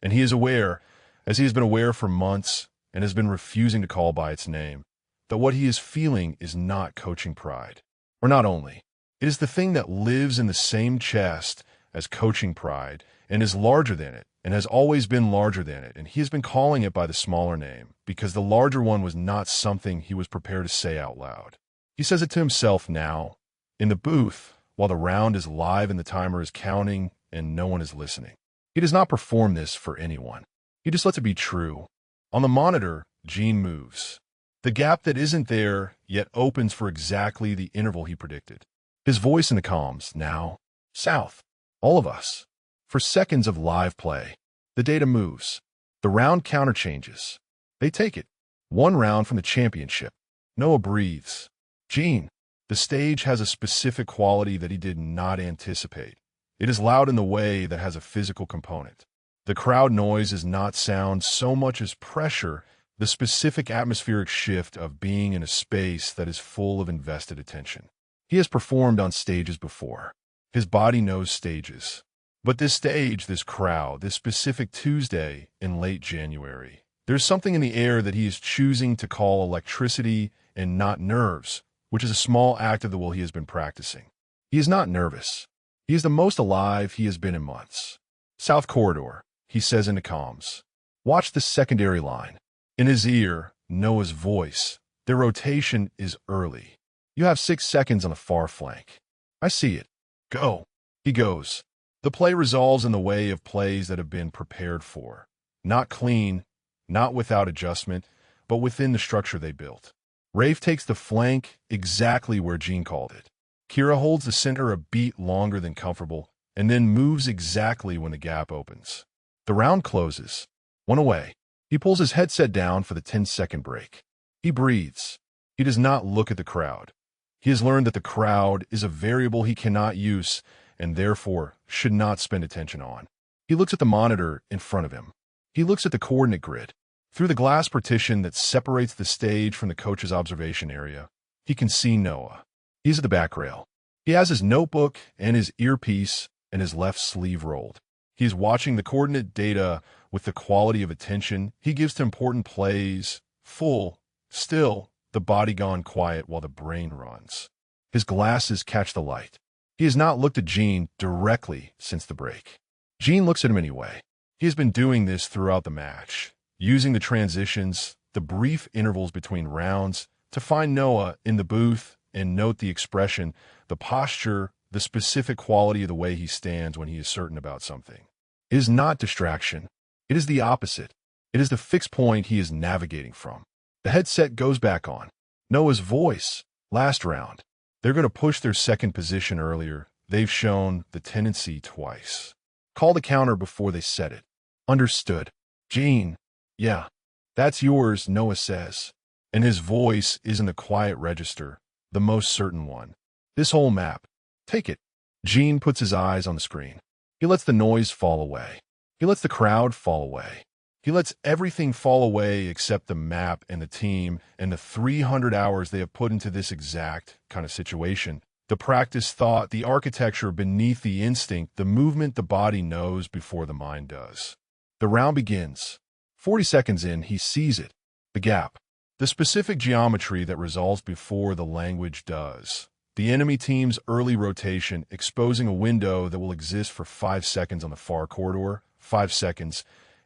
and he is aware, as he has been aware for months and has been refusing to call by its name, that what he is feeling is not coaching pride. Or not only. It is the thing that lives in the same chest as coaching pride and is larger than it and has always been larger than it, and he has been calling it by the smaller name because the larger one was not something he was prepared to say out loud. He says it to himself now, in the booth, while the round is live and the timer is counting and no one is listening. He does not perform this for anyone. He just lets it be true. On the monitor, Jin moves. The gap that isn't there yet opens for exactly the interval he predicted. His voice in the comms, now, south. All of us. For seconds of live play. The data moves. The round counter changes. They take it. 1 round from the championship. Noah breathes. Jin. The stage has a specific quality that he did not anticipate. It is loud in the way that has a physical component. The crowd noise is not sound so much as pressure, the specific atmospheric shift of being in a space that is full of invested attention. He has performed on stages before. His body knows stages. But this stage, this crowd, this specific Tuesday in late January, there's something in the air that he is choosing to call electricity and not nerves, which is a small act of the will he has been practicing. He is not nervous. He is the most alive he has been in months. South corridor, he says into comms. Watch the secondary line. In his ear, Noah's voice. Their rotation is early. You have 6 seconds on the far flank. I see it. Go. He goes. The play resolves in the way of plays that have been prepared for. Not clean, not without adjustment, but within the structure they built. Rafe takes the flank exactly where Jin called it. Kira holds the center a beat longer than comfortable, and then moves exactly when the gap opens. The round closes. 1 away. He pulls his headset down for the 10-second break. He breathes. He does not look at the crowd. He has learned that the crowd is a variable he cannot use and therefore should not spend attention on. He looks at the monitor in front of him. He looks at the coordinate grid. Through the glass partition that separates the stage from the coach's observation area, he can see Noah. He's at the back rail. He has his notebook and his earpiece and his left sleeve rolled. He is watching the coordinate data with the quality of attention he gives to important plays, full, still, the body gone quiet while the brain runs. His glasses catch the light. He has not looked at Jin directly since the break. Jin looks at him anyway. He has been doing this throughout the match, using the transitions, the brief intervals between rounds, to find Noah in the booth and note the expression, the posture, the specific quality of the way he stands when he is certain about something. It is not distraction. It is the opposite. It is the fixed point he is navigating from. The headset goes back on. Noah's voice. Last round. They're going to push their second position earlier. They've shown the tendency twice. Call the counter before they set it. Understood. Jin. Yeah. That's yours, Noah says. And his voice is in the quiet register, the most certain one. This whole map. Take it. Jin puts his eyes on the screen. He lets the noise fall away. He lets the crowd fall away. He lets everything fall away except the map and the team and the 300 hours they have put into this exact kind of situation. The practice thought, the architecture beneath the instinct, the movement the body knows before the mind does. The round begins. 40 seconds in, he sees it. The gap. The specific geometry that resolves before the language does. The enemy team's early rotation, exposing a window that will exist for 5 seconds on the far corridor. 5 seconds.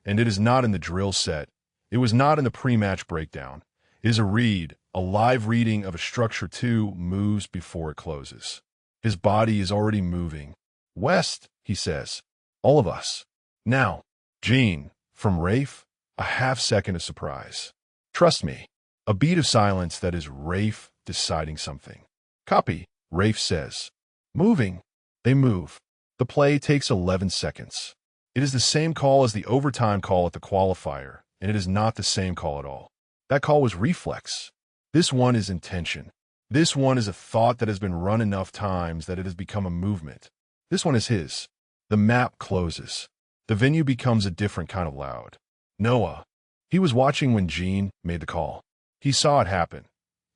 And it is not in the drill set. It was not in the pre-match breakdown. It is a read, a live reading of a structure 2 moves before it closes. His body is already moving. West, he says. All of us. Now. Jin. From Rafe. A half-second of surprise. Trust me. A beat of silence that is Rafe deciding something. Copy, Rafe says. Moving. They move. The play takes 11 seconds. It is the same call as the overtime call at the qualifier, and it is not the same call at all. That call was reflex. This one is intention. This one is a thought that has been run enough times that it has become a movement. This one is his. The map closes. The venue becomes a different kind of loud. Noah. He was watching when Jin made the call. He saw it happen.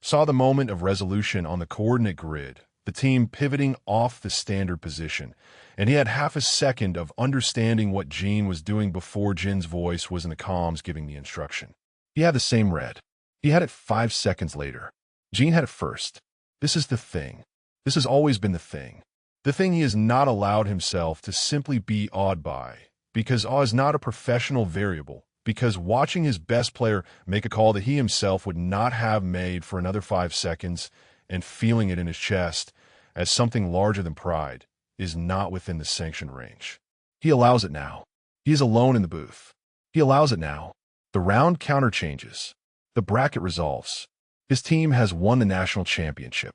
Saw the moment of resolution on the coordinate grid, the team pivoting off the standard position, and he had half a second of understanding what Jin was doing before Jin's voice was in the comms giving the instruction. He had the same read. He had it 5 seconds later. Jin had it first. This is the thing. This has always been the thing. The thing he has not allowed himself to simply be awed by, because awe is not a professional variable, because watching his best player make a call that he himself would not have made for another 5 seconds and feeling it in his chest as something larger than pride is not within the sanction range. He allows it now. He is alone in the booth. He allows it now. The round counter changes. The bracket resolves. His team has won the national championship.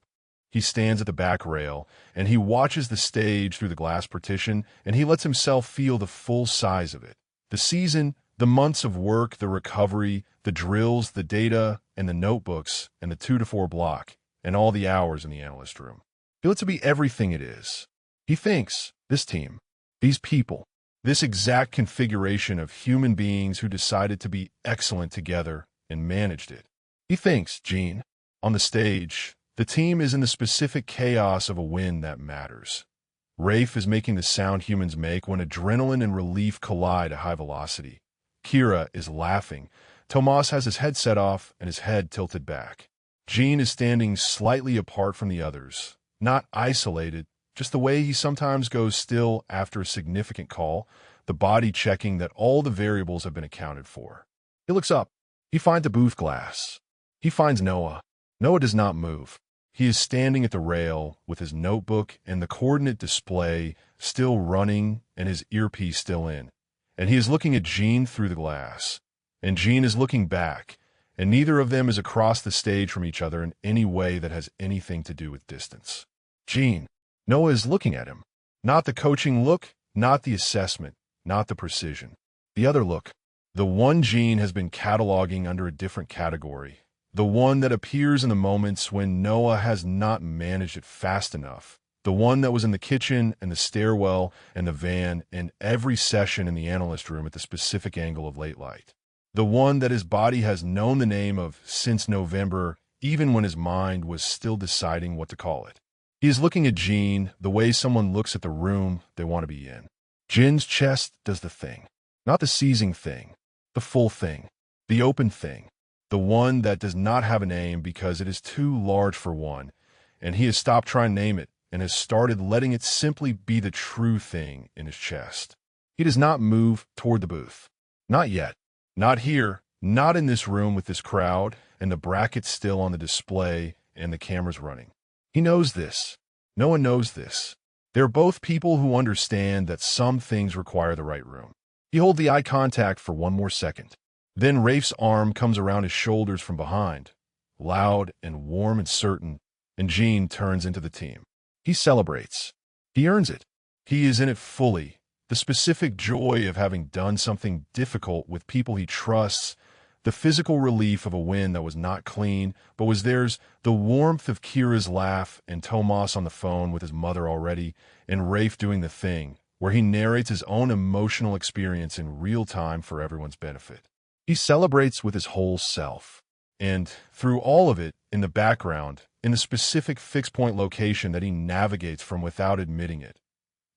He stands at the back rail, and he watches the stage through the glass partition, and he lets himself feel the full size of it. The season, the months of work, the recovery, the drills, the data, and the notebooks, and the 2 to 4 block, and all the hours in the analyst room. He lets it be everything it is. He thinks, this team, these people, this exact configuration of human beings who decided to be excellent together and managed it. He thinks, Jin, on the stage, the team is in the specific chaos of a win that matters. Rafe is making the sound humans make when adrenaline and relief collide at high velocity. Kira is laughing. Tomas has his headset off and his head tilted back. Jin is standing slightly apart from the others, not isolated, just the way he sometimes goes still after a significant call, the body checking that all the variables have been accounted for. He looks up. He finds the booth glass. He finds Noah. Noah does not move. He is standing at the rail with his notebook and the coordinate display still running and his earpiece still in. And he is looking at Jin through the glass. And Jin is looking back, and neither of them is across the stage from each other in any way that has anything to do with distance. Jin. Noah is looking at him. Not the coaching look, not the assessment, not the precision. The other look. The one Jin has been cataloging under a different category. The one that appears in the moments when Noah has not managed it fast enough. The one that was in the kitchen and the stairwell and the van and every session in the analyst room at the specific angle of late light. The one that his body has known the name of since November, even when his mind was still deciding what to call it. He is looking at Jin the way someone looks at the room they want to be in. Jin's chest does the thing. Not the seizing thing. The full thing. The open thing. The one that does not have a name because it is too large for one, and he has stopped trying to name it, and has started letting it simply be the true thing in his chest. He does not move toward the booth. Not yet. Not here. Not in this room with this crowd, and the brackets still on the display, and the cameras running. He knows this. No one knows this. They're both people who understand that some things require the right room. He holds the eye contact for one more second. Then Rafe's arm comes around his shoulders from behind, loud and warm and certain, and Jin turns into the team. He celebrates. He earns it. He is in it fully. The specific joy of having done something difficult with people he trusts, the physical relief of a win that was not clean, but was theirs, the warmth of Kira's laugh and Tomas on the phone with his mother already, and Rafe doing the thing, where he narrates his own emotional experience in real time for everyone's benefit. He celebrates with his whole self. And through all of it, in the background, in the specific fixed-point location that he navigates from without admitting it,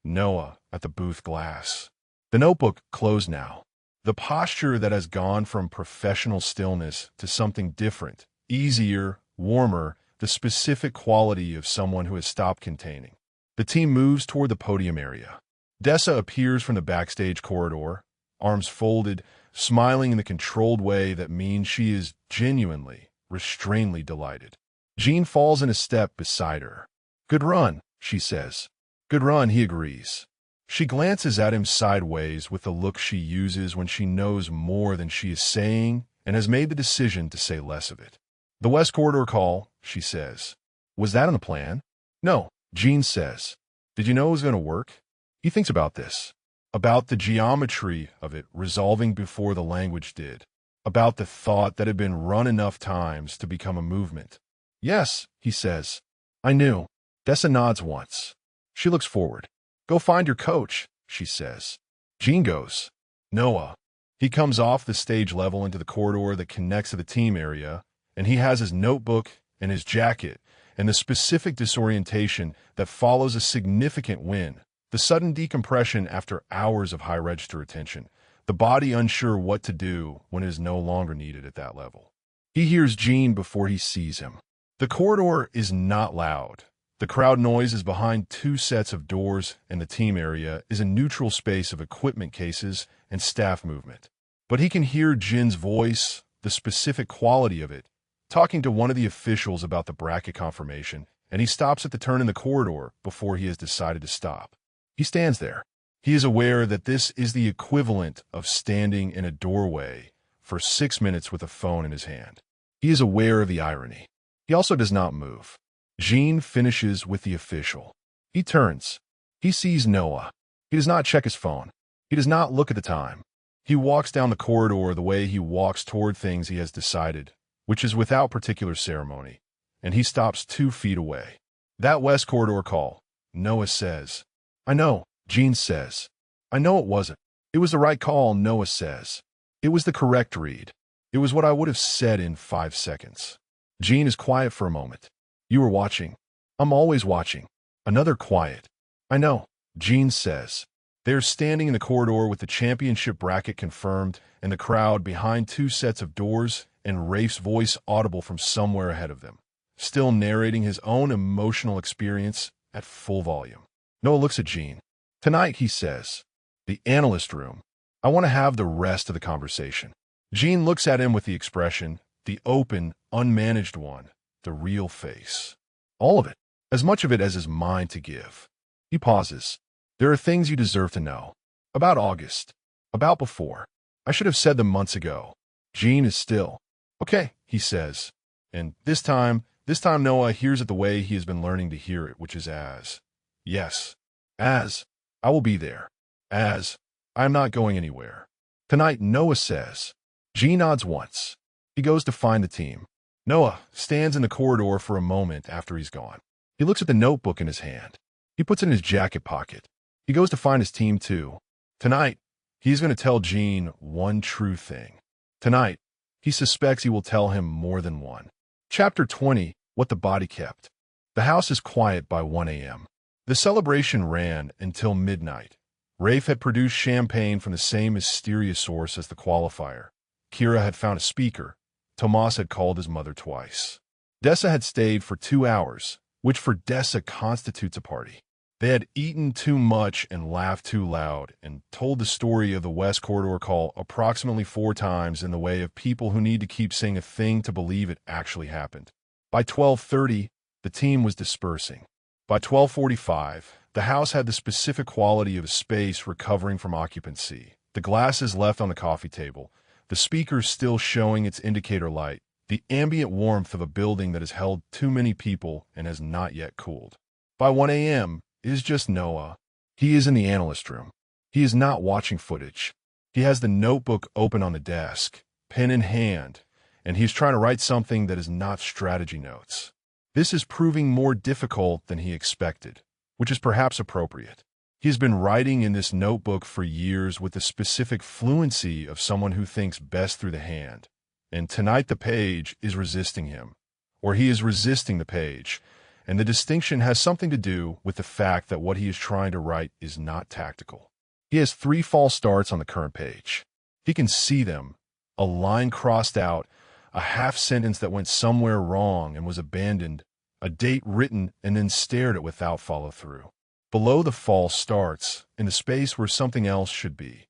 Noah at the booth glass. The notebook closed now. The posture that has gone from professional stillness to something different, easier, warmer, the specific quality of someone who has stopped containing. The team moves toward the podium area. Dessa appears from the backstage corridor, arms folded, smiling in the controlled way that means she is genuinely, restrainedly delighted. Jin falls in a step beside her. "Good run," she says. "Good run," he agrees. She glances at him sideways with the look she uses when she knows more than she is saying and has made the decision to say less of it. "The West Corridor call," she says. "Was that on the plan?" "No," Jin says. "Did you know it was going to work?" He thinks about this. About the geometry of it resolving before the language did. About the thought that had been run enough times to become a movement. "Yes," he says. "I knew." Dessa nods once. She looks forward. "Go find your coach," she says. Jin goes. Noah. He comes off the stage level into the corridor that connects to the team area, and he has his notebook and his jacket and the specific disorientation that follows a significant win, the sudden decompression after hours of high register attention, the body unsure what to do when it is no longer needed at that level. He hears Jin before he sees him. The corridor is not loud. The crowd noise is behind two sets of doors, and the team area is a neutral space of equipment cases and staff movement. But he can hear Jin's voice, the specific quality of it, talking to one of the officials about the bracket confirmation, and he stops at the turn in the corridor before he has decided to stop. He stands there. He is aware that this is the equivalent of standing in a doorway for 6 minutes with a phone in his hand. He is aware of the irony. He also does not move. Jin finishes with the official. He turns. He sees Noah. He does not check his phone. He does not look at the time. He walks down the corridor the way he walks toward things he has decided, which is without particular ceremony, and he stops 2 feet away. "That West Corridor call," Noah says. "I know," Jin says. "I know it wasn't. It was the right call," Noah says. "It was the correct read. It was what I would have said in 5 seconds. Jin is quiet for a moment. "You were watching." "I'm always watching." Another quiet. "I know," Jin says. They are standing in the corridor with the championship bracket confirmed and the crowd behind 2 sets of doors and Rafe's voice audible from somewhere ahead of them, still narrating his own emotional experience at full volume. Noah looks at Jin. "Tonight," he says, "the analyst room. I want to have the rest of the conversation." Jin looks at him with the expression, the open, unmanaged one. The real face. All of it. As much of it as is mine to give. He pauses. "There are things you deserve to know. About August. About before. I should have said them months ago." Jin is still. "Okay," he says. And this time Noah hears it the way he has been learning to hear it, which is as. Yes. As. I will be there. As. I am not going anywhere. Tonight, Noah says. Jin nods once. He goes to find the team. Noah stands in the corridor for a moment after he's gone. He looks at the notebook in his hand. He puts it in his jacket pocket. He goes to find his team too. Tonight, he's going to tell Jin one true thing. Tonight, he suspects he will tell him more than one. Chapter 20, What the Body Kept. The house is quiet by 1 a.m. The celebration ran until midnight. Rafe had produced champagne from the same mysterious source as the qualifier. Kira had found a speaker. Tomas had called his mother twice. Dessa had stayed for 2 hours, which for Dessa constitutes a party. They had eaten too much and laughed too loud, and told the story of the West Corridor call approximately 4 times in the way of people who need to keep saying a thing to believe it actually happened. By 12:30, the team was dispersing. By 12:45, the house had the specific quality of a space recovering from occupancy. The glasses left on the coffee table, the speakers still showing its indicator light, the ambient warmth of a building that has held too many people and has not yet cooled. By 1 a.m., it is just Noah. He is in the analyst room. He is not watching footage. He has the notebook open on the desk, pen in hand, and he is trying to write something that is not strategy notes. This is proving more difficult than he expected, which is perhaps appropriate. He has been writing in this notebook for years with the specific fluency of someone who thinks best through the hand, and tonight the page is resisting him, or he is resisting the page, and the distinction has something to do with the fact that what he is trying to write is not tactical. He has 3 false starts on the current page. He can see them, a line crossed out, a half sentence that went somewhere wrong and was abandoned, a date written and then stared at without follow-through. Below the false starts, in the space where something else should be,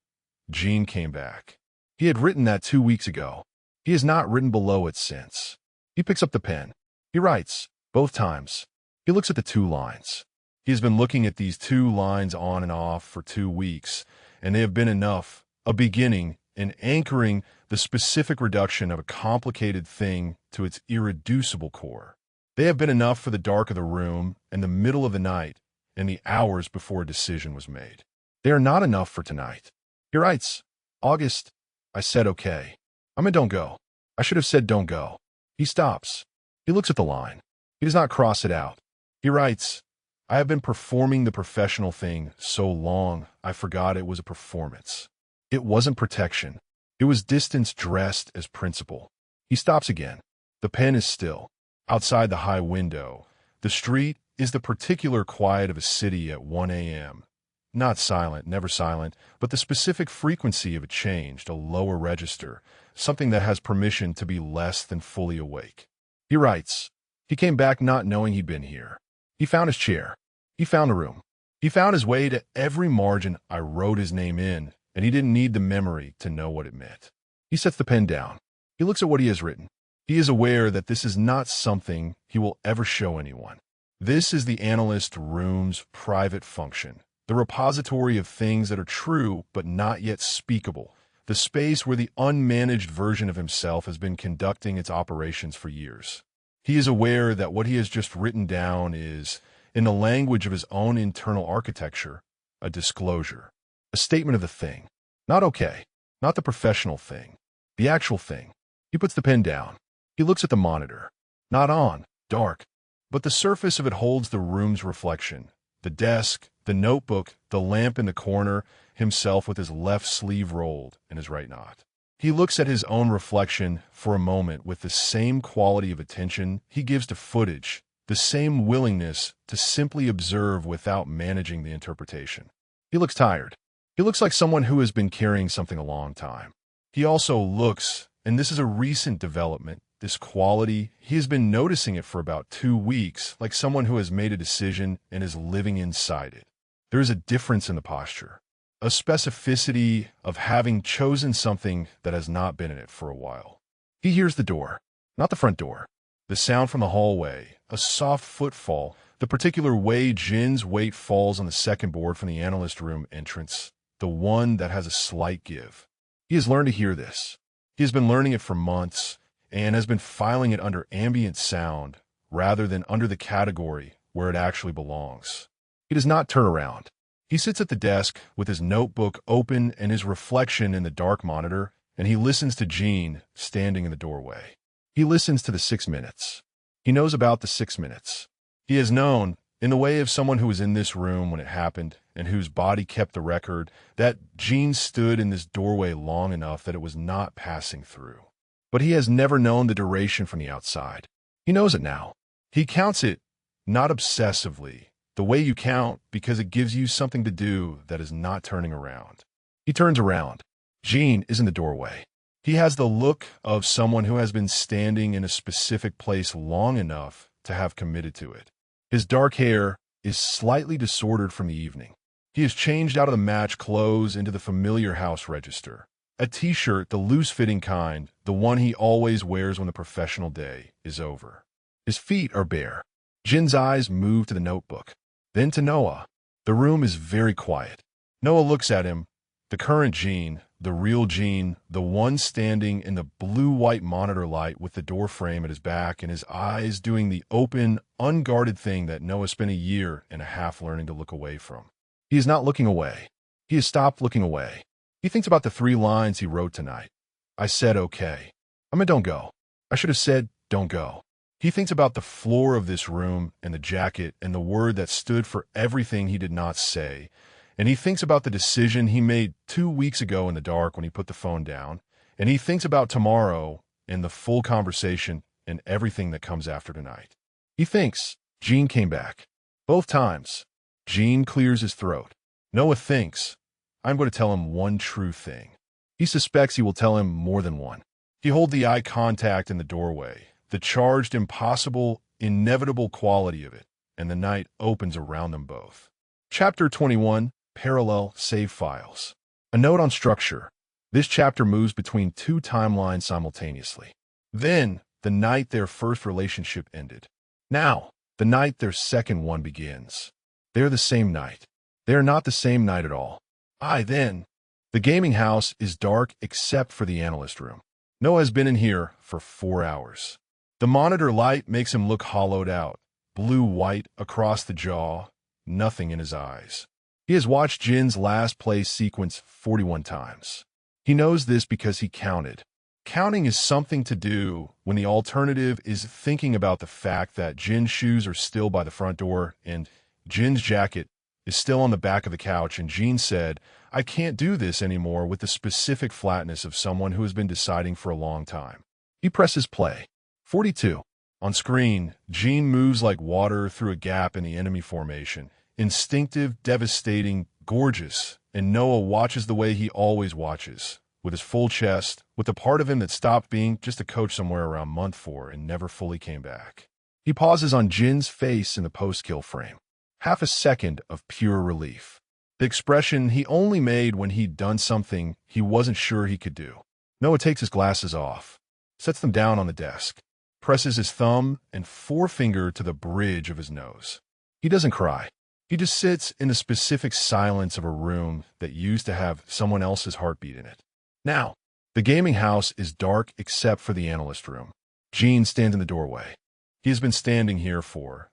Jin came back. He had written that 2 weeks ago. He has not written below it since. He picks up the pen. He writes, both times. He looks at the 2 lines. He has been looking at these 2 lines on and off for 2 weeks, and they have been enough, a beginning, in anchoring the specific reduction of a complicated thing to its irreducible core. They have been enough for the dark of the room and the middle of the night and the hours before a decision was made. They are not enough for tonight. He writes, August, I said okay. I meant don't go. I should have said don't go. He stops. He looks at the line. He does not cross it out. He writes, I have been performing the professional thing so long I forgot it was a performance. It wasn't protection. It was distance dressed as principle. He stops again. The pen is still. Outside the high window, the street is the particular quiet of a city at 1 a.m. Not silent, never silent, but the specific frequency of it changed, a lower register, something that has permission to be less than fully awake. He writes, he came back not knowing he'd been here. He found his chair. He found the room. He found his way to every margin I wrote his name in, and he didn't need the memory to know what it meant. He sets the pen down. He looks at what he has written. He is aware that this is not something he will ever show anyone. This is the analyst room's private function, the repository of things that are true but not yet speakable, the space where the unmanaged version of himself has been conducting its operations for years. He is aware that what he has just written down is, in the language of his own internal architecture, a disclosure, a statement of the thing. Not okay, not the professional thing, the actual thing. He puts the pen down. He looks at the monitor. Not on, dark, but the surface of it holds the room's reflection. The desk, the notebook, the lamp in the corner, himself with his left sleeve rolled and his right not. He looks at his own reflection for a moment with the same quality of attention he gives to footage, the same willingness to simply observe without managing the interpretation. He looks tired. He looks like someone who has been carrying something a long time. He also looks, and this is a recent development, this quality, he has been noticing it for about 2 weeks, like someone who has made a decision and is living inside it. There is a difference in the posture, a specificity of having chosen something that has not been in it for a while. He hears the door, not the front door, the sound from the hallway, a soft footfall, the particular way Jin's weight falls on the second board from the analyst room entrance, the one that has a slight give. He has learned to hear this. He has been learning it for months, and has been filing it under ambient sound rather than under the category where it actually belongs. He does not turn around. He sits at the desk with his notebook open and his reflection in the dark monitor, and he listens to Jin standing in the doorway. He listens to the 6 minutes. He knows about the 6 minutes. He has known, in the way of someone who was in this room when it happened and whose body kept the record, that Jin stood in this doorway long enough that it was not passing through. But he has never known the duration from the outside. He knows it now. He counts it, not obsessively, the way you count because it gives you something to do that is not turning around. He turns around. Jin is in the doorway. He has the look of someone who has been standing in a specific place long enough to have committed to it. His dark hair is slightly disordered from the evening. He has changed out of the match clothes into the familiar house register. A t-shirt, the loose-fitting kind, the one he always wears when the professional day is over. His feet are bare. Jin's eyes move to the notebook, then to Noah. The room is very quiet. Noah looks at him, the current Jin, the real Jin, the one standing in the blue-white monitor light with the door frame at his back and his eyes doing the open, unguarded thing that Noah spent a year and a half learning to look away from. He is not looking away. He has stopped looking away. He thinks about the 3 lines he wrote tonight. I said okay. Don't go. I should have said don't go. He thinks about the floor of this room and the jacket and the word that stood for everything he did not say. And he thinks about the decision he made 2 weeks ago in the dark when he put the phone down. And he thinks about tomorrow and the full conversation and everything that comes after tonight. He thinks Jin came back. Both times. Jin clears his throat. Noah thinks, I'm going to tell him one true thing. He suspects he will tell him more than one. He holds the eye contact in the doorway, the charged, impossible, inevitable quality of it, and the night opens around them both. Chapter 21, Parallel Save Files. A note on structure. This chapter moves between 2 timelines simultaneously. Then, the night their first relationship ended. Now, the night their second one begins. They're the same night. They are not the same night at all. Then. The gaming house is dark except for the analyst room. Noah has been in here for 4 hours. The monitor light makes him look hollowed out, blue-white across the jaw, nothing in his eyes. He has watched Jin's last play sequence 41 times. He knows this because he counted. Counting is something to do when the alternative is thinking about the fact that Jin's shoes are still by the front door and Jin's jacket is still on the back of the couch, and Jin said, I can't do this anymore with the specific flatness of someone who has been deciding for a long time. He presses play. 42. On screen, Jin moves like water through a gap in the enemy formation. Instinctive, devastating, gorgeous, and Noah watches the way he always watches, with his full chest, with the part of him that stopped being just a coach somewhere around month 4 and never fully came back. He pauses on Jin's face in the post-kill frame. Half a second of pure relief. The expression he only made when he'd done something he wasn't sure he could do. Noah takes his glasses off, sets them down on the desk, presses his thumb and forefinger to the bridge of his nose. He doesn't cry. He just sits in the specific silence of a room that used to have someone else's heartbeat in it. Now, the gaming house is dark except for the analyst room. Jin stands in the doorway. He has been standing here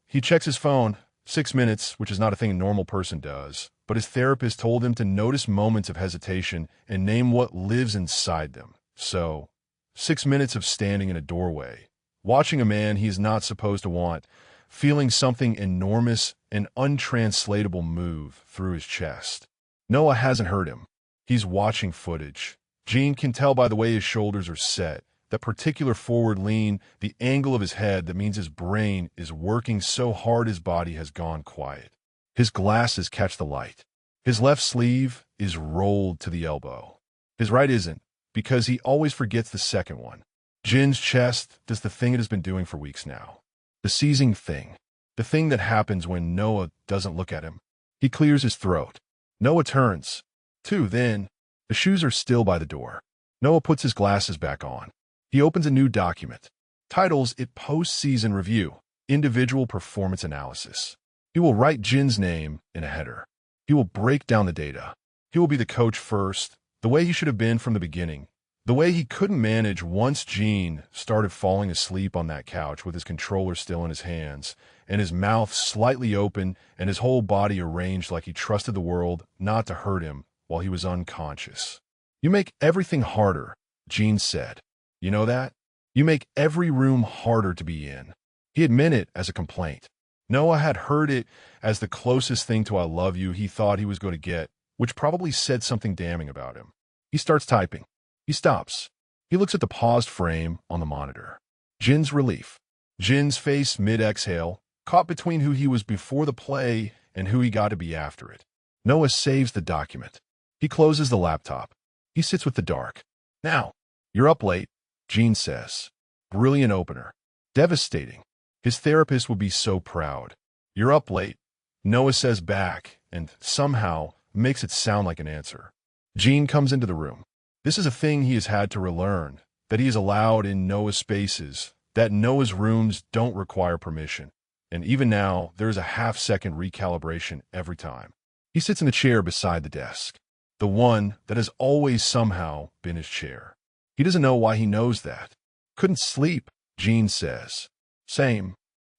he checks his phone, 6 minutes, which is not a thing a normal person does, but his therapist told him to notice moments of hesitation and name what lives inside them. So, 6 minutes of standing in a doorway, watching a man he is not supposed to want, feeling something enormous and untranslatable move through his chest. Noah hasn't heard him. He's watching footage. Jin can tell by the way his shoulders are set, that particular forward lean, the angle of his head that means his brain is working so hard his body has gone quiet. His glasses catch the light. His left sleeve is rolled to the elbow. His right isn't, because he always forgets the second one. Jin's chest does the thing it has been doing for weeks now. The seizing thing. The thing that happens when Noah doesn't look at him. He clears his throat. Noah turns. Then, the shoes are still by the door. Noah puts his glasses back on. He opens a new document. Titles it Post-Season Review, Individual Performance Analysis. He will write Jin's name in a header. He will break down the data. He will be the coach first, the way he should have been from the beginning, the way he couldn't manage once Jin started falling asleep on that couch with his controller still in his hands, and his mouth slightly open and his whole body arranged like he trusted the world not to hurt him while he was unconscious. You make everything harder, Jin said. You know that? You make every room harder to be in. He admitted it as a complaint. Noah had heard it as the closest thing to I love you he thought he was going to get, which probably said something damning about him. He starts typing. He stops. He looks at the paused frame on the monitor. Jin's relief. Jin's face mid-exhale, caught between who he was before the play and who he got to be after it. Noah saves the document. He closes the laptop. He sits with the dark. Now, you're up late, Jin says. Brilliant opener. Devastating. His therapist would be so proud. You're up late, Noah says back, and somehow makes it sound like an answer. Jin comes into the room. This is a thing he has had to relearn, that he is allowed in Noah's spaces, that Noah's rooms don't require permission. And even now, there is a half-second recalibration every time. He sits in a chair beside the desk, the one that has always somehow been his chair. He doesn't know why he knows that. Couldn't sleep, Jin says. Same.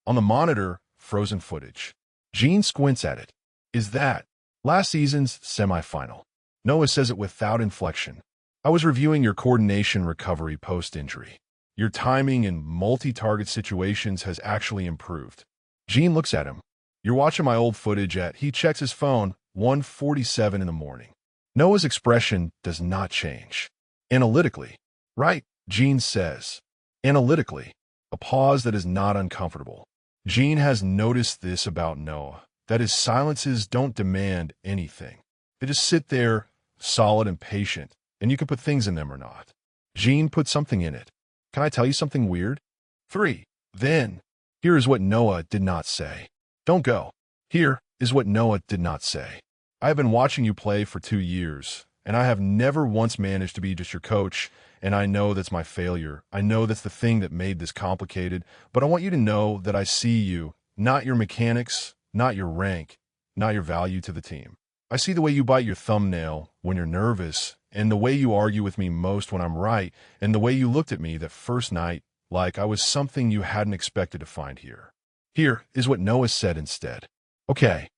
On the monitor, frozen footage. Jin squints at it. Is that last season's semifinal? Noah says it without inflection. I was reviewing your coordination recovery post-injury. Your timing in multi-target situations has actually improved. Jin looks at him. You're watching my old footage at, he checks his phone, 1:47 in the morning. Noah's expression does not change. Analytically. Right, Jin says. Analytically. A pause that is not uncomfortable. Jin has noticed this about Noah, that his silences don't demand anything. They just sit there, solid and patient, and you can put things in them or not. Jin put something in it. Can I tell you something weird? 3. Then, here is what Noah did not say. Don't go. Here is what Noah did not say. I have been watching you play for 2 years, and I have never once managed to be just your coach, and I know that's my failure. I know that's the thing that made this complicated, but I want you to know that I see you, not your mechanics, not your rank, not your value to the team. I see the way you bite your thumbnail when you're nervous, and the way you argue with me most when I'm right, and the way you looked at me that first night like I was something you hadn't expected to find here. Here is what Noah said instead. Okay.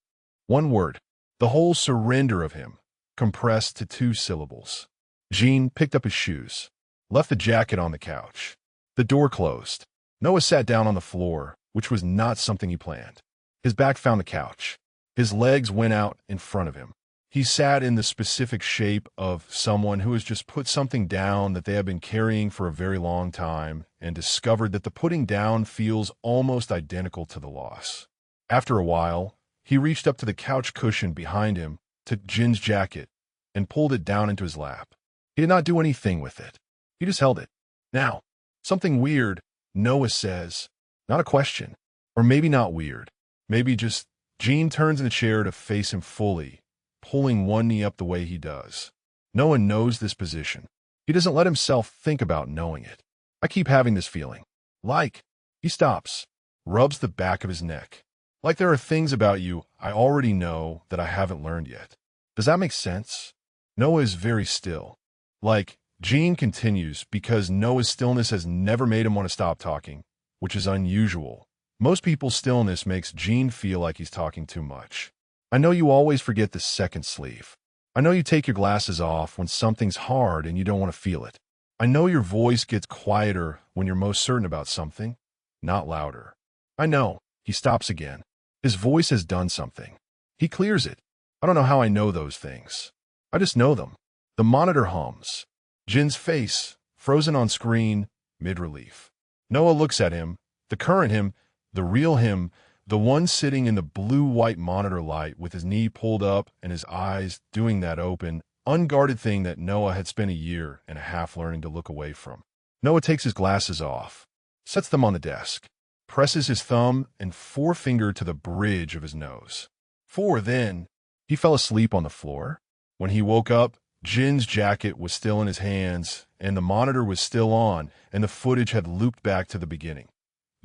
One word. The whole surrender of him, compressed to 2 syllables. Jin picked up his shoes, left the jacket on the couch. The door closed. Noah sat down on the floor, which was not something he planned. His back found the couch. His legs went out in front of him. He sat in the specific shape of someone who has just put something down that they have been carrying for a very long time and discovered that the putting down feels almost identical to the loss. After a while, he reached up to the couch cushion behind him, took Jin's jacket, and pulled it down into his lap. He did not do anything with it. He just held it. Now, something weird, Noah says. Not a question. Or maybe not weird. Maybe just Jin turns in the chair to face him fully, pulling one knee up the way he does. Noah knows this position. He doesn't let himself think about knowing it. I keep having this feeling. Like, he stops, rubs the back of his neck. Like there are things about you I already know that I haven't learned yet. Does that make sense? Noah is very still. Like, Jin continues because Noah's stillness has never made him want to stop talking, which is unusual. Most people's stillness makes Jin feel like he's talking too much. I know you always forget the second sleeve. I know you take your glasses off when something's hard and you don't want to feel it. I know your voice gets quieter when you're most certain about something, not louder. I know. He stops again. His voice has done something. He clears it. I don't know how I know those things. I just know them. The monitor hums. Jin's face, frozen on screen, mid-relief. Noah looks at him, the current him, the real him, the one sitting in the blue-white monitor light with his knee pulled up and his eyes doing that open, unguarded thing that Noah had spent a year and a half learning to look away from. Noah takes his glasses off, sets them on the desk, presses his thumb and forefinger to the bridge of his nose. Then, he fell asleep on the floor. When he woke up, Jin's jacket was still in his hands, and the monitor was still on, and the footage had looped back to the beginning.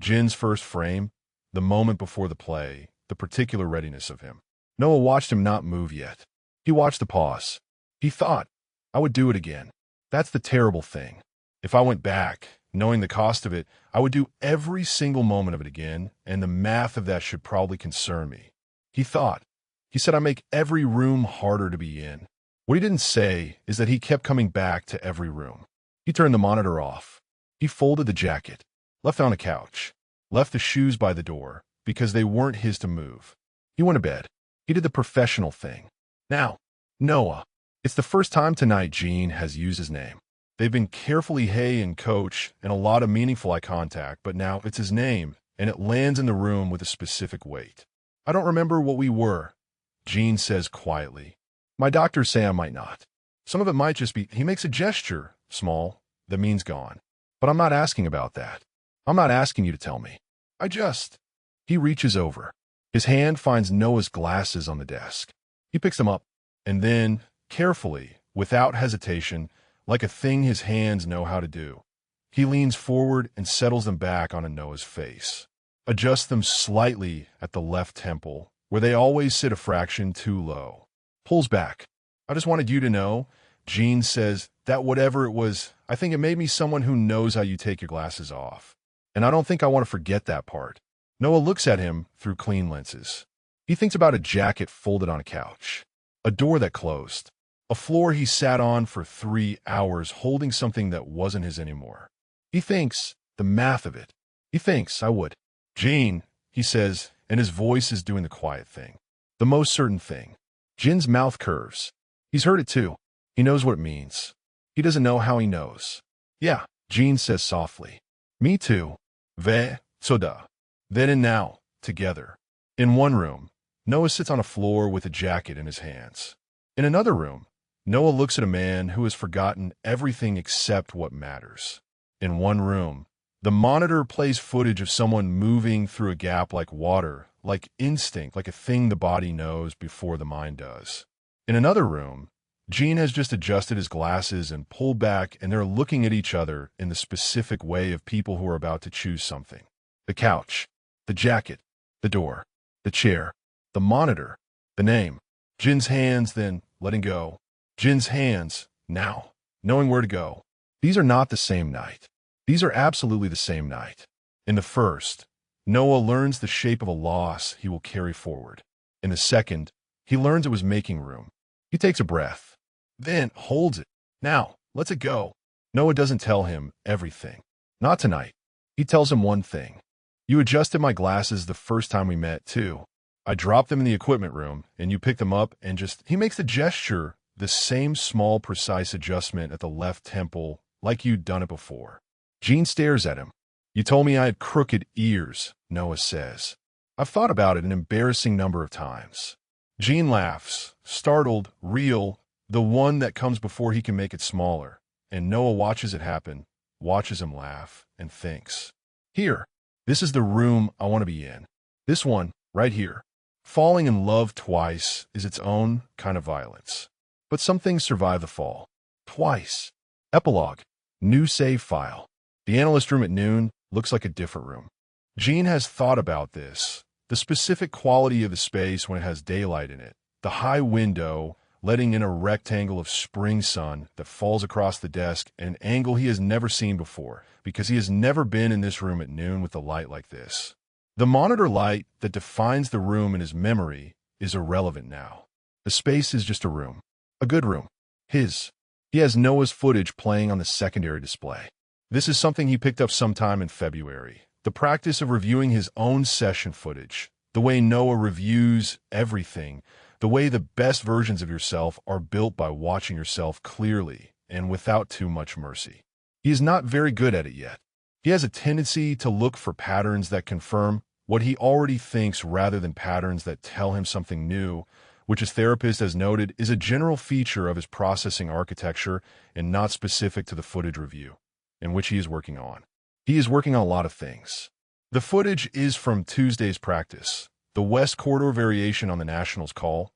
Jin's first frame, the moment before the play, the particular readiness of him. Noah watched him not move yet. He watched the pause. He thought, I would do it again. That's the terrible thing. If I went back, knowing the cost of it, I would do every single moment of it again, and the math of that should probably concern me. He thought. He said I make every room harder to be in. What he didn't say is that he kept coming back to every room. He turned the monitor off. He folded the jacket, left it on a couch, left the shoes by the door because they weren't his to move. He went to bed. He did the professional thing. Now, Noah. It's the first time tonight Jin has used his name. They've been carefully hey and coach and a lot of meaningful eye contact, but now it's his name, and it lands in the room with a specific weight. I don't remember what we were, Jin says quietly. My doctors say I might not. Some of it might just be, he makes a gesture, small, that means gone. But I'm not asking about that. I'm not asking you to tell me. He reaches over. His hand finds Noah's glasses on the desk. He picks them up, and then, carefully, without hesitation, like a thing his hands know how to do, he leans forward and settles them back onto Noah's face. Adjusts them slightly at the left temple, where they always sit a fraction too low. Pulls back. I just wanted you to know, Jin says, that whatever it was, I think it made me someone who knows how you take your glasses off. And I don't think I want to forget that part. Noah looks at him through clean lenses. He thinks about a jacket folded on a couch, a door that closed, a floor he sat on for 3 hours holding something that wasn't his anymore. He thinks the math of it. He thinks I would. Jin, he says, and his voice is doing the quiet thing, the most certain thing. Jin's mouth curves. He's heard it too. He knows what it means. He doesn't know how he knows. Yeah, Jin says softly. Me too. Ve, soda. Then and now, together. In one room, Noah sits on a floor with a jacket in his hands. In another room, Noah looks at a man who has forgotten everything except what matters. In one room, the monitor plays footage of someone moving through a gap like water, like instinct, like a thing the body knows before the mind does. In another room, Jin has just adjusted his glasses and pulled back, and they're looking at each other in the specific way of people who are about to choose something. The couch, the jacket, the door, the chair, the monitor, the name. Jin's hands, then letting go. Jin's hands, now, knowing where to go. These are not the same night. These are absolutely the same night. In the first, Noah learns the shape of a loss he will carry forward. In the second, he learns it was making room. He takes a breath, then holds it. Now, lets it go. Noah doesn't tell him everything. Not tonight. He tells him one thing. You adjusted my glasses the first time we met, too. I dropped them in the equipment room, and you picked them up and just... He makes the gesture, the same small, precise adjustment at the left temple, like you'd done it before. Jin stares at him. You told me I had crooked ears, Noah says. I've thought about it an embarrassing number of times. Jin laughs, startled, real, the one that comes before he can make it smaller. And Noah watches it happen, watches him laugh, and thinks. Here, this is the room I want to be in. This one, right here. Falling in love twice is its own kind of violence. But some things survive the fall. Twice. Epilogue. New save file. The analyst room at noon looks like a different room. Jin has thought about this. The specific quality of the space when it has daylight in it. The high window letting in a rectangle of spring sun that falls across the desk at an angle he has never seen before, because he has never been in this room at noon with a light like this. The monitor light that defines the room in his memory is irrelevant now. The space is just a room. A good room. His. He has Noah's footage playing on the secondary display. This is something he picked up sometime in February. The practice of reviewing his own session footage. The way Noah reviews everything. The way the best versions of yourself are built by watching yourself clearly and without too much mercy. He is not very good at it yet. He has a tendency to look for patterns that confirm what he already thinks rather than patterns that tell him something new, which his therapist has noted is a general feature of his processing architecture and not specific to the footage review, in which he is working on. He is working on a lot of things. The footage is from Tuesday's practice, the West Corridor variation on the Nationals call,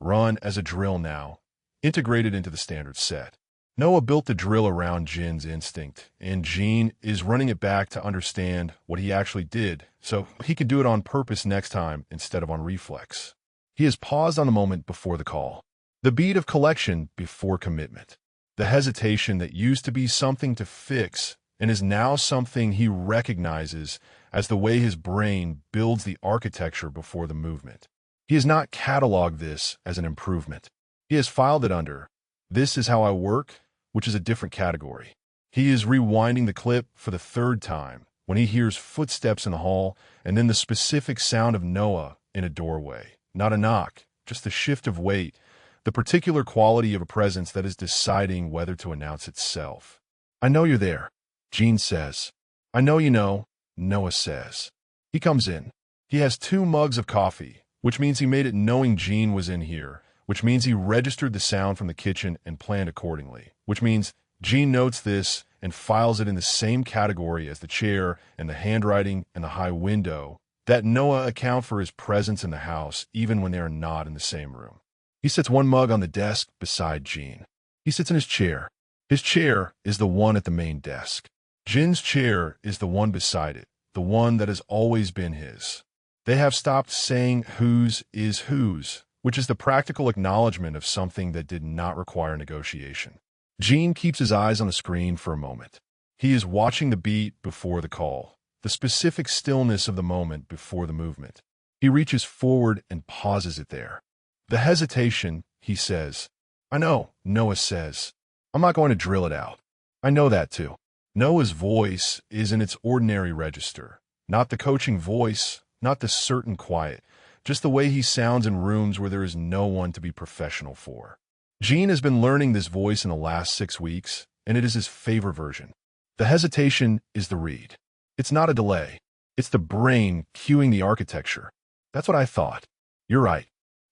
run as a drill now, integrated into the standard set. Noah built the drill around Jin's instinct, and Jin is running it back to understand what he actually did, so he can do it on purpose next time instead of on reflex. He has paused on the moment before the call. The beat of collection before commitment. The hesitation that used to be something to fix and is now something he recognizes as the way his brain builds the architecture before the movement. He has not cataloged this as an improvement. He has filed it under, "This is how I work," which is a different category. He is rewinding the clip for the third time when he hears footsteps in the hall and then the specific sound of Noah in a doorway. Not a knock, just the shift of weight, the particular quality of a presence that is deciding whether to announce itself. "I know you're there," Jin says. "I know you know," Noah says. He comes in. He has 2 mugs of coffee, which means he made it knowing Jin was in here, which means he registered the sound from the kitchen and planned accordingly, which means Jin notes this and files it in the same category as the chair and the handwriting and the high window, that Noah account for his presence in the house even when they are not in the same room. He sets one mug on the desk beside Jin. He sits in his chair. His chair is the one at the main desk. Jin's chair is the one beside it, the one that has always been his. They have stopped saying whose is whose, which is the practical acknowledgement of something that did not require negotiation. Jin keeps his eyes on the screen for a moment. He is watching the beat before the call, the specific stillness of the moment before the movement. He reaches forward and pauses it there. The hesitation, he says. I know, Noah says. I'm not going to drill it out. I know that too. Noah's voice is in its ordinary register, not the coaching voice, not the certain quiet, just the way he sounds in rooms where there is no one to be professional for. Jin has been learning this voice in the last 6 weeks, and it is his favorite version. The hesitation is the read. It's not a delay. It's the brain cueing the architecture. That's what I thought. You're right.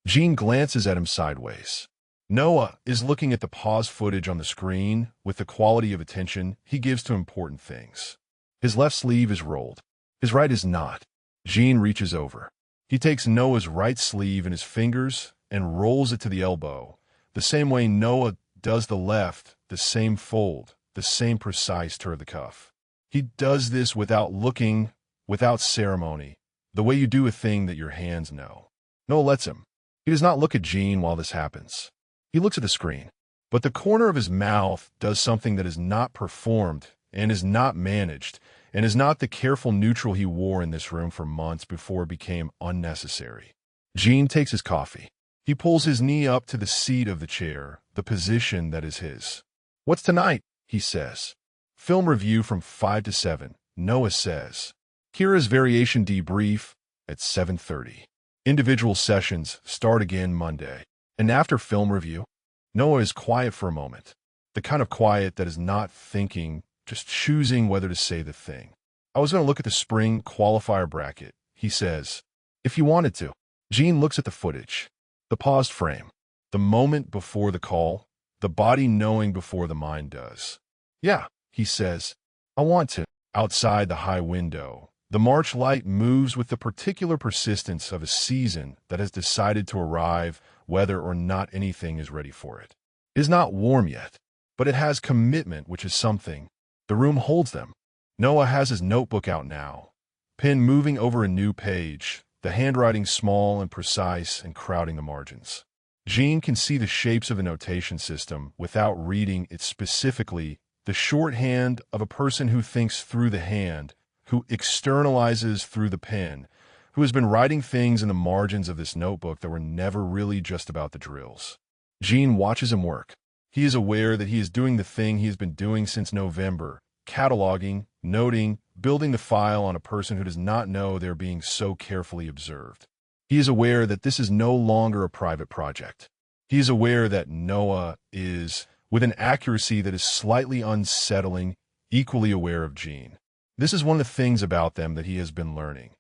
Jin glances at him sideways. Noah is looking at the pause footage on the screen with the quality of attention he gives to important things. His left sleeve is rolled. His right is not. Jin reaches over. He takes Noah's right sleeve in his fingers and rolls it to the elbow, the same way Noah does the left, the same fold, the same precise turn of the cuff. He does this without looking, without ceremony, the way you do a thing that your hands know. Noah lets him. He does not look at Jin while this happens. He looks at the screen, but the corner of his mouth does something that is not performed and is not managed and is not the careful neutral he wore in this room for months before it became unnecessary. Jin takes his coffee. He pulls his knee up to the seat of the chair, the position that is his. What's tonight? He says. Film review from 5 to 7, Noah says. Kira's variation debrief at 7:30. Individual sessions start again Monday. And after film review, Noah is quiet for a moment. The kind of quiet that is not thinking, just choosing whether to say the thing. I was going to look at the spring qualifier bracket, he says. If you wanted to. Jin looks at the footage. The paused frame. The moment before the call. The body knowing before the mind does. Yeah, he says. I want to. Outside the high window, the March light moves with the particular persistence of a season that has decided to arrive whether or not anything is ready for it. It is not warm yet, but it has commitment, which is something. The room holds them. Noah has his notebook out now, pen moving over a new page, the handwriting small and precise and crowding the margins. Jin can see the shapes of the notation system without reading it specifically, the shorthand of a person who thinks through the hand, who externalizes through the pen, who has been writing things in the margins of this notebook that were never really just about the drills. Jin watches him work. He is aware that he is doing the thing he has been doing since November, cataloging, noting, building the file on a person who does not know they're being so carefully observed. He is aware that this is no longer a private project. He is aware that Noah is, with an accuracy that is slightly unsettling, equally aware of Jin. This is one of the things about them that he has been learning.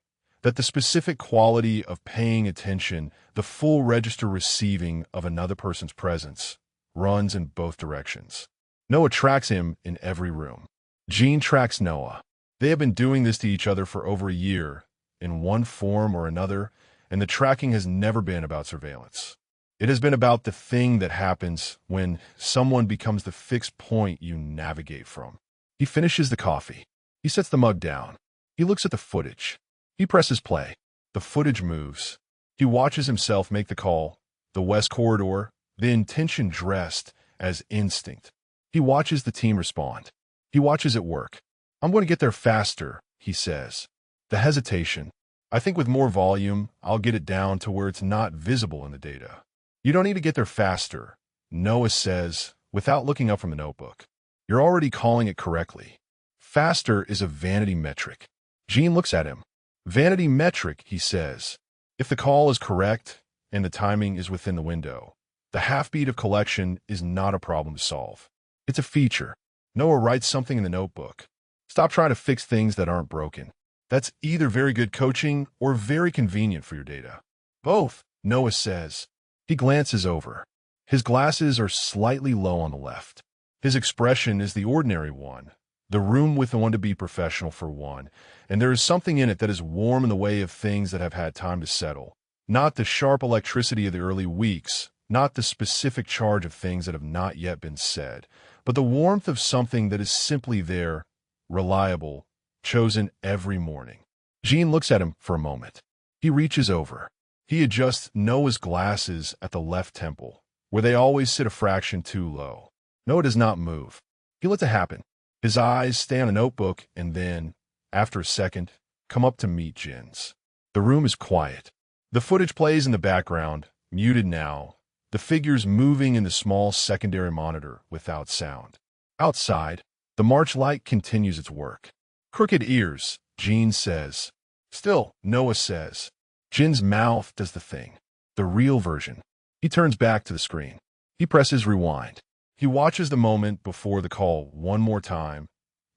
That the specific quality of paying attention, the full register receiving of another person's presence, runs in both directions. Noah tracks him in every room. Jin tracks Noah. They have been doing this to each other for over a year, in one form or another, and the tracking has never been about surveillance. It has been about the thing that happens when someone becomes the fixed point you navigate from. He finishes the coffee. He sets the mug down. He looks at the footage. He presses play. The footage moves. He watches himself make the call, the West Corridor, the intention dressed as instinct. He watches the team respond. He watches it work. I'm going to get there faster, he says. The hesitation. I think with more volume, I'll get it down to where it's not visible in the data. You don't need to get there faster, Noah says, without looking up from the notebook. You're already calling it correctly. Faster is a vanity metric. Jin looks at him. Vanity metric, he says. If the call is correct and the timing is within the window, the half-beat of collection is not a problem to solve. It's a feature. Noah writes something in the notebook. Stop trying to fix things that aren't broken. That's either very good coaching or very convenient for your data. Both, Noah says. He glances over. His glasses are slightly low on the left. His expression is the ordinary one, The room with the one to be professional for one, and there is something in it that is warm in the way of things that have had time to settle. Not the sharp electricity of the early weeks, not the specific charge of things that have not yet been said, but the warmth of something that is simply there, reliable, chosen every morning. Jin looks at him for a moment. He reaches over. He adjusts Noah's glasses at the left temple, where they always sit a fraction too low. Noah does not move. He lets it happen. His eyes stay on a notebook and then, after a second, come up to meet Jin's. The room is quiet. The footage plays in the background, muted now, the figures moving in the small secondary monitor without sound. Outside, the March light continues its work. Crooked ears, Jin says. Still, Noah says. Jin's mouth does the thing. The real version. He turns back to the screen. He presses rewind. He watches the moment before the call one more time.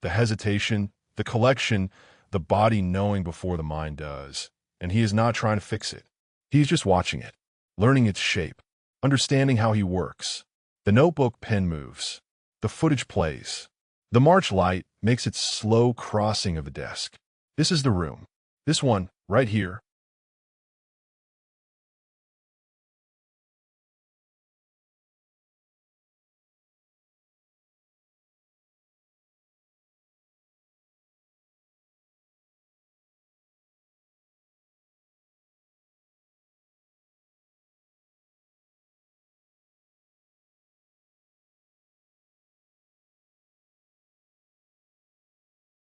The hesitation, the collection, the body knowing before the mind does. And he is not trying to fix it. He is just watching it, learning its shape, understanding how he works. The notebook pen moves. The footage plays. The March light makes its slow crossing of the desk. This is the room. This one, right here,